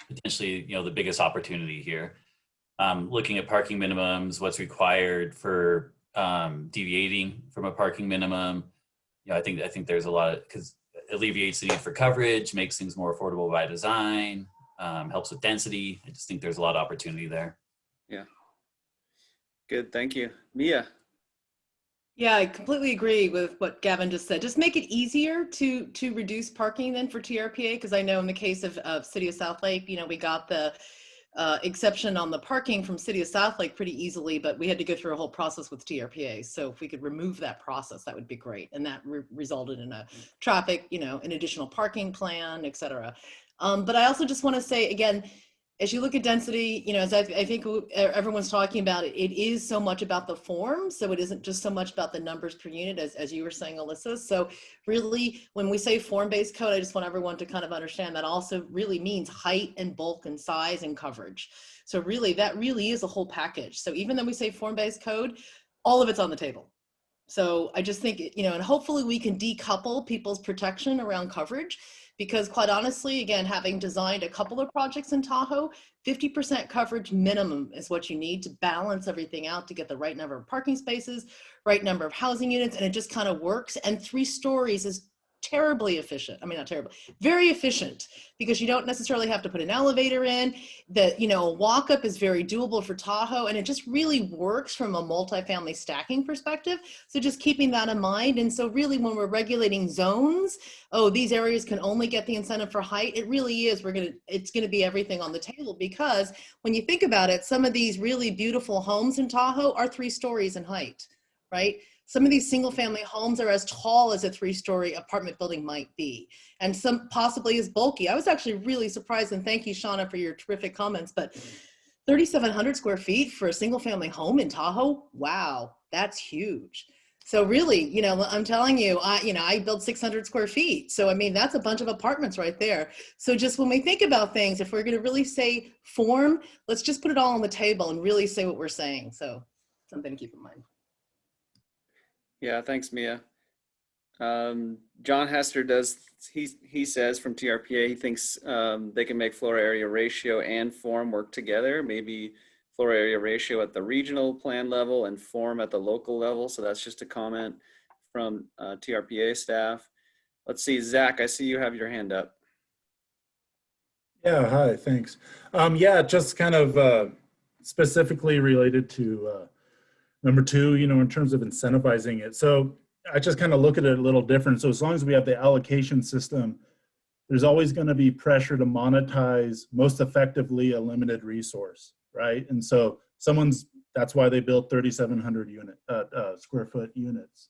Speaker 6: potentially, the biggest opportunity here. Looking at parking minimums, what's required for deviating from a parking minimum. I think there's a lot of, because it alleviates the need for coverage, makes things more affordable by design, helps with density. I just think there's a lot of opportunity there.
Speaker 1: Yeah. Good, thank you. Mia.
Speaker 18: Yeah, I completely agree with what Gavin just said. Just make it easier to reduce parking then for TRPA, because I know in the case of City of Southlake, we got the exception on the parking from City of Southlake pretty easily, but we had to go through a whole process with TRPA. So if we could remove that process, that would be great. And that resulted in a traffic, an additional parking plan, et cetera. But I also just want to say, again, as you look at density, as I think everyone's talking about, it is so much about the form. So it isn't just so much about the numbers per unit, as you were saying, Alyssa. So really, when we say form-based code, I just want everyone to kind of understand that also really means height and bulk and size and coverage. So really, that really is a whole package. So even though we say form-based code, all of it's on the table. So I just think, and hopefully we can decouple people's protection around coverage. Because quite honestly, again, having designed a couple of projects in Tahoe, 50% coverage minimum is what you need to balance everything out to get the right number of parking spaces, right number of housing units, and it just kind of works. And 3 stories is terribly efficient. I mean, not terrible, very efficient, because you don't necessarily have to put an elevator in. That, a walk up is very doable for Tahoe, and it just really works from a multifamily stacking perspective. So just keeping that in mind. And so really when we're regulating zones, these areas can only get the incentive for height, it really is, it's gonna be everything on the table, because when you think about it, some of these really beautiful homes in Tahoe are 3 stories in height, right? some of these single family homes are as tall as a 3-story apartment building might be, and some possibly as bulky. I was actually really surprised, and thank you, Shauna, for your terrific comments, but 3,700 square feet for a single family home in Tahoe? Wow, that's huge. So really, you know, I'm telling you, I built 600 square feet. So, I mean, that's a bunch of apartments right there. So just when we think about things, if we're going to really say form, let's just put it all on the table and really say what we're saying. So something to keep in mind.
Speaker 1: Yeah, thanks, Mia. John Hester he says from TRPA, he thinks they can make floor area ratio and form work together, maybe floor area ratio at the regional plan level and form at the local level. So that's just a comment from TRPA staff. Let's see, Zach, I see you have your hand up.
Speaker 16: Yeah, hi, thanks. Yeah, just kind of specifically related to number 2, you know, in terms of incentivizing it. So I just kind of look at it a little different. So as long as we have the allocation system, there's always going to be pressure to monetize most effectively a limited resource, right? And so that's why they built 3,700 square foot units.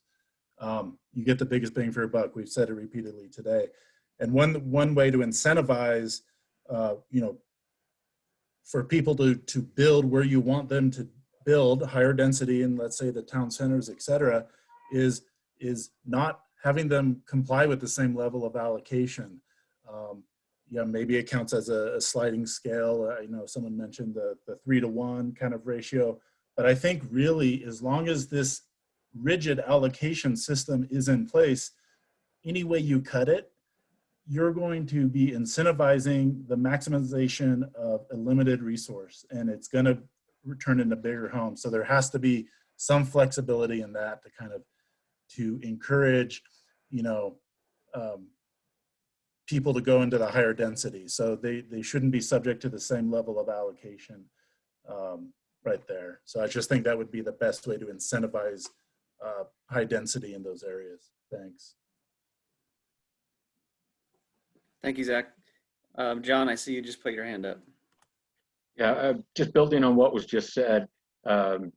Speaker 16: You get the biggest bang for your buck. We've said it repeatedly today. And one way to incentivize, you know, for people to build where you want them to build, higher density in, let's say, the town centers, et cetera, is not having them comply with the same level of allocation. Yeah, maybe it counts as a sliding scale. I know someone mentioned the 3-to-1 kind of ratio, but I think really, as long as this rigid allocation system is in place, any way you cut it, you're going to be incentivizing the maximization of a limited resource, and it's going to return into bigger homes. So there has to be some flexibility in that to encourage, you know, people to go into the higher density. So they shouldn't be subject to the same level of allocation right there. So I just think that would be the best way to incentivize high density in those areas. Thanks.
Speaker 1: Thank you, Zach. John, I see you just put your hand up.
Speaker 11: Yeah, just building on what was just said, the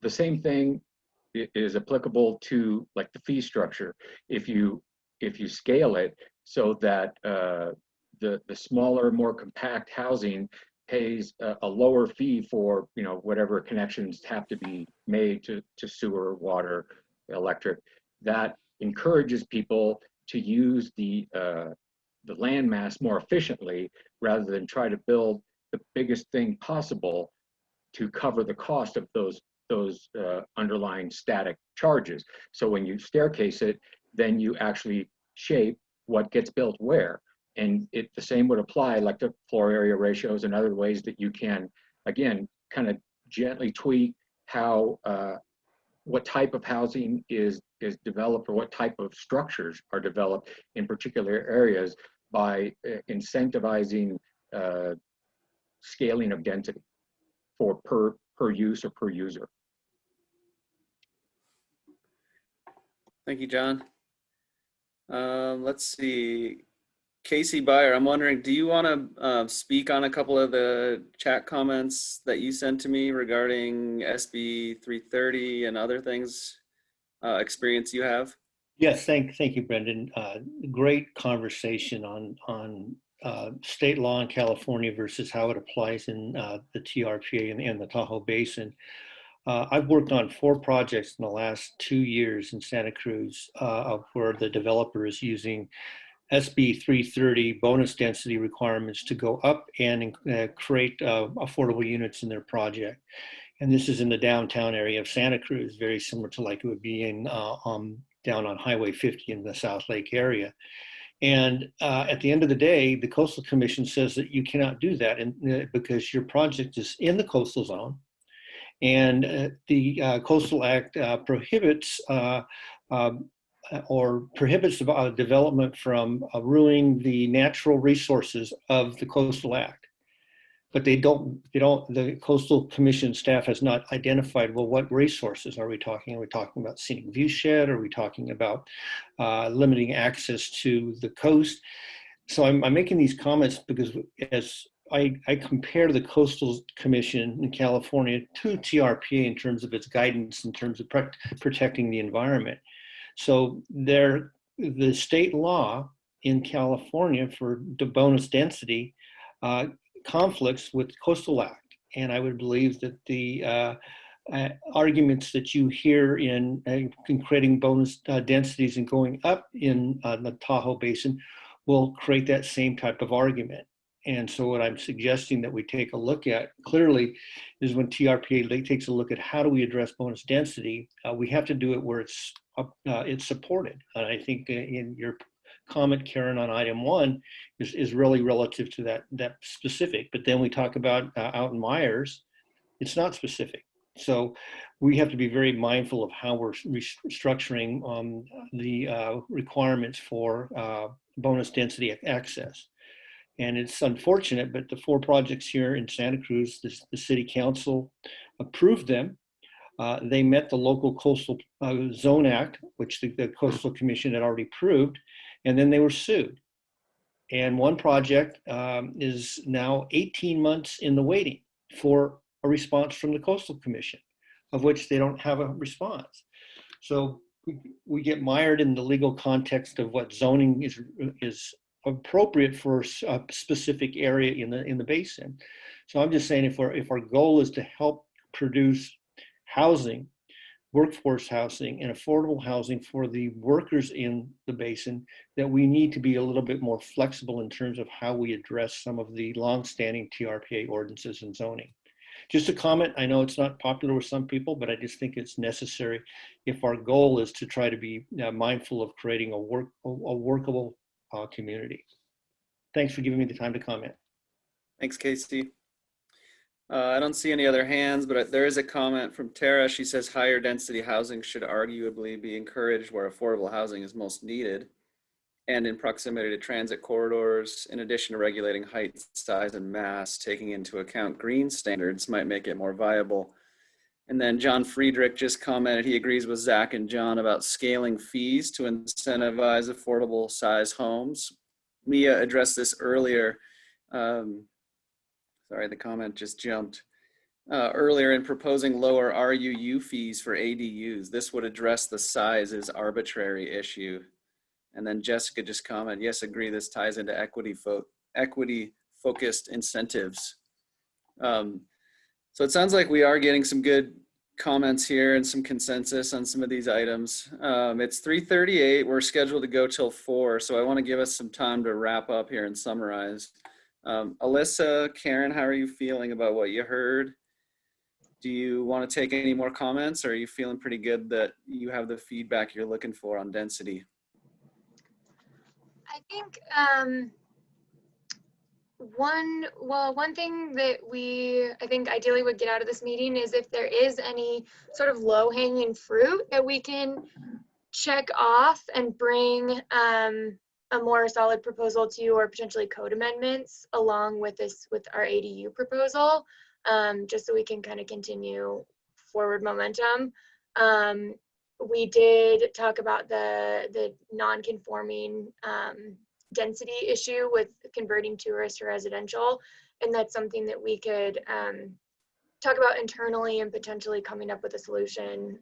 Speaker 11: same thing is applicable to like the fee structure. If you scale it so that the smaller, more compact housing pays a lower fee for, you know, whatever connections have to be made to sewer, water, electric, that encourages people to use the land mass more efficiently rather than try to build the biggest thing possible to cover the cost of those underlying static charges. So when you staircase it, then you actually shape what gets built where. And the same would apply like to floor area ratios and other ways that you can, again, kind of gently tweak how, what type of housing is developed or what type of structures are developed in particular areas by incentivizing scaling of density for per use or per user.
Speaker 1: Thank you, John. Let's see. Casey Byer, I'm wondering, do you want to speak on a couple of the chat comments that you sent to me regarding SB 330 and other things, experience you have?
Speaker 4: Yes, thank you, Brendan. Great conversation on state law in California versus how it applies in the TRPA and the Tahoe Basin. I've worked on 4 projects in the last 2 years in Santa Cruz where the developer is using SB 330 bonus density requirements to go up and create affordable units in their project. And this is in the downtown area of Santa Cruz, very similar to like it would be in down on Highway 50 in the South Lake area. And at the end of the day, the Coastal Commission says that you cannot do that because your project is in the coastal zone. And the Coastal Act prohibits development from ruining the natural resources of the Coastal Act. But the Coastal Commission staff has not identified, well, what resources are we talking? Are we talking about scenic view shed? Are we talking about limiting access to the coast? So I'm making these comments because as I compare the Coastal Commission in California to TRPA in terms of its guidance, in terms of protecting the environment. So the state law in California for the bonus density conflicts with Coastal Act. And I would believe that the arguments that you hear in creating bonus densities and going up in the Tahoe Basin will create that same type of argument. And so what I'm suggesting that we take a look at clearly is when TRPA takes a look at how do we address bonus density, we have to do it where it's supported. And I think in your comment, Karen, on item 1 is really relative to that specific. But then we talk about out in Myers, it's not specific. So we have to be very mindful of how we're restructuring the requirements for bonus density access. And it's unfortunate, but the 4 projects here in Santa Cruz, the city council approved them. They met the local coastal zone act, which the Coastal Commission had already approved, and then they were sued. And one project is now 18 months in the waiting for a response from the Coastal Commission, of which they don't have a response. So we get mired in the legal context of what zoning is appropriate for a specific area in the basin. So I'm just saying, if our goal is to help produce housing, workforce housing, and affordable housing for the workers in the basin, that we need to be a little bit more flexible in terms of how we address some of the longstanding TRPA ordinances and zoning. Just a comment, I know it's not popular with some people, but I just think it's necessary if our goal is to try to be mindful of creating a workable community. Thanks for giving me the time to comment.
Speaker 1: Thanks, Casey. I don't see any other hands, but there is a comment from Tara. She says higher density housing should arguably be encouraged where affordable housing is most needed and in proximity to transit corridors. In addition to regulating height, size, and mass, taking into account green standards might make it more viable. And then John Friedrich just commented he agrees with Zach and John about scaling fees to incentivize affordable size homes. Mia addressed this earlier. Sorry, the comment just jumped. Earlier in proposing lower RUU fees for ADUs, this would address the size is arbitrary issue. And then Jessica just commented, yes, agree, this ties into equity-focused incentives. So it sounds like we are getting some good comments here and some consensus on some of these items. It's 3:38, we're scheduled to go till 4, so I want to give us some time to wrap up here and summarize. Alyssa, Karen, how are you feeling about what you heard? Do you want to take any more comments, or are you feeling pretty good that you have the feedback you're looking for on density?
Speaker 19: I think one thing that I think ideally would get out of this meeting is if there is any sort of low-hanging fruit that we can check off and bring a more solid proposal to you, or potentially code amendments along with our ADU proposal, just so we can kind of continue forward momentum. We did talk about the non-conforming density issue with converting tourist to residential, and that's something that we could talk about internally and potentially coming up with a solution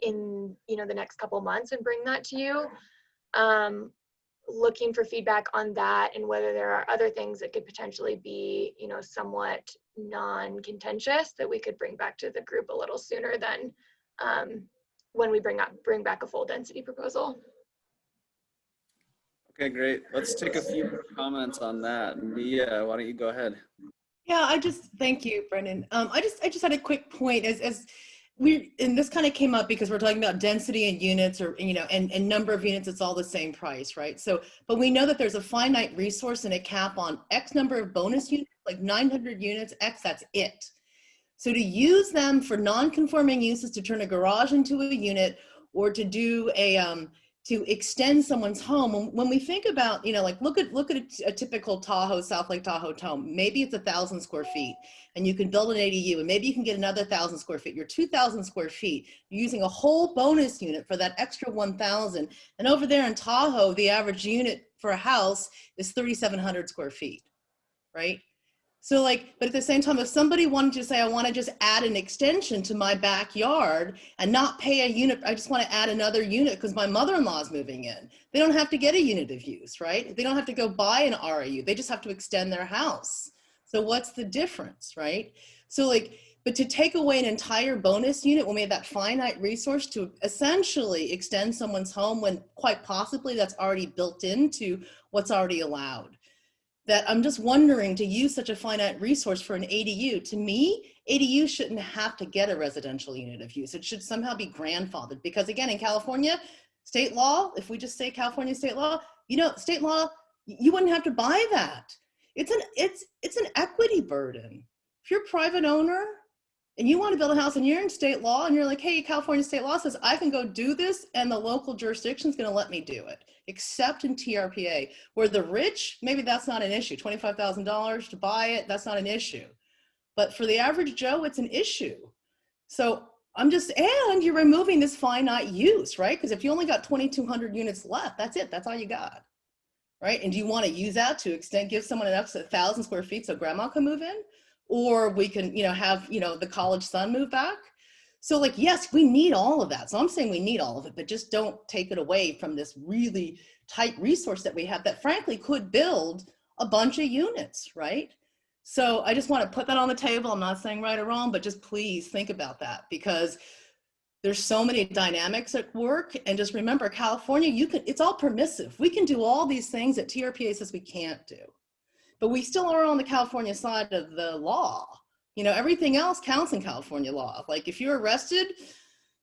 Speaker 19: in the next couple months and bring that to you. Looking for feedback on that and whether there are other things that could potentially be somewhat non-contentious that we could bring back to the group a little sooner than when we bring back a full density proposal.
Speaker 1: Okay, great. Let's take a few more comments on that. Mia, why don't you go ahead?
Speaker 18: Yeah, thank you, Brendan. I just had a quick point and this kind of came up because we're talking about density and units, or and number of units. It's all the same price, right? So, but we know that there's a finite resource and a cap on X number of bonus units, like 900 units, X, that's it. So to use them for non-conforming uses, to turn a garage into a unit, or to do to extend someone's home. When we think about, like look at a typical Tahoe, South Lake Tahoe home. Maybe it's 1,000 square feet and you can build an ADU, and maybe you can get another 1,000 square feet. You're 2,000 square feet. You're using a whole bonus unit for that extra 1,000. And over there in Tahoe, the average unit for a house is 3,700 square feet, right? So like, but at the same time, if somebody wanted to say, I want to just add an extension to my backyard and not pay a unit, I just want to add another unit because my mother-in-law is moving in. They don't have to get a unit of use, right? They don't have to go buy an RAU. They just have to extend their house. So what's the difference, right? So like, but to take away an entire bonus unit when we have that finite resource to essentially extend someone's home when quite possibly that's already built into what's already allowed. That I'm just wondering, to use such a finite resource for an ADU, to me, ADU shouldn't have to get a residential unit of use. It should somehow be grandfathered because again, in California, state law, if we just say California state law, you know, state law, you wouldn't have to buy that. It's an equity burden. If you're a private owner and you want to build a house and you're in state law and you're like, hey, California state law says I can go do this and the local jurisdiction is going to let me do it, except in TRPA, where the rich, maybe that's not an issue. $25,000 to buy it, that's not an issue. But for the average Joe, it's an issue. So I'm just, and you're removing this finite use, right? Because if you only got 2,200 units left, that's it, that's all you got, right? And do you want to use that to extend, give someone an extra 1,000 square feet so grandma can move in? Or we can, have, the college son move back. So like, yes, we need all of that. So I'm saying we need all of it, but just don't take it away from this really tight resource that we have that frankly could build a bunch of units, right? So I just want to put that on the table. I'm not saying right or wrong, but just please think about that because there's so many dynamics at work. And just remember, California, it's all permissive. We can do all these things that TRPA says we can't do. But we still are on the California side of the law. Everything else counts in California law. Like if you're arrested,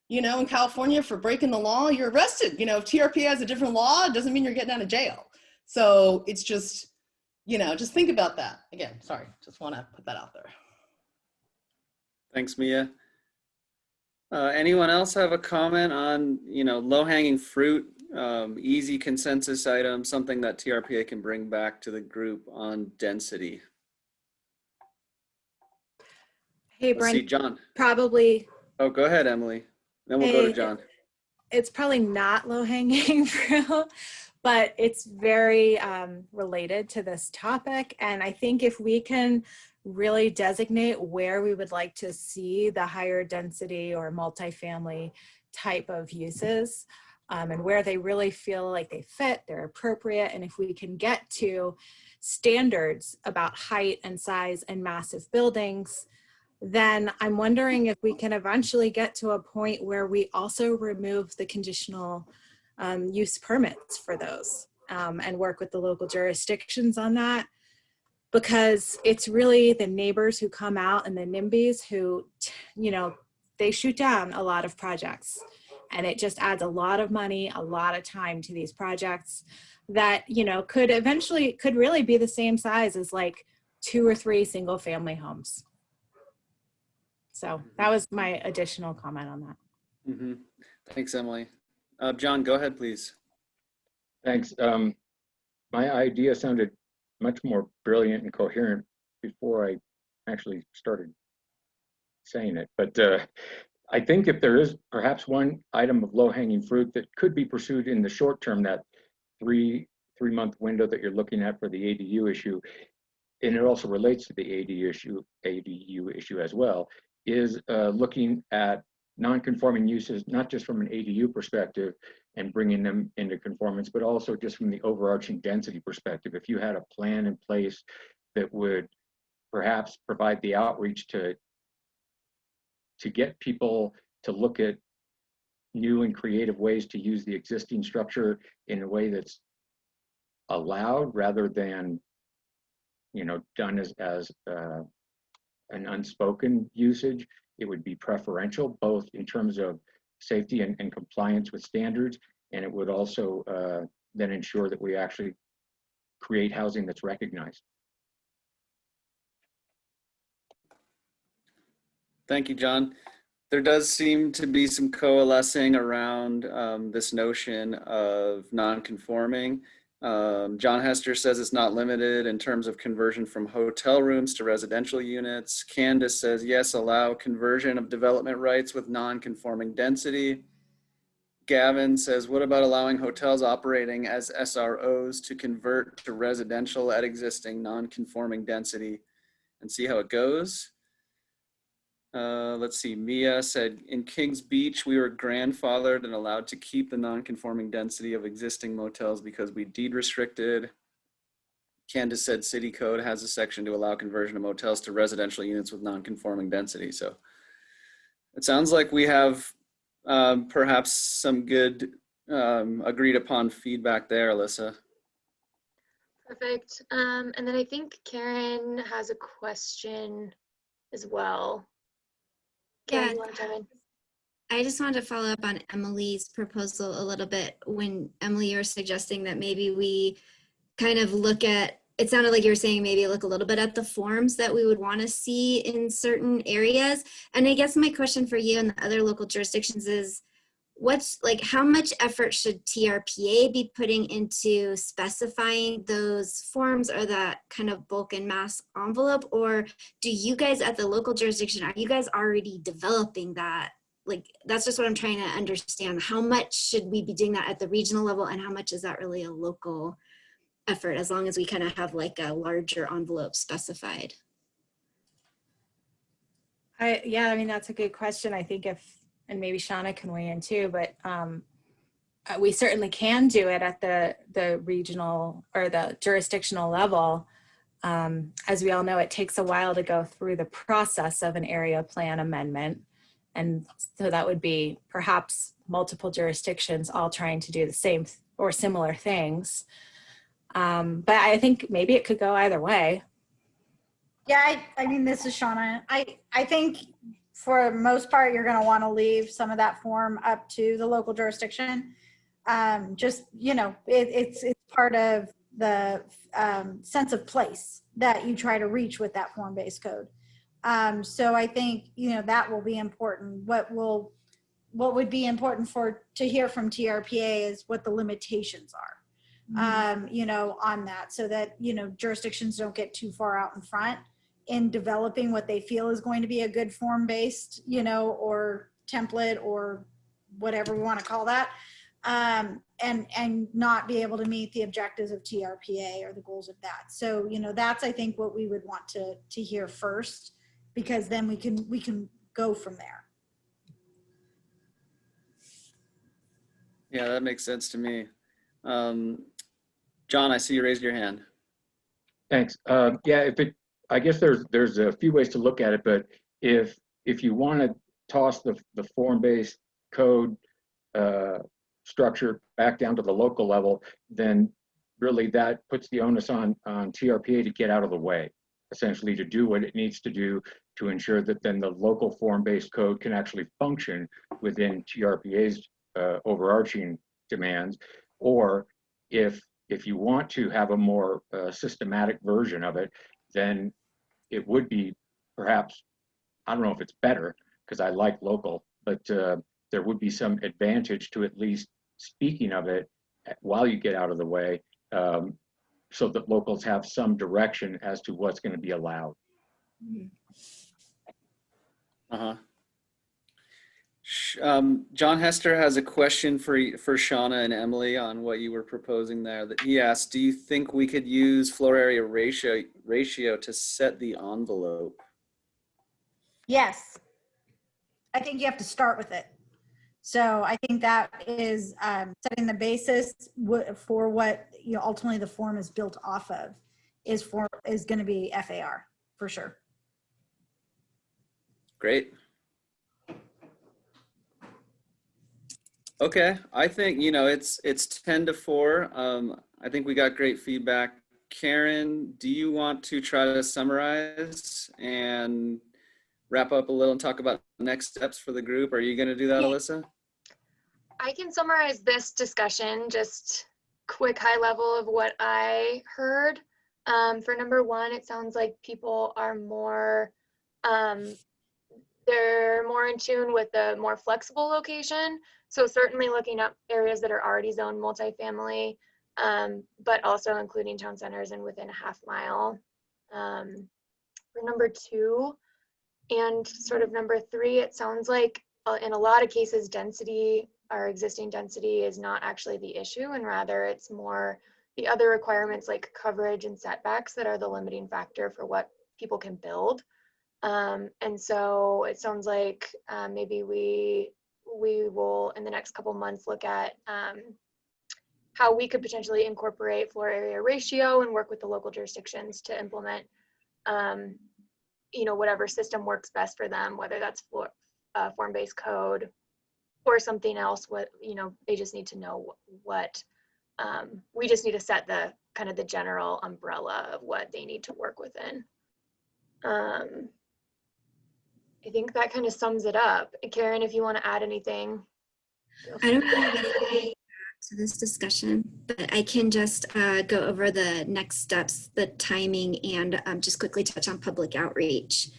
Speaker 18: in California for breaking the law, you're arrested. If TRPA has a different law, it doesn't mean you're getting out of jail. So it's just, just think about that. Again, sorry, just want to put that out there.
Speaker 1: Thanks, Mia. Anyone else have a comment on, low-hanging fruit, easy consensus item, something that TRPA can bring back to the group on density?
Speaker 9: Hey,
Speaker 1: Let's
Speaker 9: Brent.
Speaker 1: see, John.
Speaker 9: Probably.
Speaker 1: Oh, go ahead, Emily. Then we'll go to John.
Speaker 9: It's probably not low-hanging fruit, but it's very related to this topic. And I think if we can really designate where we would like to see the higher density or multifamily type of uses and where they really feel like they fit, they're appropriate. And if we can get to standards about height and size and massive buildings, then I'm wondering if we can eventually get to a point where we also remove the conditional use permits for those and work with the local jurisdictions on that. Because it's really the neighbors who come out and the NIMBYs who, they shoot down a lot of projects. And it just adds a lot of money, a lot of time to these projects that, could really be the same size as like 2 or 3 single family homes. So that was my additional comment on that.
Speaker 1: Mm-hmm. Thanks, Emily. John, go ahead, please.
Speaker 11: Thanks. My idea sounded much more brilliant and coherent before I actually started saying it. But I think if there is perhaps one item of low-hanging fruit that could be pursued in the short term, that three-month window that you're looking at for the ADU issue, and it also relates to the ADU issue as well, is looking at non-conforming uses, not just from an ADU perspective and bringing them into conformance, but also just from the overarching density perspective. If you had a plan in place that would perhaps provide the outreach to get people to look at new and creative ways to use the existing structure in a way that's allowed rather than, done as an unspoken usage, it would be preferential, both in terms of safety and compliance with standards, and it would also then ensure that we actually create housing that's recognized.
Speaker 1: Thank you, John. There does seem to be some coalescing around this notion of non-conforming. John Hester says it's not limited in terms of conversion from hotel rooms to residential units. Candace says, yes, allow conversion of development rights with non-conforming density. Gavin says, what about allowing hotels operating as SROs to convert to residential at existing non-conforming density? and see how it goes. Let's see, Mia said, in Kings Beach, we were grandfathered and allowed to keep the non-conforming density of existing motels because we deed restricted. Candace said city code has a section to allow conversion of motels to residential units with non-conforming density. So it sounds like we have perhaps some good agreed upon feedback there, Alyssa.
Speaker 19: Perfect. And then I think Karen has a question as well. Karen,
Speaker 3: Yeah,
Speaker 19: you want to chime in?
Speaker 3: I just wanted to follow up on Emily's proposal a little bit. When Emily, you were suggesting that maybe we kind of look at, it sounded like you were saying maybe look a little bit at the forms that we would want to see in certain areas. And I guess my question for you and the other local jurisdictions is, what's like, how much effort should TRPA be putting into specifying those forms or that kind of bulk and mass envelope? Or do you guys at the local jurisdiction, are you guys already developing that? Like, that's just what I'm trying to understand. How much should we be doing that at the regional level, and how much is that really a local effort, as long as we kind of have like a larger envelope specified?
Speaker 9: Yeah, I mean, that's a good question. I think and maybe Shauna can weigh in too, but we certainly can do it at the regional or the jurisdictional level. As we all know, it takes a while to go through the process of an area plan amendment. And so that would be perhaps multiple jurisdictions all trying to do the same or similar things. But I think maybe it could go either way.
Speaker 12: Yeah, I mean, this is Shauna. I think for the most part, you're going to want to leave some of that form up to the local jurisdiction. Just, you know, it's part of the sense of place that you try to reach with that form-based code. So I think, you know, that will be important. What would be important to hear from TRPA is what the limitations are, you know, on that, so that, you know, jurisdictions don't get too far out in front in developing what they feel is going to be a good form-based, you know, or template or whatever we want to call that, and not be able to meet the objectives of TRPA or the goals of that. So, you know, that's, I think, what we would want to hear first, because then we can go from there.
Speaker 1: Yeah, that makes sense to me. John, I see you raised your hand.
Speaker 11: Thanks. Yeah, I guess there's a few ways to look at it, but if you want to toss the form-based code structure back down to the local level, then really that puts the onus on TRPA to get out of the way, essentially to do what it needs to do to ensure that then the local form-based code can actually function within TRPA's overarching demands. Or if you want to have a more systematic version of it, then it would be perhaps, I don't know if it's better, because I like local, but there would be some advantage to at least speaking of it while you get out of the way, so that locals have some direction as to what's going to be allowed.
Speaker 1: John Hester has a question for Shauna and Emily on what you were proposing there. That he asked, do you think we could use floor area ratio to set the envelope?
Speaker 12: Yes. I think you have to start with it. So I think that is setting the basis for what, you know, ultimately the form is built off of is going to be FAR for sure.
Speaker 1: Great. Okay, I think, you know, it's 10-4. I think we got great feedback. Karen, do you want to try to summarize and wrap up a little and talk about next steps for the group? Are you going to do that, Alyssa?
Speaker 19: I can summarize this discussion, just quick high level of what I heard. For number one, it sounds like people are more, they're more in tune with the more flexible location. So certainly looking up areas that are already zoned multifamily, but also including town centers and within a half mile. For number two and sort of number three, it sounds like in a lot of cases, density, our existing density is not actually the issue, and rather it's more the other requirements like coverage and setbacks that are the limiting factor for what people can build. And so it sounds like maybe we will in the next couple months look at how we could potentially incorporate floor area ratio and work with the local jurisdictions to implement whatever system works best for them, whether that's form-based code or something else. They just need to know what we just need to set the kind of the general umbrella of what they need to work within. I think that kind of sums it up. Karen, if you want to add anything.
Speaker 3: I don't have anything to this discussion, but I can just go over the next steps, the timing, and just quickly touch on public outreach.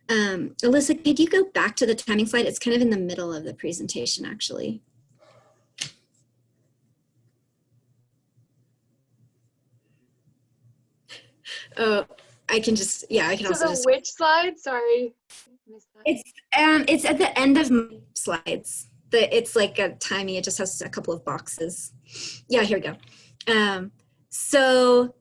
Speaker 3: Alyssa, could you go back to the timing slide? It's kind of in the middle of the presentation, actually. Oh, I can just, yeah, I can also just.
Speaker 19: Which slide? Sorry.
Speaker 3: It's at the end of my slides. It's like a timing, it just has a couple of boxes. Yeah, here we go. So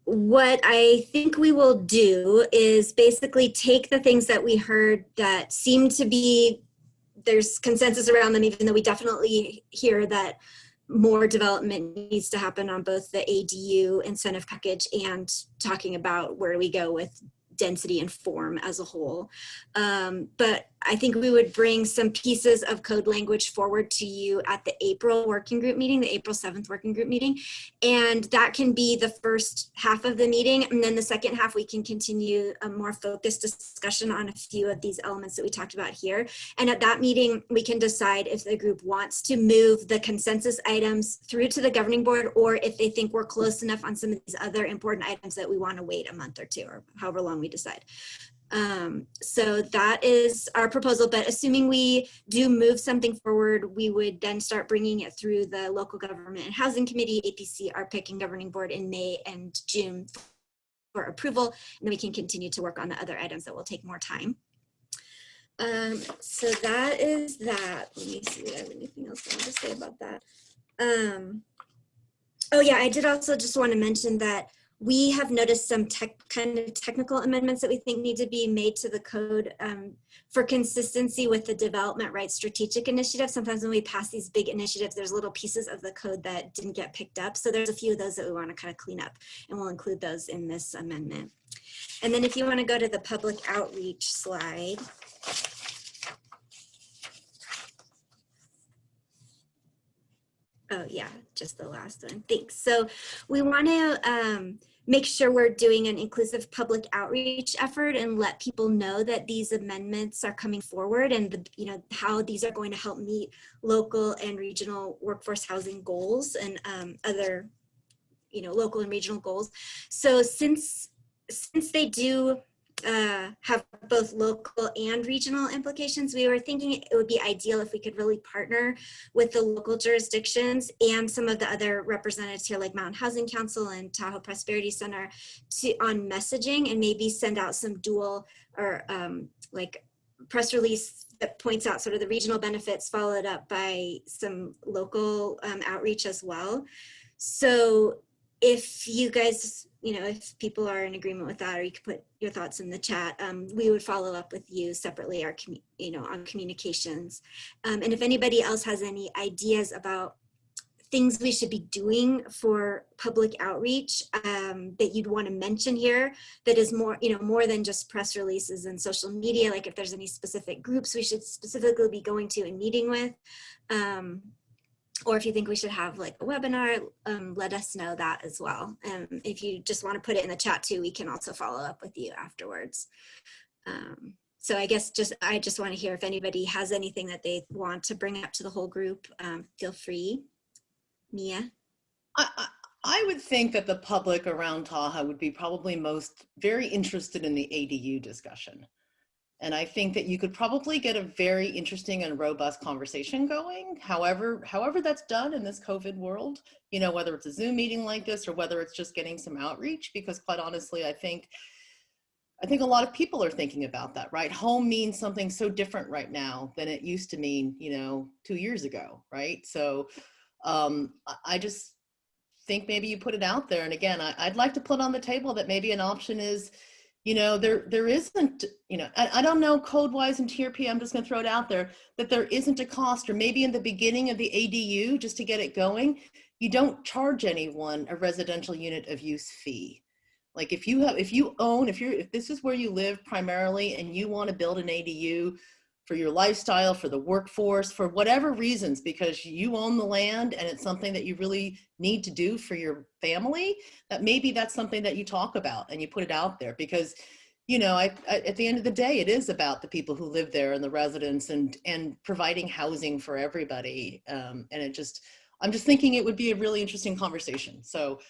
Speaker 3: what I think we will do is basically take the things that we heard that seem to be, there's consensus around them, even though we definitely hear that more development needs to happen on both the ADU incentive package and talking about where we go with density and form as a whole. But I think we would bring some pieces of code language forward to you at the April working group meeting, the April 7th working group meeting. And that can be the first half of the meeting. And then the second half, we can continue a more focused discussion on a few of these elements that we talked about here. And at that meeting, we can decide if the group wants to move the consensus items through to the governing board, or if they think we're close enough on some of these other important items that we want to wait a month or two, or however long we decide. So that is our proposal, but assuming we do move something forward, we would then start bringing it through the local government and housing committee, APC, RPIC, and governing board in May and June for approval, and then we can continue to work on the other items that will take more time. So that is that. Let me see if I have anything else I want to say about that. Oh yeah, I did also just want to mention that we have noticed some kind of technical amendments that we think need to be made to the code for consistency with the development rights strategic initiative. Sometimes when we pass these big initiatives, there's little pieces of the code that didn't get picked up. So there's a few of those that we want to kind of clean up, and we'll include those in this amendment. And then if you want to go to the public outreach slide. Oh yeah, just the last one, thanks. So we want to make sure we're doing an inclusive public outreach effort and let people know that these amendments are coming forward, and how these are going to help meet local and regional workforce housing goals and other local and regional goals. So since they do have both local and regional implications, we were thinking it would be ideal if we could really partner with the local jurisdictions and some of the other representatives here, like Mountain Housing Council and Tahoe Prosperity Center, on messaging, and maybe send out some dual or like press release that points out sort of the regional benefits, followed up by some local outreach as well. So if you guys, if people are in agreement with that, or you could put your thoughts in the chat, we would follow up with you separately, on communications. And if anybody else has any ideas about things we should be doing for public outreach that you'd want to mention here, that is more, more than just press releases and social media, like if there's any specific groups we should specifically be going to and meeting with, or if you think we should have like a webinar, let us know that as well. If you just want to put it in the chat too, we can also follow up with you afterwards. So I guess I just want to hear if anybody has anything that they want to bring up to the whole group. Feel free. Mia?
Speaker 18: I would think that the public around Tahoe would be probably very interested in the ADU discussion. And I think that you could probably get a very interesting and robust conversation going, however that's done in this COVID world, whether it's a Zoom meeting like this or whether it's just getting some outreach, because quite honestly, I think a lot of people are thinking about that, right? Home means something so different right now than it used to mean, 2 years ago, right? So I just think maybe you put it out there. And again, I'd like to put on the table that maybe an option is, there isn't, I don't know code wise and TRP, I'm just gonna throw it out there, that there isn't a cost, or maybe in the beginning of the ADU, just to get it going, you don't charge anyone a residential unit of use fee. Like if this is where you live primarily and you want to build an ADU for your lifestyle, for the workforce, for whatever reasons, because you own the land and it's something that you really need to do for your family, that maybe that's something that you talk about and you put it out there. Because at the end of the day, it is about the people who live there and the residents and providing housing for everybody. I'm just thinking it would be a really interesting conversation. So,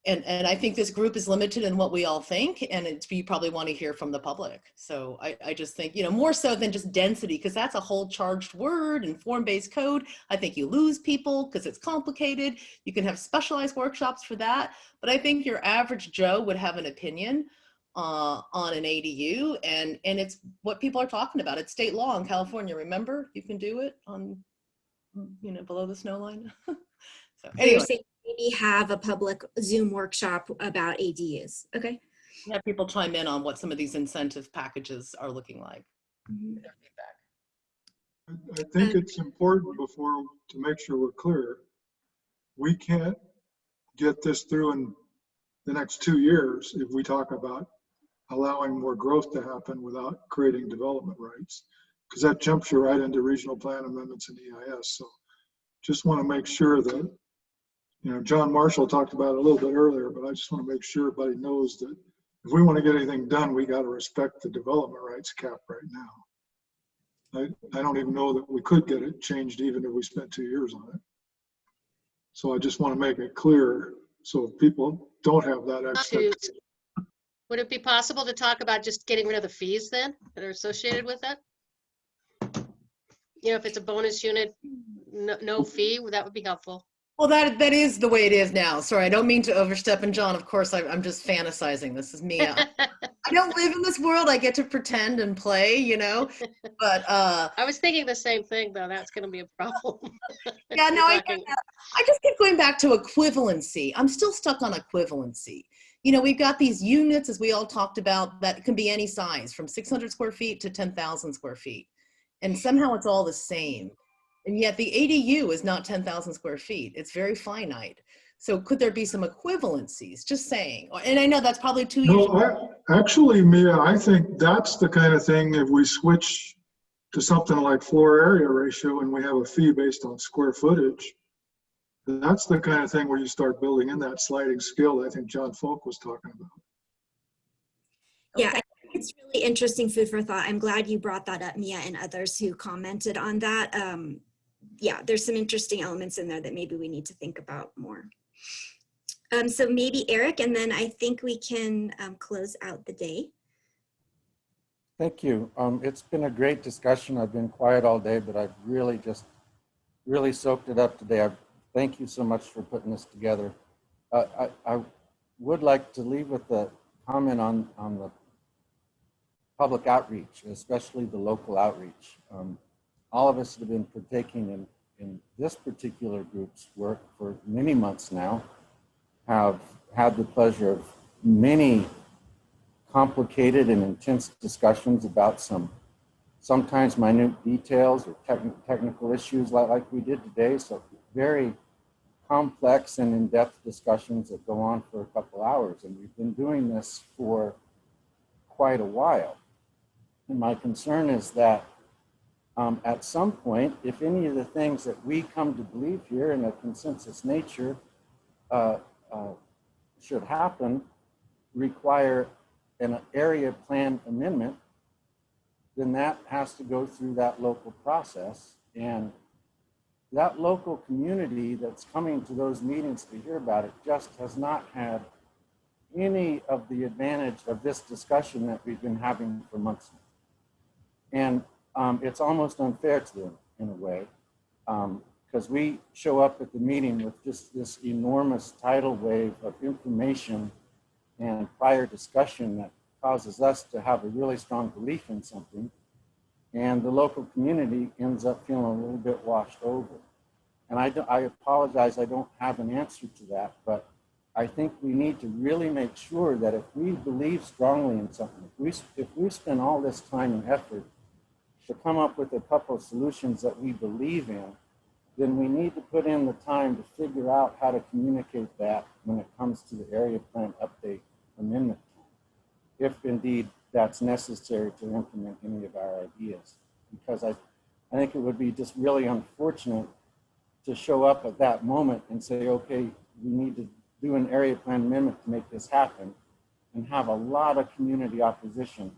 Speaker 18: and I think this group is limited in what we all think, and you probably want to hear from the public. So I just think, more so than just density, because that's a whole charged word and form-based code. I think you lose people because it's complicated. You can have specialized workshops for that. But I think your average Joe would have an opinion on an ADU, and it's what people are talking about. It's state law in California. Remember, you can do it on, below the snow line. So
Speaker 3: So you're
Speaker 18: anyway,
Speaker 3: saying maybe have a public Zoom workshop about ADUs. Okay.
Speaker 18: have people chime in on what some of these incentive packages are looking like. Their feedback.
Speaker 17: I think it's important to make sure we're clear. We can't get this through in the next 2 years if we talk about allowing more growth to happen without creating development rights, because that jumps you right into regional plan amendments and EIS. So just want to make sure that, John Marshall talked about it a little bit earlier, but I just want to make sure everybody knows that if we want to get anything done, we got to respect the development rights cap right now. I don't even know that we could get it changed even if we spent 2 years on it. So I just want to make it clear so people don't have that expectation.
Speaker 14: Would it be possible to talk about just getting rid of the fees then that are associated with it? If it's a bonus unit, no fee, that would be helpful.
Speaker 18: Well, that is the way it is now. Sorry, I don't mean to overstep. And John, of course, I'm just fantasizing. This is me. I don't live in this world. I get to pretend and play, but
Speaker 14: I was thinking the same thing though. That's going to be a problem.
Speaker 18: Yeah, no, I just keep going back to equivalency. I'm still stuck on equivalency. We've got these units, as we all talked about, that can be any size, from 600 square feet to 10,000 square feet. And somehow it's all the same. And yet the ADU is not 10,000 square feet. It's very finite. So could there be some equivalencies? Just saying. And I know that's probably too easy.
Speaker 17: Actually, Mia, I think that's the kind of thing, if we switch to something like floor area ratio and we have a fee based on square footage, that's the kind of thing where you start building in that sliding scale that I think John Folk was talking about.
Speaker 3: Yeah, I think it's really interesting food for thought. I'm glad you brought that up, Mia, and others who commented on that. Yeah, there's some interesting elements in there that maybe we need to think about more. So maybe Eric, and then I think we can close out the day.
Speaker 20: Thank you. It's been a great discussion. I've been quiet all day, but I've really soaked it up today. Thank you so much for putting this together. I would like to leave with a comment on the public outreach, especially the local outreach. All of us have been partaking in this particular group's work for many months now, have had the pleasure of many complicated and intense discussions about sometimes minute details or technical issues like we did today. So very complex and in-depth discussions that go on for a couple hours. And we've been doing this for quite a while. And my concern is that at some point, if any of the things that we come to believe here in a consensus nature should happen, require an area plan amendment, then that has to go through that local process. And that local community that's coming to those meetings to hear about it just has not had any of the advantage of this discussion that we've been having for months now. And it's almost unfair to them in a way, because we show up at the meeting with just this enormous tidal wave of information and prior discussion that causes us to have a really strong belief in something, and the local community ends up feeling a little bit washed over. And I apologize, I don't have an answer to that, but I think we need to really make sure that if we believe strongly in something, if we spend all this time and effort to come up with a couple of solutions that we believe in, then we need to put in the time to figure out how to communicate that when it comes to the area plan update amendment, if indeed that's necessary to implement any of our ideas. Because I think it would be just really unfortunate to show up at that moment and say, okay, we need to do an area plan amendment to make this happen, and have a lot of community opposition,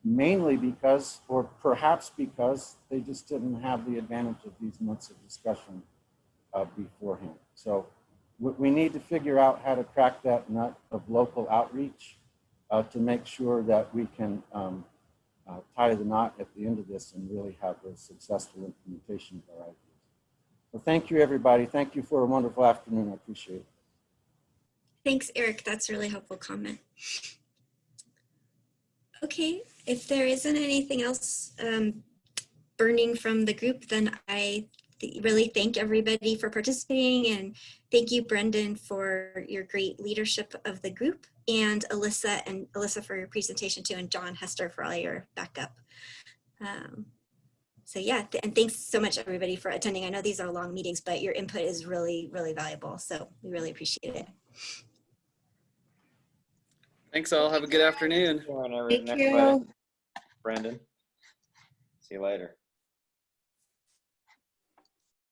Speaker 20: mainly because, or perhaps because, they just didn't have the advantage of these months of discussion beforehand. So we need to figure out how to crack that nut of local outreach to make sure that we can tie the knot at the end of this and really have a successful implementation of our ideas. Well, thank you, everybody. Thank you for a wonderful afternoon. I appreciate it.
Speaker 3: Thanks, Eric. That's a really helpful comment. Okay, if there isn't anything else burning from the group, then I really thank everybody for participating, and thank you, Brendan, for your great leadership of the group, and Alyssa for your presentation too, and John Hester for all your backup. So yeah, and thanks so much everybody for attending. I know these are long meetings, but your input is really, really valuable. So we really appreciate it.
Speaker 1: Thanks all. Have a good afternoon.
Speaker 10: Thank you, Brandon. See you later.